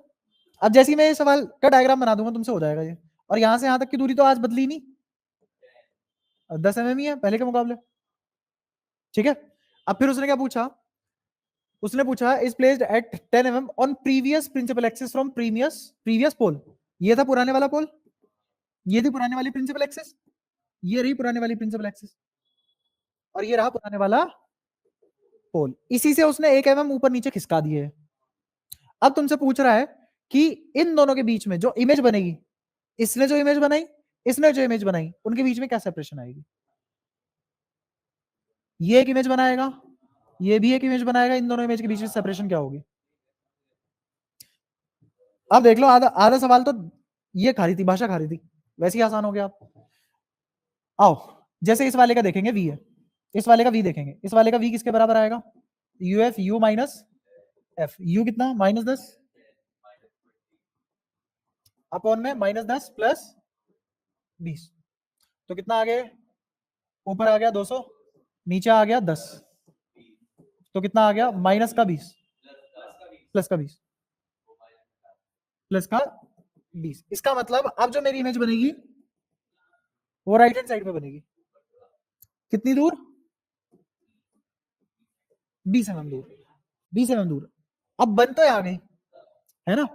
Speaker 1: अब जैसे ही मैं ये सवाल का डायग्राम बना दूंगा तुमसे हो जाएगा ये, और यहां से यहां तक की दूरी तो आज बदली नहीं, 10 mm ही है पहले के मुकाबले, ठीक है। अब फिर उसने क्या पूछा, उसने पूछा is placed at 10 mm on previous principal axis from previous pole, ये था पुराने वाला पोल, ये थी पुराने वाली प्रिंसिपल एक्सिस, ये रही पुराने वाली प्रिंसिपल एक्सिस, और ये रहा पुराने वाला पोल, इसी से उसने 1 mm ऊपर नीचे खिसका दिए। अब तुमसे पूछ रहा है कि इन दोनों के बीच में जो इमेज बनेगी, इसने जो इमेज बनाई, इसने जो इमेज बनाई, उनके बीच में क्या सेपरेशन आएगी। ये एक इमेज बनाएगा ये भी एक इमेज बनाएगा, इन दोनों इमेज के बीच में सेपरेशन क्या होगी? अब देख लो, आधा आधा सवाल तो ये खा रही थी, भाषा खा रही थी, वैसे ही आसान हो गया। आओ, जैसे इस वाले का देखेंगे v है, इस वाले का v देखेंगे, इस वाले का v किसके बराबर आएगा? uf u minus f, u कितना -10 अपॉन में -10 प्लस 20, तो कितना आ गया? ऊपर आ गया 200, नीचे आ गया 10, तो कितना आ गया? माइनस का 20 प्लस का 20 प्लस का 20। इसका मतलब अब जो मेरी इमेज बनेगी वो राइट हैंड साइड पे बनेगी। कितनी दूर? 20 mm दूर, 20 mm दूर। अब बन तो आ गई है ना।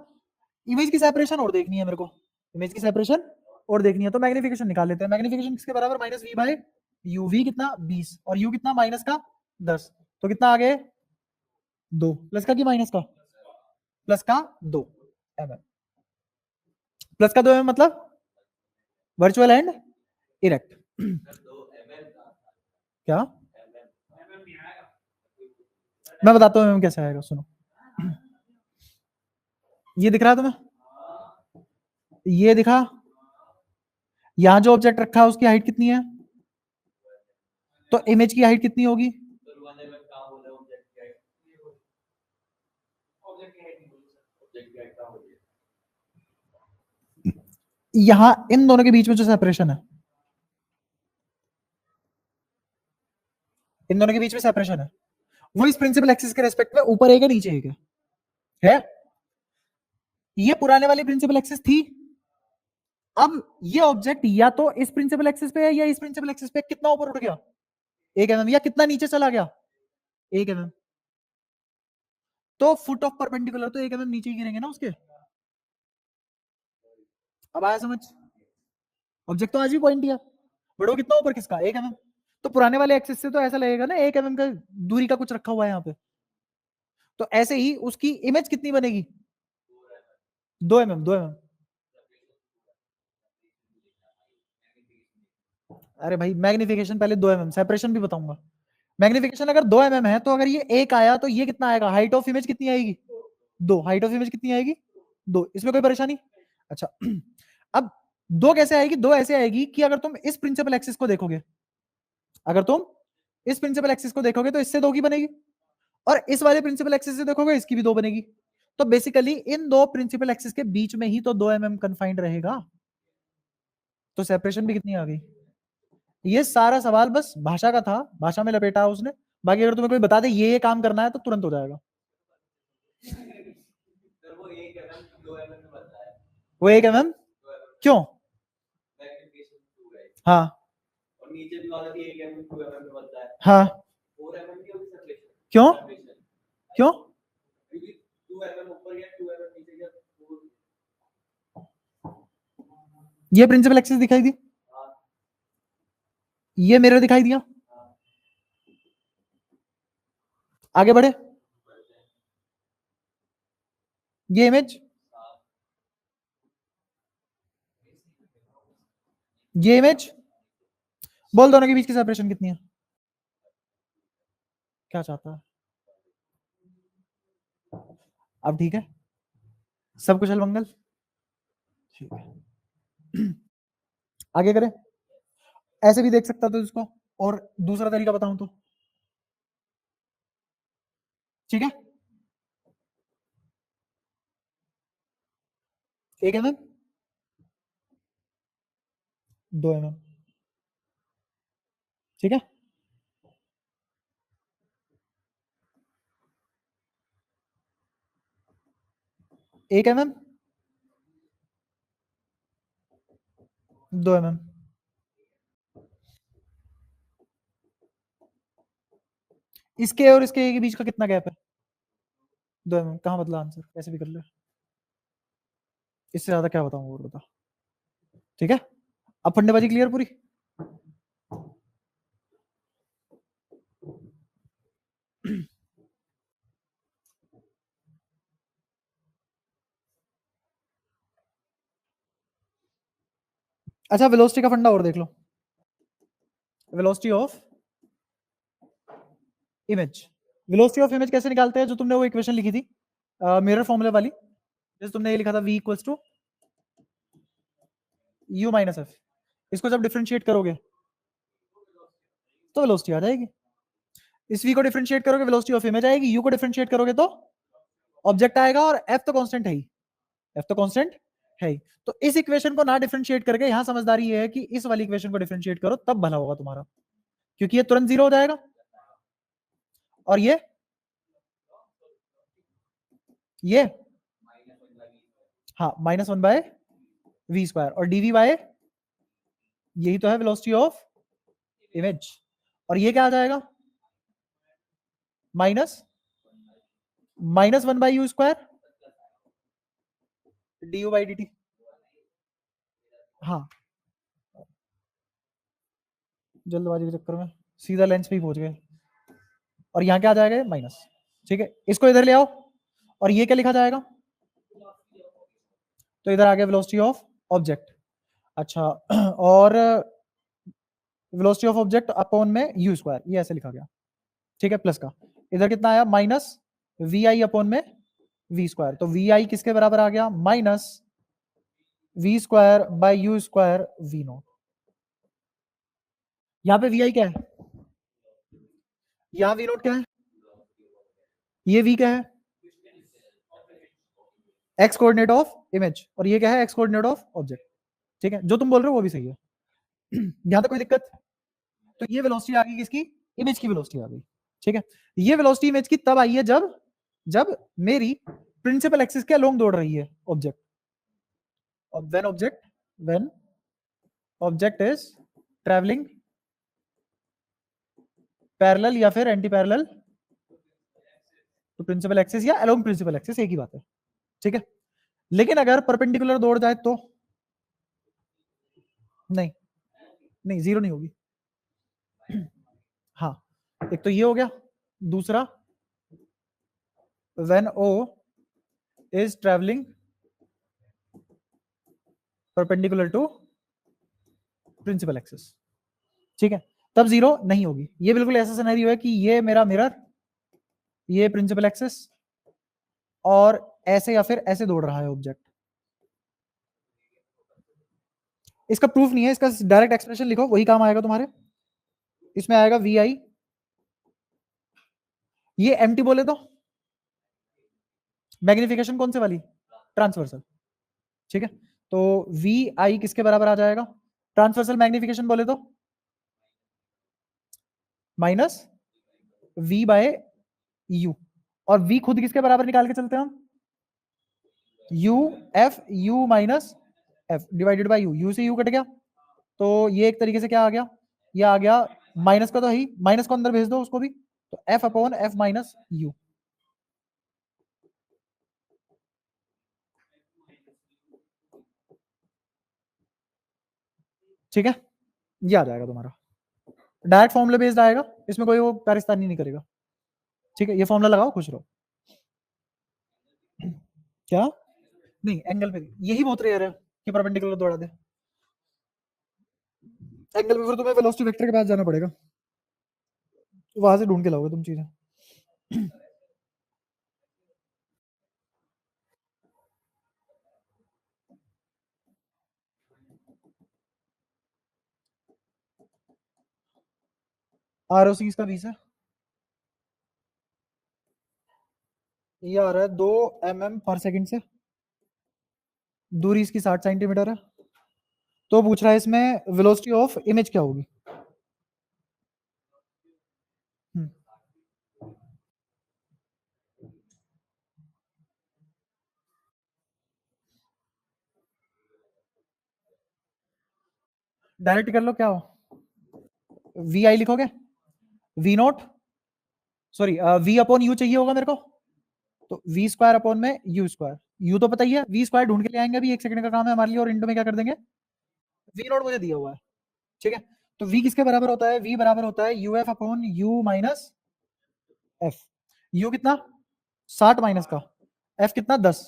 Speaker 1: इमेज की सेपरेशन और देखनी है मेरे को, इमेज की सेपरेशन और देखनी है, तो मैग्निफिकेशन निकाल लेते हैं। मैग्निफिकेशन किसके बराबर? Minus V by U. V कितना? 20 और यू कितना? माइनस का 10, तो कितना आ गए? 2 प्लस का कि माइनस का? प्लस का 2 mm, प्लस का 2 mm मतलब वर्चुअल एंड इरेक्ट। क्या मैं बताता हूँ कैसे आएगा, सुनो। ये दिख रहा है तुम्हें? ये दिखा? यहां जो ऑब्जेक्ट रखा है उसकी हाइट कितनी है? तो इमेज की हाइट कितनी होगी? यहां इन दोनों के बीच में जो सेपरेशन है, इन दोनों के बीच में सेपरेशन है, वो इस प्रिंसिपल एक्सिस के रेस्पेक्ट में ऊपर एक है नीचे एक है? ये पुराने वाली प्रिंसिपल एक्सिस थी। अब ये ऑब्जेक्ट या तो इस प्रिंसिपल एक्सिस पे है या इस प्रिंसिपल एक्सिस पे। कितना ऊपर उठ गया? 1 mm, या कितना नीचे चला गया? 1 mm। तो फुट ऑफ परपेंडिकुलर तो 1 mm नीचे ही गिरेंगे ना उसके। अब आया समझ? ऑब्जेक्ट तो आज भी पॉइंट है, बट वो कितना ऊपर किसका? 1 mm। तो पुराने वाले एक्सिस से तो ऐसा लगेगा ना 1 mm का दूरी का कुछ रखा हुआ है यहाँ पे। तो ऐसे ही उसकी इमेज कितनी बनेगी? 2 mm, 2 mm। अरे भाई मैग्निफिकेशन पहले 2 mm, सेपरेशन भी बताऊंगा। मैग्निफिकेशन अगर 2 mm है तो अगर ये 1 आया तो ये कितना आएगा? हाइट ऑफ इमेज कितनी आएगी? 2। हाइट ऑफ इमेज कितनी आएगी? 2। इसमें कोई परेशानी? अच्छा अब 2 कैसे आएगी? 2 ऐसे आएगी कि अगर तुम इस प्रिंसिपल एक्सिस को देखोगे, अगर तुम इस प्रिंसिपल एक्सिस को देखोगे तो इससे 2 की बनेगी, और इस वाले प्रिंसिपल एक्सिस से देखोगे इसकी भी 2 बनेगी। तो बेसिकली इन दो प्रिंसिपल एक्सिस के बीच में ही तो 2 mm कन्फाइंड रहेगा। तो सेपरेशन भी कितनी आ गई? ये सारा सवाल बस भाषा का था, भाषा में लपेटा उसने। बाकी अगर तुम्हें कोई बता दे ये काम करना है तो तुरंत हो जाएगा। वो 1 mm क्यों? हाँ और नीचे भी वाला 1 mm 2 mm में बनता है। हाँ 4 mm की होगी सेपरेशन। क्यों? क्यों? क्योंकि 2 mm ऊपर गया 2 mm नीचे गया। ये प्रिंसिपल एक्सिस दिखाई दी? ये मिरर दिखाई दिया? आगे बढ़े। ये इमेज, ये इमेज, बोल दोनों के बीच की सेपरेशन कितनी है? क्या चाहता है? अब ठीक है, सब कुशल मंगल। ठीक है आगे करें। ऐसे भी देख सकता था इसको, और दूसरा तरीका बताऊं तो, ठीक है 1 mm 2 mm, ठीक है 1 mm 2 mm। इसके और इसके के बीच का कितना गैप है? 2 mm। कहाँ बदला आंसर? कैसे भी कर ले, इससे ज्यादा क्या बताऊं और बता। ठीक है अब फंडेबाजी क्लियर पूरी। अच्छा वेलोसिटी का फंडा और देख लो। Velocity of image velocity of image कैसे निकालते हैं? जो तुमने वो इक्वेशन लिखी थी मिरर फॉर्मूला वाली, जैसे तुमने ये लिखा था v equals to u minus F, इसको जब डिफरेंशिएट करोगे तो वेलोसिटी आ जाएगी। इस v को डिफरेंशिएट करोगे वेलोसिटी ऑफ इमेज आएगी, u को डिफरेंशिएट करोगे तो ऑब्जेक्ट आएगा, और f तो कांस्टेंट है ही, f तो कांस्टेंट है ही। तो इस इक्वेशन को ना डिफरेंशिएट करके यहां समझदारी ये है कि इस वाली इक्वेशन को डिफरेंशिएट करो, तब भला होगा तुम्हारा, क्योंकि ये तुरंत जीरो हो जाएगा, और ये हाँ minus one by V square, और डीवी बाय यही तो है वेलोसिटी ऑफ इमेज, और ये क्या आ जाएगा minus one bye U square D you by D T. हाँ जल्दबाजी के चक्कर में सीधा लेंस पे ही पहुंच गए, और यहाँ क्या आ जाएगा माइनस। ठीक है, इसको इधर ले आओ, और ये क्या लिखा जाएगा, तो इधर आ गया वेलोसिटी ऑफ ऑब्जेक्ट। अच्छा और वेलोसिटी ऑफ ऑब्जेक्ट अपॉन में यू स्क्वायर, ये ऐसे लिखा गया। ठीक है, प्लस का इधर कितना आया माइनस वी आई अपॉन में वी स्क्वायर, तो वी आई किसके बराबर आ गया minus V square by U square V naught. यहाँ पे वी आई क्या है, यहाँ वी नॉट क्या है, ये वी क्या है एक्स कोऑर्डिनेट ऑफ इमेज, और ये क्या है एक्स कोऑर्डिनेट ऑफ ऑब्जेक्ट। ठीक है, जो तुम बोल रहे हो वो भी सही है। यहां तक कोई दिक्कत? तो ये वेलोसिटी आ गई किसकी, इमेज की वेलोसिटी आ गई। ठीक है, ये वेलोसिटी इमेज की तब आई है जब जब मेरी प्रिंसिपल एक्सिस के अलोंग दौड़ रही है object, when object is travelling parallel या फिर एंटी पैरेलल तो प्रिंसिपल एक्सिस या अलोंग प्रिंसिपल एक्सिस, एक ही बात है। ठीक है, लेकिन अगर परपेंडिकुलर दौड़ जाए तो नहीं, नहीं जीरो नहीं होगी। हाँ, एक तो ये हो गया, दूसरा when O is travelling perpendicular to principal axis. ठीक है, तब जीरो नहीं होगी। ये बिल्कुल ऐसा सिनेरियो है कि ये मेरा मिरर, ये प्रिंसिपल एक्सिस, और ऐसे या फिर ऐसे दौड़ रहा है ऑब्जेक्ट। इसका प्रूफ नहीं है, इसका डायरेक्ट एक्सप्रेशन लिखो, वही काम आएगा तुम्हारे। इसमें आएगा वी आई, ये एम्प्टी बोले तो मैग्निफिकेशन कौन से वाली, ट्रांसवर्सल। ठीक है, तो वी आई किसके बराबर आ जाएगा, ट्रांसवर्सल मैग्निफिकेशन बोले तो माइनस वी बाय यू, और वी खुद किसके बराबर निकाल के चलते हैं हम, U F you minus F divided by you से यू कट गया, तो ये एक तरीके से क्या आ गया, ये आ गया माइनस का, तो ही माइनस को अंदर भेज दो उसको भी, तो F upon F minus you. ठीक है, ये आ जाएगा तुम्हारा, डायरेक्ट फॉर्मूला बेस्ड आएगा, इसमें कोई वो पारिस्तानी नहीं करेगा। ठीक है, ये फॉर्मूला लगाओ, खुश रहो। क्या नहीं, एंगल पे यही बहुत रेयर है कि परपेंडिकुलर दौड़ा दे, एंगल पे फिर तुम्हें वेलोसिटी वेक्टर के पास जाना पड़ेगा, वहां से ढूंढ के लाओगे तुम चीजें। आरओसी इसका 20 है, ये आ रहा है 2 mm पर सेकंड से, दूरी इसकी 60 सेंटीमीटर है। तो पूछ रहा है इसमें वेलोसिटी ऑफ इमेज क्या होगी। डायरेक्ट कर लो, क्या हो वी आई लिखोगे, V naught sorry V upon U चाहिए होगा मेरे को, तो वी स्क्वायर अपॉन में यू स्क्वायर, यू तो पता ही है, वी स्क्वायर ढूंढ के ले आएंगे, अभी 1 सेकंड का काम है हमारे लिए, और इंटो में क्या कर देंगे, वी नॉट मुझे दिया हुआ है। ठीक है, तो वी किसके बराबर होता है, वी बराबर होता है you F upon U minus F. You कितना 60 माइनस का, एफ कितना 10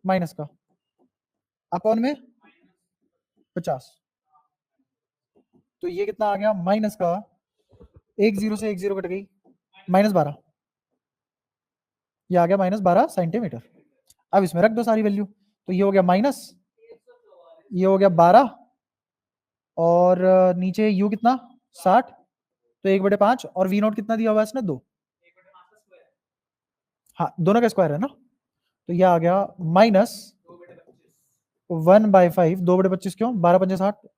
Speaker 1: माइनस का, अपॉन में 50, तो ये कितना आ गया माइनस का, एक जीरो से एक जीरो कट गई, -12। ये आ गया -12 सेंटीमीटर। अब इसमें रख दो सारी वैल्यू, तो ये हो गया माइनस, ये हो गया 12 और नीचे u कितना 60, तो 1/5 और v नॉट कितना दिया हुआ है इसने 2, हाँ दोनों का स्क्वायर है ना, तो ये आ गया -1/5, 2/25 क्यों, 12×5 = 60।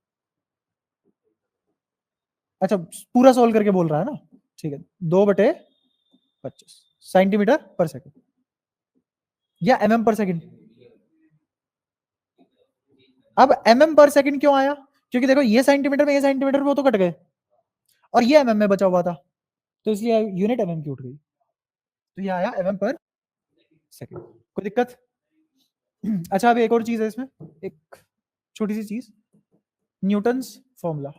Speaker 1: अच्छा पूरा सोल्व करके बोल रहा है ना, ठीक है, 2/25 सेंटीमीटर पर सेकंड या mm पर सेकंड। अब mm पर सेकंड क्यों आया, क्योंकि देखो ये सेंटीमीटर में, ये सेंटीमीटर वो तो कट गए और ये mm में बचा हुआ था, तो इसलिए यूनिट mm की उठ गई, तो ये आया mm पर सेकंड। कोई दिक्कत? अच्छा अभी एक और चीज है इसमें, एक छोटी सी चीज, न्यूटन्स फॉर्मूला।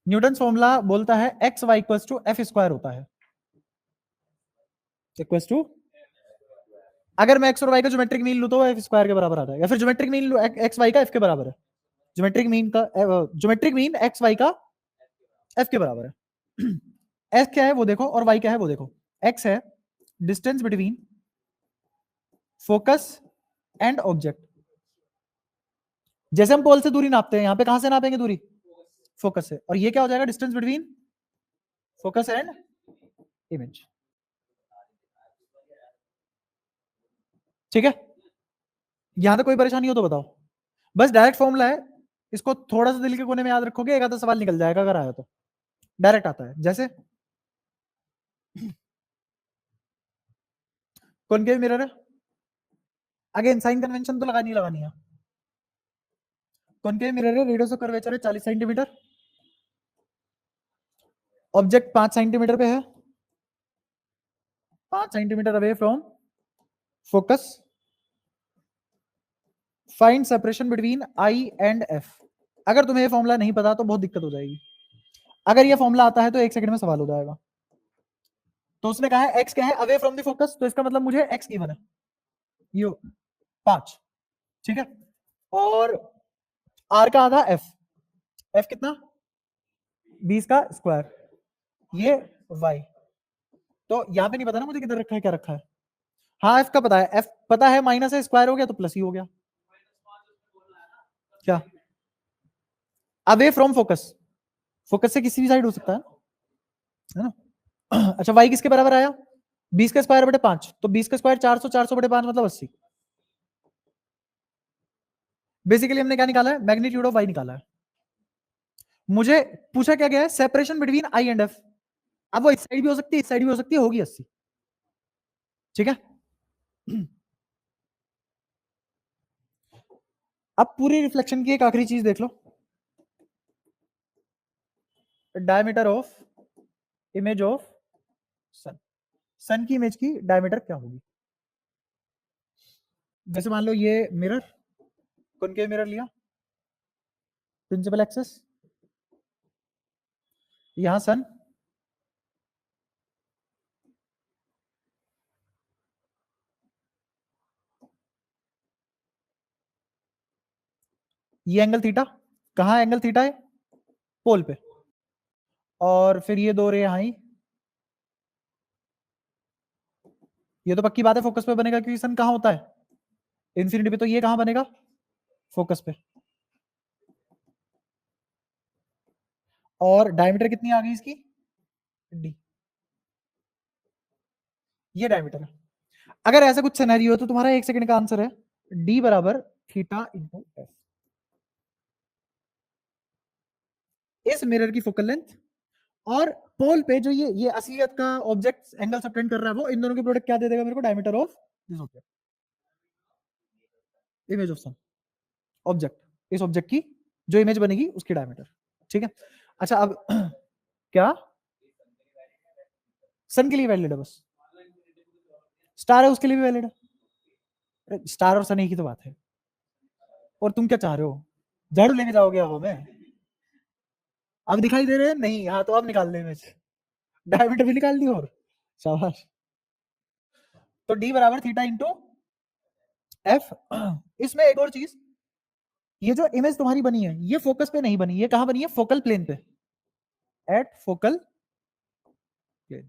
Speaker 1: न्यूटन्स फॉर्मूला बोलता है X Y equals to F square होता है, इक्वल्स टू, अगर मैं एक्स और वाई का ज्योमेट्रिक मीन लूं तो एफ स्क्वायर के बराबर आता है, या फिर ज्योमेट्रिक मीन लूं एक्स वाई का एफ के बराबर है, ज्योमेट्रिक मीन एक्स वाई का एफ के बराबर है। एफ क्या है वो देखो और वाई क्या है वो देखो। एक्स है distance between focus and object, जैसे हम पोल से दूरी नापते हैं, यहां पे कहां से नापेंगे दूरी, फोकस से, और ये क्या हो जाएगा distance between focus and image, ठीक है। यहां तक कोई परेशानी हो तो बताओ, बस डायरेक्ट फॉर्मूला है, इसको थोड़ा सा दिल के कोने में याद रखोगे, एक आधा सवाल निकल जाएगा अगर आया तो, डायरेक्ट आता है। जैसे कॉनकेव मिरर है, अगेन साइन कन्वेंशन तो लगानी है, कॉनकेव मिरर है, रेडियस ऑफ कर्वेचर है 40 सेंटीमीटर, ऑब्जेक्ट 5 सेंटीमीटर पे है, 5 centimetre away from focus, find separation between I and F. अगर तुम्हें ये फॉर्मूला नहीं पता तो बहुत दिक्कत हो जाएगी, अगर ये फॉर्मूला आता है तो 1 सेकंड में सवाल हो जाएगा। तो उसने कहा है एक्स क्या है, अवे फ्रॉम द फोकस, तो इसका मतलब मुझे एक्स गिवन है ये 5, ठीक है, और आर का आधा एफ, एफ कितना 20 का स्क्वायर, ये वाई, तो यहां पे नहीं पता ना मुझे किधर रखा है क्या रखा है, हाँ एफ का पता है, एफ पता है माइनस है, स्क्वायर हो गया तो प्लस ही हो गया, क्या अवे फ्रॉम फोकस, फोकस से किसी भी साइड हो सकता है ना। अच्छा वाई किसके बराबर आया, 20 का स्क्वायर बटे 5, तो 20 का स्क्वायर 400, 400 बटे 5 मतलब 80। बेसिकली हमने क्या निकाला है, मैग्नीट्यूड ऑफ वाई निकाला है। मुझे पूछा क्या गया है, separation between I and F, अब वो इस साइड भी हो सकती है, इस साइड भी हो सकती है, होगी 80, ठीक है। अब पूरी रिफ्लेक्शन की एक आखिरी चीज देख लो, डायमीटर ऑफ इमेज ऑफ सन, सन की इमेज की डायमीटर क्या होगी। जैसे मान लो ये मिरर, कॉनकेव मिरर लिया, प्रिंसिपल एक्सेस, यहां सन, ये एंगल थीटा, कहां एंगल थीटा है, पोल पे, और फिर ये दो रे यहां ही, ये तो पक्की बात है फोकस पे बनेगा, क्योंकि सन कहां होता है इन्फिनिटी पे, तो ये कहां बनेगा फोकस पे, और डायमीटर कितनी आ गई इसकी डी, ये डायमीटर है। अगर ऐसा कुछ सिनेरियो हो तो तुम्हारा 1 सेकंड का आंसर है डी बराबर थीटा इंटू एफ, इस मिरर की फोकल लेंथ और पोल पे जो ये असलियत का ऑब्जेक्ट एंगल सबटेंड कर रहा है, वो इन दोनों के प्रोडक्ट क्या दे देगा मेरे को, diameter of this object, image of sun, object, इस ऑब्जेक्ट की जो इमेज बनेगी उसकी डायमीटर, ठीक है। अच्छा अब क्या सन के लिए वैलिड है, बस स्टार है उसके लिए भी वैलिड है, स्टार और सन एक ही तो बात है। और तुम क्या चाह रहे हो, झाड़ू लेके जाओगे हवा में, अब दिखाई दे रहे हैं नहीं, हाँ तो अब निकाल दे इमेज, डायमीटर भी निकाल दी, और शाबाश। तो डी बराबर थीटा इंटू एफ। इसमें एक और चीज, ये जो इमेज तुम्हारी बनी है ये फोकस पे नहीं बनी, ये कहां बनी है, फोकल प्लेन पे, एट फोकल प्लेन,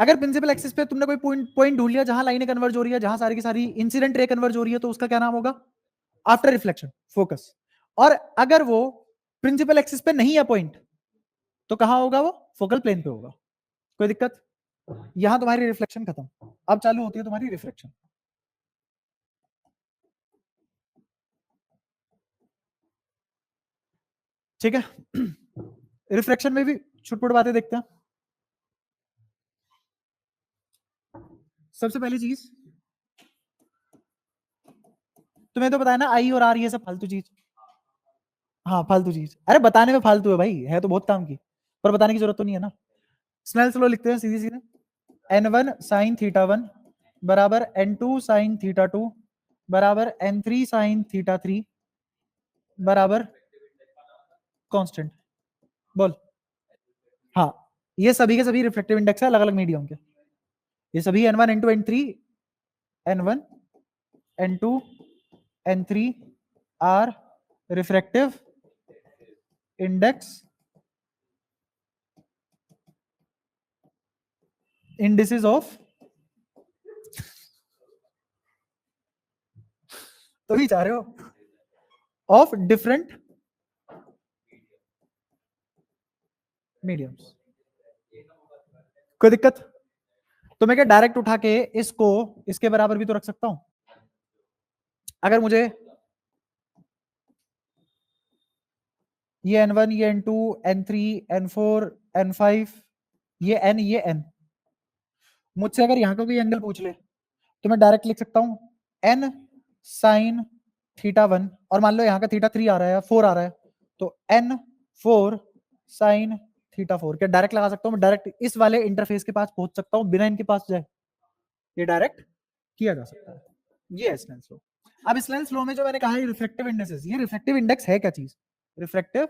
Speaker 1: अगर प्रिंसिपल एक्सिस पे तुमने कोई पॉइंट ढूंढ लिया जहां लाइनें कन्वर्ज हो रही है, जहां सारी की सारी इंसिडेंट रे कन्वर्ज हो रही है, तो उसका क्या नाम होगा? After reflection focus. और अगर वो प्रिंसिपल एक्सिस पे नहीं है पॉइंट, तो कहां होगा वो? फोकल प्लेन पे होगा। कोई दिक्कत? यहां तुम्हारी रिफ्लेक्शन खत्म, अब चालू होती है तुम्हारी रिफ्रैक्शन। ठीक है। रिफ्रैक्शन में भी छुटपुट बातें देखते हैं। सबसे पहली चीज, तुम्हें तो बताया ना, आई और आर ये सब फालतू चीज। हाँ फालतू चीज, अरे बताने में फालतू है भाई, है तो बहुत काम की, पर बताने की जरूरत तो नहीं है ना। स्नेल्स लॉ लिखते हैं सीधे सीधे, n1 sin θ1 बराबर n2 sin θ2 बराबर n3 sin θ3 बराबर कांस्टेंट। बोल। हाँ, ये सभी के सभी रिफ्लेक्टिव इंडेक्स है अलग अलग मीडियम के। ये सभी n1 n2 n3 n1 n2 n3 are refractive index indices of, तो भी चाह रहे हो, ऑफ डिफरेंट मीडियम्स। कोई दिक्कत? तो मैं क्या डायरेक्ट उठा के इसको इसके बराबर भी तो रख सकता हूं? अगर मुझे ये n1 ये n2 n3 n4 n5 ये n ये n, मुझसे अगर यहां का कोई एंगल पूछ ले तो मैं डायरेक्ट लिख सकता हूं n sin θ1, और मान लो यहाँ का θ3 आ रहा है या 4 आ रहा है, तो n4 sin θ4। क्या डायरेक्ट लगा सकता हूँ मैं? डायरेक्ट इस वाले इंटरफेस के पास पहुंच सकता हूँ बिना इनके पास जाए, ये डायरेक्ट किया जा सकता है। ये है स्नेल्स लॉ। अब स्नेल्स लॉ में जो मैंने कहा है रिफ्लेक्टिव इंडेक्सेस, ये रिफ्लेक्टिव इंडेक्स है क्या चीज? रिफ्लेक्टिव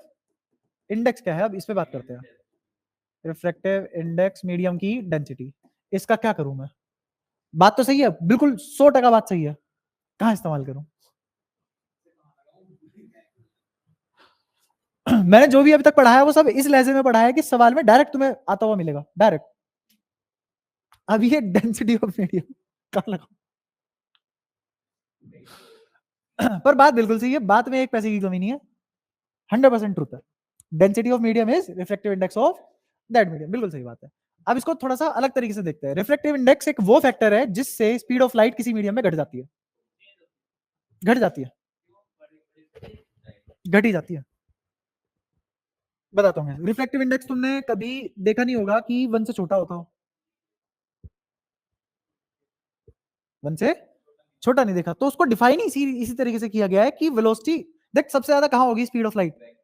Speaker 1: इंडेक्स क्या है? अब इस पे बात करते हैं। रिफ्लेक्टिव इंडेक्स मीडियम की डेंसिटी, इसका क्या करूं मैं? बात तो सही है, बिल्कुल 100% बात सही है, कहां इस्तेमाल करूं? मैंने जो भी अभी तक पढ़ा है वो सब इस लहजे में पढ़ा है कि सवाल में डायरेक्ट तुम्हें आता हुआ मिलेगा, डायरेक्ट। अब ये डेंसिटी ऑफ मीडियम कहां लगा? पर बात बिल्कुल सही है, बात में एक पैसे की कमी नहीं है, 100% ट्रूथ है। Density of medium is reflective index of that medium, बिल्कुल सही बात है। अब इसको थोड़ा सा अलग तरीके से देखते हैं। रिफ्लेक्टिव इंडेक्स एक वो फैक्टर है जिससे स्पीड ऑफ लाइट किसी मीडियम में घट जाती है, घट जाती है, घटी जाती है। बताता हूँ मैं। रिफ्लेक्टिव इंडेक्स तुमने कभी देखा नहीं होगा कि 1 से छोटा होता हो, 1 से छोटा नहीं देखा, तो उसको डिफाइन इसी तरीके से किया गया है कि वेलोसिटी देख सबसे ज्यादा कहां होगी स्पीड ऑफ लाइट।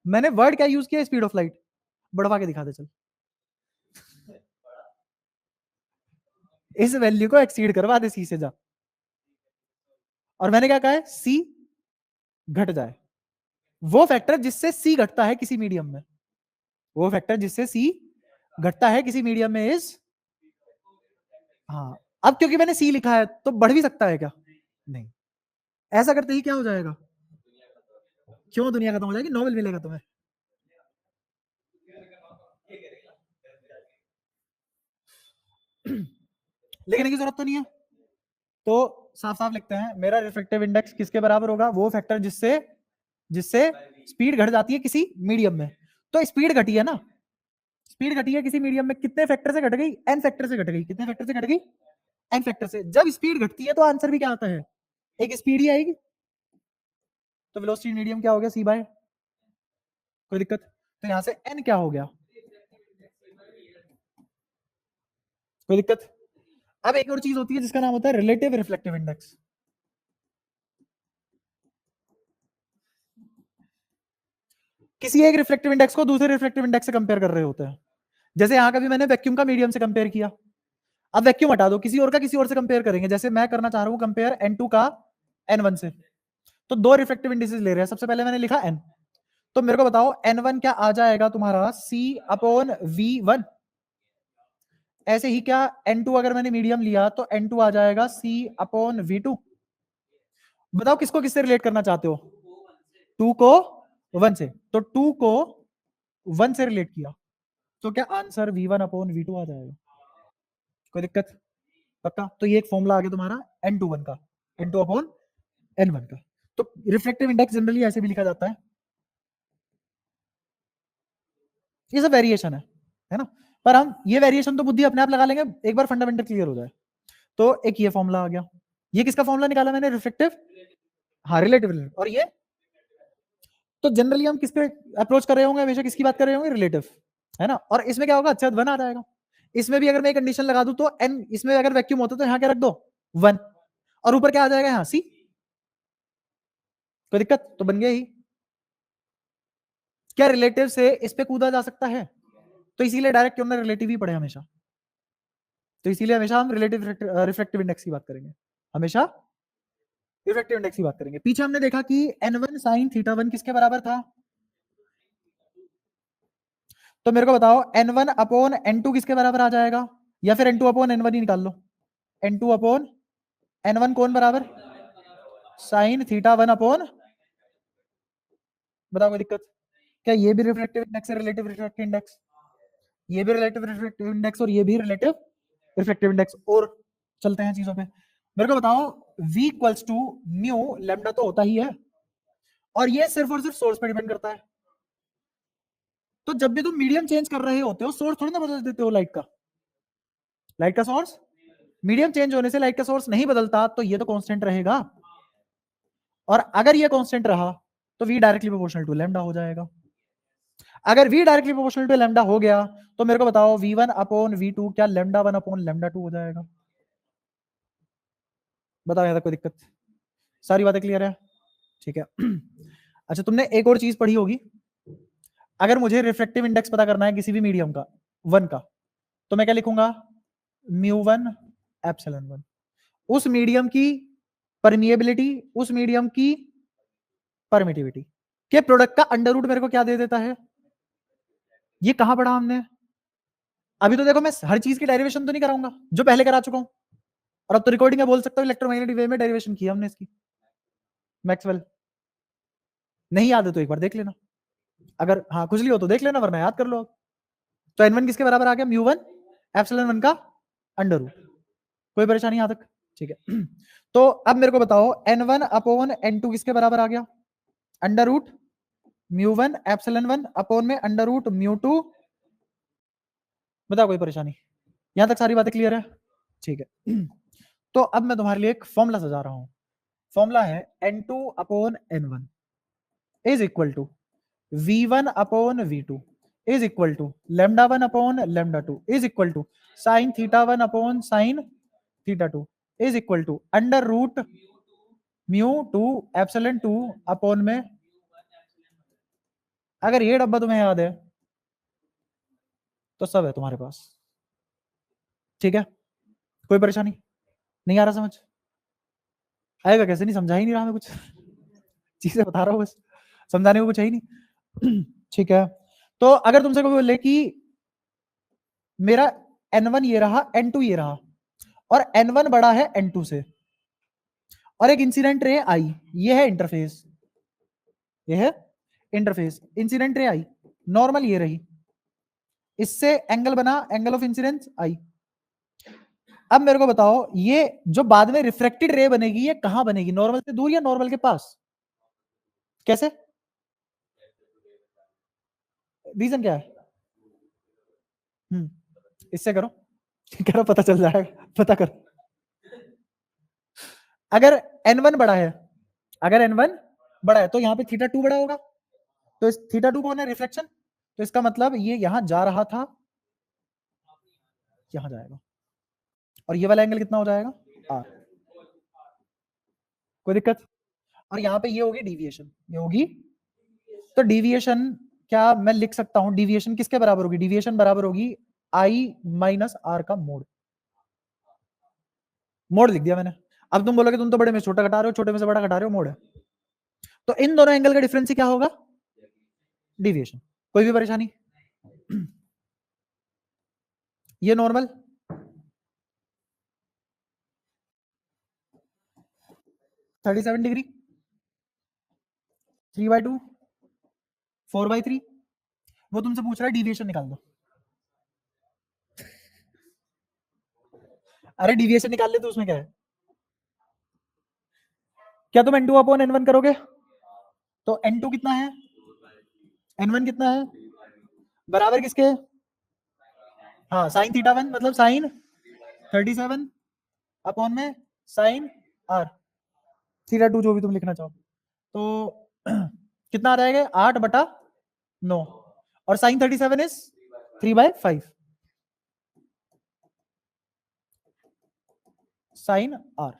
Speaker 1: मैंने वर्ड क्या यूज किया? Speed of light. बढ़वा के दिखा दे चल, इस वैल्यू को एक्सीड करवा दे सी से जा, और मैंने क्या कहा है? सी घट जाए। वो फैक्टर जिससे सी घटता है किसी मीडियम में, वो फैक्टर जिससे सी घटता है किसी मीडियम में इज, हाँ। अब क्योंकि मैंने सी लिखा है तो बढ़ भी सकता है क्या? नहीं। ऐसा करते ही क्या हो जाएगा? क्यों दुनिया खत्म हो जाएगी? नोबेल मिलेगा तुम्हें। लिखने की जरूरत तो नहीं है, तो साफ साफ लिखते हैं, मेरा रिफ्लेक्टिव इंडेक्स किसके बराबर होगा? वो फैक्टर जिससे जिससे स्पीड घट जाती है किसी मीडियम में। तो स्पीड घटी है ना, स्पीड घटी है किसी मीडियम में, कितने फैक्टर से घट गई? एन फैक्टर से घट गई। कितने फैक्टर से घट गई? एन फैक्टर से। जब स्पीड घटती है तो आंसर भी क्या आता है? एक स्पीड ही आएगी। तो वेलोसिटी मीडियम क्या हो गया? सी बाय। कोई दिक्कत? तो यहां से एन क्या हो गया? कोई दिक्कत? अब एक और चीज होती है जिसका नाम होता है रिलेटिव रिफ्लेक्टिव इंडेक्स। किसी एक रिफ्लेक्टिव इंडेक्स को दूसरे रिफ्लेक्टिव इंडेक्स से कंपेयर कर रहे होते हैं। जैसे यहां का भी मैंने वैक्यूम का मीडियम से कंपेयर किया, अब वैक्यूम हटा दो, किसी और का किसी और से कंपेयर करेंगे। जैसे मैं करना चाह रहा हूं कंपेयर n2 का n1 से, तो दो रिफ्लेक्टिव इंडिसेस ले रहे हैं। सबसे पहले मैंने लिखा n, तो मेरे को बताओ n1 क्या आ जाएगा तुम्हारा? c upon v1। ऐसे ही क्या n2 अगर मैंने मीडियम लिया तो n2 आ जाएगा c अपॉन v2। बताओ किसको किससे रिलेट करना चाहते हो? 2 को 1 से, तो 2 को 1 से रिलेट किया तो क्या आंसर v1 अपॉन v2 आ जाएगा? कोई दिक्कत? पक्का? तो ये एक फॉर्मूला आ गया तुम्हारा n21 का, n2 अपॉन n1 का। तो रिफ्लेक्टिव इंडेक्स जनरली ऐसे भी लिखा जाता है, ये सब वेरिएशन है ना? पर हम ये वेरिएशन तो बुद्धि अपने आप लगा लेंगे एक बार फंडामेंटल क्लियर हो जाए। तो एक ये फॉर्मूला आ गया, ये किसका फॉर्मूला निकाला मैंने? रिफ्लेक्टिव, हाँ रिलेटिव। और ये तो जनरली हम किस पे अप्रोच कर रहे होंगे? हमेशा किसकी बात कर रहे होंगे? रिलेटिव, है ना? और इसमें क्या होगा? अच्छा 1 आ जाएगा। इसमें भी अगर मैं कंडीशन लगा दूं तो n, इसमें अगर वैक्यूम होता तो यहाँ क्या रख दो? 1, और ऊपर क्या आ जाएगा? यहाँ c। कोई दिक्कत? तो बन गया ही। क्या रिलेटिव से इस पे कूदा जा सकता है? तो इसीलिए डायरेक्ट क्यों ना रिलेटिव ही पढ़े हमेशा। तो इसीलिए हमेशा हम रिलेटिव रिफ्लेक्टिव इंडेक्स की बात करेंगे, हमेशा रिफ्लेक्टिव इंडेक्स की बात करेंगे। पीछे हमने देखा कि n1 sin θ1 किसके बराबर था? तो मेरे को बताओ n1 अपॉन n2 किसके बराबर आ जाएगा? या फिर n2 अपॉन n1 ही निकाल लो। n2 अपॉन n1 कौन बराबर? साइन θ1 अपॉन, बताओ कोई दिक्कत? क्या ये भी रिफ्लेक्टिव इंडेक्स है? रिलेटिव रिफ्लेक्टिव इंडेक्स, ये भी रिलेटिव रिफ्लेक्टिव इंडेक्स और ये भी रिलेटिव रिफ्लेक्टिव इंडेक्स। और चलते हैं चीजों पे। मेरे को बताओ v equals to mu lambda तो होता ही है, और ये सिर्फ और सिर्फ सोर्स पे डिपेंड करता है। तो जब भी तुम मीडियम चेंज कर रहे होते हो, सोर्स थोड़ी ना बदल देते हो लाइट का। लाइट का सोर्स मीडियम चेंज होने से लाइट का सोर्स नहीं बदलता, तो ये तो कांस्टेंट रहेगा। और अगर ये कांस्टेंट रहा तो v directly proportional to lambda हो जाएगा। अगर v directly proportional to lambda हो गया तो मेरे को बताओ v1 अपॉन v2 क्या लैम्डा 1 अपॉन लैम्डा 2 हो जाएगा? बताओ यहां तक कोई दिक्कत? सारी बातें क्लियर है? ठीक है। अच्छा तुमने एक और चीज पढ़ी होगी, अगर मुझे रिफ्लेक्टिव इंडेक्स पता करना है किसी भी मीडियम का 1 का, तो मैं क्या लिखूंगा? μ1 एप्सिलॉन 1। उस मीडियम की परमिएबिलिटी, उस मीडियम की परमिटिविटी के प्रोडक्ट का अंडर रूट मेरे को क्या दे देता है? ये कहां पढ़ा हमने? अभी तो देखो मैं हर चीज की डेरिवेशन तो नहीं कराऊंगा, जो पहले करा चुका हूं। और अब तो रिकॉर्डिंग में बोल सकता हूं इलेक्ट्रोमैग्नेटिक वेव में डेरिवेशन की हमने इसकी, मैक्सवेल। नहीं याद है तो एक बार देख लेना, अगर हाँ खुजली हो तो देख लेना, वरना याद कर लो। तो n1 किसके बराबर आ गया? μ1 एप्सिलॉन 1 का अंडर रूट। कोई परेशानी यहां तक? ठीक है। तो अब मेरे को बताओ n1 अपॉन n2 किसके बराबर आ गया? अंडर रूट μ1 एप्सिलॉन 1 अपॉन में अंडर रूट μ2। बताओ कोई परेशानी? यहां तक सारी बातें क्लियर है? ठीक है। तो अब मैं तुम्हारे लिए एक फॉर्मूला सजा रहा हूं। फॉर्मूला है n2 upon n1 is equal to v1 upon v2 is equal to lambda 1 upon lambda 2 is equal to sine θ1 upon sine θ2 is equal to under root μ2 epsilon 2 upon में। अगर ये डब्बा तुम्हें याद है तो सब है तुम्हारे पास। ठीक है? कोई परेशानी? नहीं आ रहा समझ? आएगा कैसे? नहीं समझा ही नहीं रहा मैं कुछ। चीजें बता रहा हूँ बस, समझाने को कुछ है ही नहीं। ठीक है। तो अगर तुमसे कोई बोले कि मेरा n1 ये रहा, n2 ये रहा, और n1 बड़ा है n2 से, और एक इंसिडेंट रे आई, ये है इंटरफेस, ये है इंटरफेस, इंसिडेंट रे आई नॉर्मल ये रही, इससे एंगल बना एंगल ऑफ इंसिडेंस आई। अब मेरे को बताओ ये जो बाद में रिफ्रेक्टेड रे बनेगी, ये कहां बनेगी? नॉर्मल से दूर या नॉर्मल के पास? कैसे? रीजन क्या है? इससे करो, करो पता चल जाएगा, पता करो। अगर n1 बड़ा है, अगर n1 बड़ा है तो यहाँ पे θ2 बड़ा होगा, तो इस θ2 कौन है? रिफ्लेक्शन। तो इसका मतलब ये यहां जा रहा था, यहां जाएगा, और ये वाला एंगल कितना हो जाएगा? r। कोई दिक्कत? और यहाँ पे ये होगी डिविएशन, ये होगी। तो डिविएशन क्या मैं लिख सकता हूं? डिविएशन किसके बराबर होगी? डिविएशन बराबर होगी i माइनस r का मोड। मोड लिख दिया मैंने। अब तुम बोलोगे तुम तो बड़े में छोटा घटा रहे हो, छोटे में से बड़ा घटा रहे हो, मोड है। तो इन दोनों एंगल का डिफरेंस क्या होगा? डिविएशन। कोई भी परेशानी? ये नॉर्मल, डिग्री, 3/2, 4/3। वो तुमसे पूछ रहा है डिविएशन निकाल दो। अरे डिविएशन निकाल ले तो उसमें क्या है? क्या तुम n2 अपॉन n1 करोगे? तो n2 कितना है, n1 कितना है, बराबर किसके? हाँ साइन थीटा 1 मतलब साइन 37 अपॉन में साइन r थीटा 2 जो भी तुम लिखना चाहो। तो कितना आ जाएगा 8/9 और साइन 37 इज 3/5 साइन r।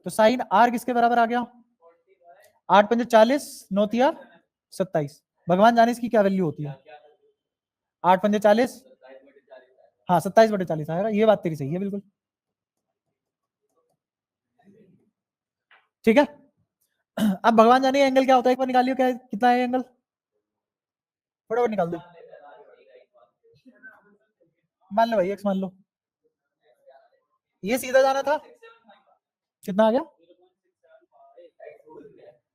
Speaker 1: तो साइन r किसके बराबर आ गया? 8 पंजे 40, 9 तिया 27। भगवान जाने इसकी क्या वैल्यू होती है? 8 पंजे 40, हाँ 27/40 आएगा। ये बात तेरी सही है बिल्कुल, ठीक है। अब भगवान जाने एंगल क्या होता है, एक बार निकालियो, क्या कितना है एंगल, फटाफट निकाल दो। मान लो भाई एक्स मान लो, ये सीधा जाना था, कितना आ गया?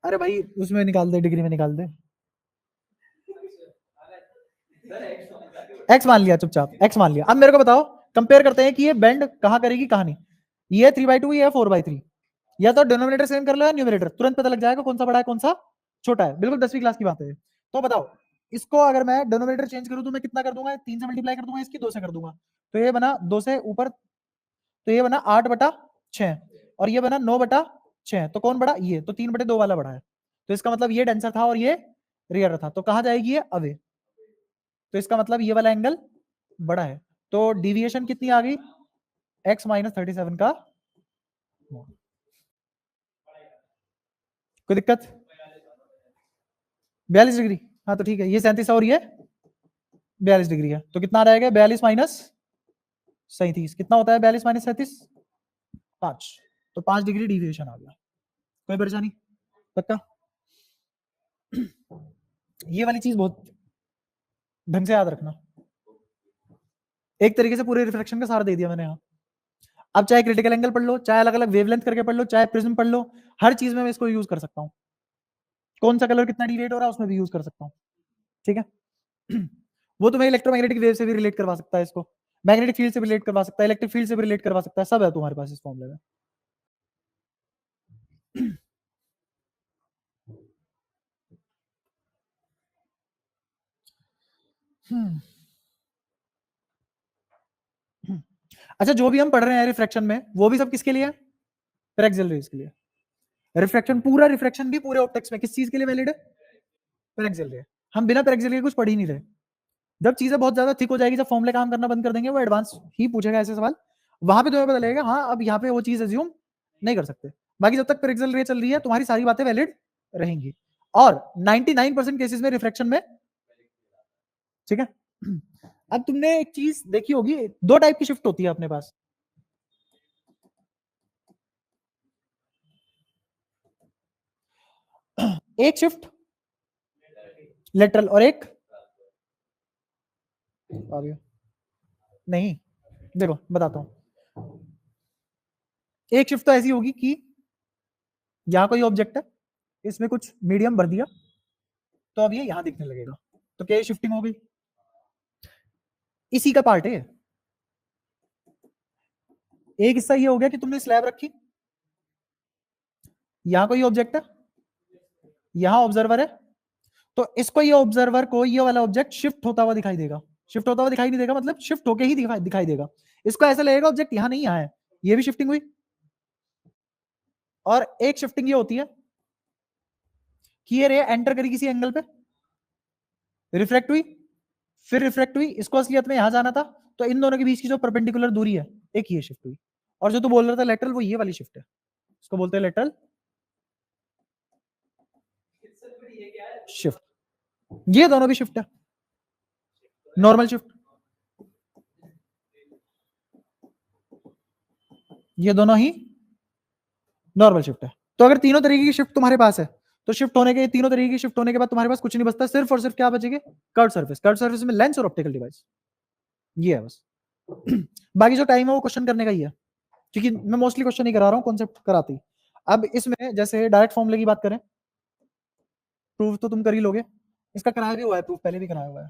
Speaker 1: अरे भाई उसमें निकाल दे, डिग्री में निकाल दे। एक्स मान लिया, चुपचाप एक्स मान लिया। अब मेरे को बताओ, कंपेयर करते हैं कि ये बेंड कहां करेगी कहां नहीं। ये 3/2, ये 4/3। या तो डिनोमिनेटर सेम कर लो या न्यूमरेटर, तुरंत पता लग जाएगा कौन सा बड़ा है कौन सा छोटा है। बिल्कुल 10वीं क्लास की बात है। तो बताओ, इसको अगर मैं डिनोमिनेटर चेंज करूं तो मैं कितना कर दूंगा? 3 से मल्टीप्लाई कर दूंगा, इसकी 2 से कर दूंगा। तो ये बना 2 से ऊपर, तो ये बना 8/6 और ये बना 9/6। तो कौन बड़ा? ये। तो 3/2 वाला बड़ा है। तो इसका मतलब ये डेंसर था और ये रियर था। तो कहां जाएगी ये? अवे। तो इसका मतलब ये वाला एंगल बड़ा है। तो डिविएशन कितनी आ गई? x - 37 का। कोई दिक्कत? 42 डिग्री। हाँ तो ठीक है, ये 37 और ये 42 डिग्री है। तो कितना आ जाएगा? 42 - 37 कितना होता है? 42 - 37 5। तो 5 डिग्री डिविएशन आ गया। कोई परेशानी? पक्का? ये वाली चीज बहुत ढंग से याद रखना। एक तरीके से पूरे रिफ्लेक्शन का सार दे दिया मैंने यहाँ। अब चाहे क्रिटिकल एंगल पढ़ लो, चाहे अलग अलग वेवलेंथ करके पढ़ लो, चाहे प्रिज्म पढ़ लो, हर चीज में मैं इसको यूज कर सकता हूँ। कौन सा कलर कितना डिविएट हो रहा है उसमें भी यूज कर सकता हूँ, ठीक है। वो तुम्हें इलेक्ट्रोमैग्नेटिक वेव से भी रिलेट करवा सकता है, इसको मैग्नेटिक फील्ड से भी रिलेट करवा सकता है, इलेक्ट्रिक फील्ड से भी रिलेट करवा सकता है, सब है तुम्हारे पास इस फॉर्मूले में। अच्छा, जो भी हम पढ़ रहे हैं रिफ्रैक्शन में, वो भी सब किसके लिए है? पेरेक्सियल रेज के लिए। रिफ्रैक्शन, पूरा रिफ्रैक्शन भी पूरे ऑप्टिक्स में किस चीज के लिए वैलिड है? पेरेक्सियल रे। हम बिना पेरेक्सियल के कुछ पढ़ ही नहीं रहे। जब चीजें बहुत ज्यादा थिक हो जाएगी, जब फॉर्मूले काम करना बंद कर देंगे, वो एडवांस ही पूछेगा ऐसे सवाल, वहां पे तुम्हें पता लगेगा हाँ अब यहाँ पे वो चीज एज्यूम नहीं कर सकते। बाकी जब तक पेरेक्सियल रे चल रही है तुम्हारी सारी बातें वैलिड रहेंगी। और 99% केसेस में रिफ्रैक्शन में, ठीक है। अब तुमने एक चीज देखी होगी, दो टाइप की शिफ्ट होती है अपने पास। एक शिफ्ट लेटरल और एक नहीं। देखो बताता हूं, एक शिफ्ट तो ऐसी होगी कि यहां कोई ऑब्जेक्ट है, इसमें कुछ मीडियम भर दिया, तो अब ये यहां दिखने लगेगा, तो क्या शिफ्टिंग हो गई? इसी का पार्ट है। एक हिस्सा ये हो गया कि तुमने स्लैब रखी, यहां कोई ऑब्जेक्ट है, यहां ऑब्जर्वर है, तो इसको, ये ऑब्जर्वर को ये वाला ऑब्जेक्ट शिफ्ट होता हुआ दिखाई देगा। शिफ्ट होता हुआ दिखाई नहीं देगा, मतलब शिफ्ट होके ही दिखाई देगा। इसको ऐसा लगेगा ऑब्जेक्ट यहां नहीं यहां है, ये भी शिफ्टिंग हुई। और एक शिफ्टिंग ये होती है कि ये रे एंटर करी किसी एंगल पे, रिफ्लेक्ट हुई, फिर रिफ्लेक्ट हुई, इसको असलियत में यहां जाना था, तो इन दोनों के बीच की जो परपेंडिकुलर दूरी है, एक ये शिफ्ट हुई। और जो तू बोल रहा था लेटरल, वो ये वाली शिफ्ट है, इसको बोलते हैं लेटरल शिफ्ट। ये दोनों भी शिफ्ट है, नॉर्मल शिफ्ट, ये दोनों ही नॉर्मल शिफ्ट है। तो अगर तीनों तरीके की शिफ्ट तुम्हारे पास है, तो शिफ्ट होने के, तीनों तरीके की शिफ्ट होने के बाद तुम्हारे पास कुछ नहीं बचता, सिर्फ और सिर्फ क्या बचेगा? Curve surface. कर्व सर्फेस में लेंस और ऑप्टिकल डिवाइस, ये है बस। बाकी जो टाइम है वो क्वेश्चन करने का ही है, क्योंकि मैं मोस्टली क्वेश्चन नहीं करा रहा हूँ, कॉन्सेप्ट कराती। अब इसमें जैसे डायरेक्ट फॉर्मूले की बात करें, प्रूफ तो तुम कर ही लोगे, इसका कराया भी हुआ है प्रूफ, पहले भी कराया हुआ है।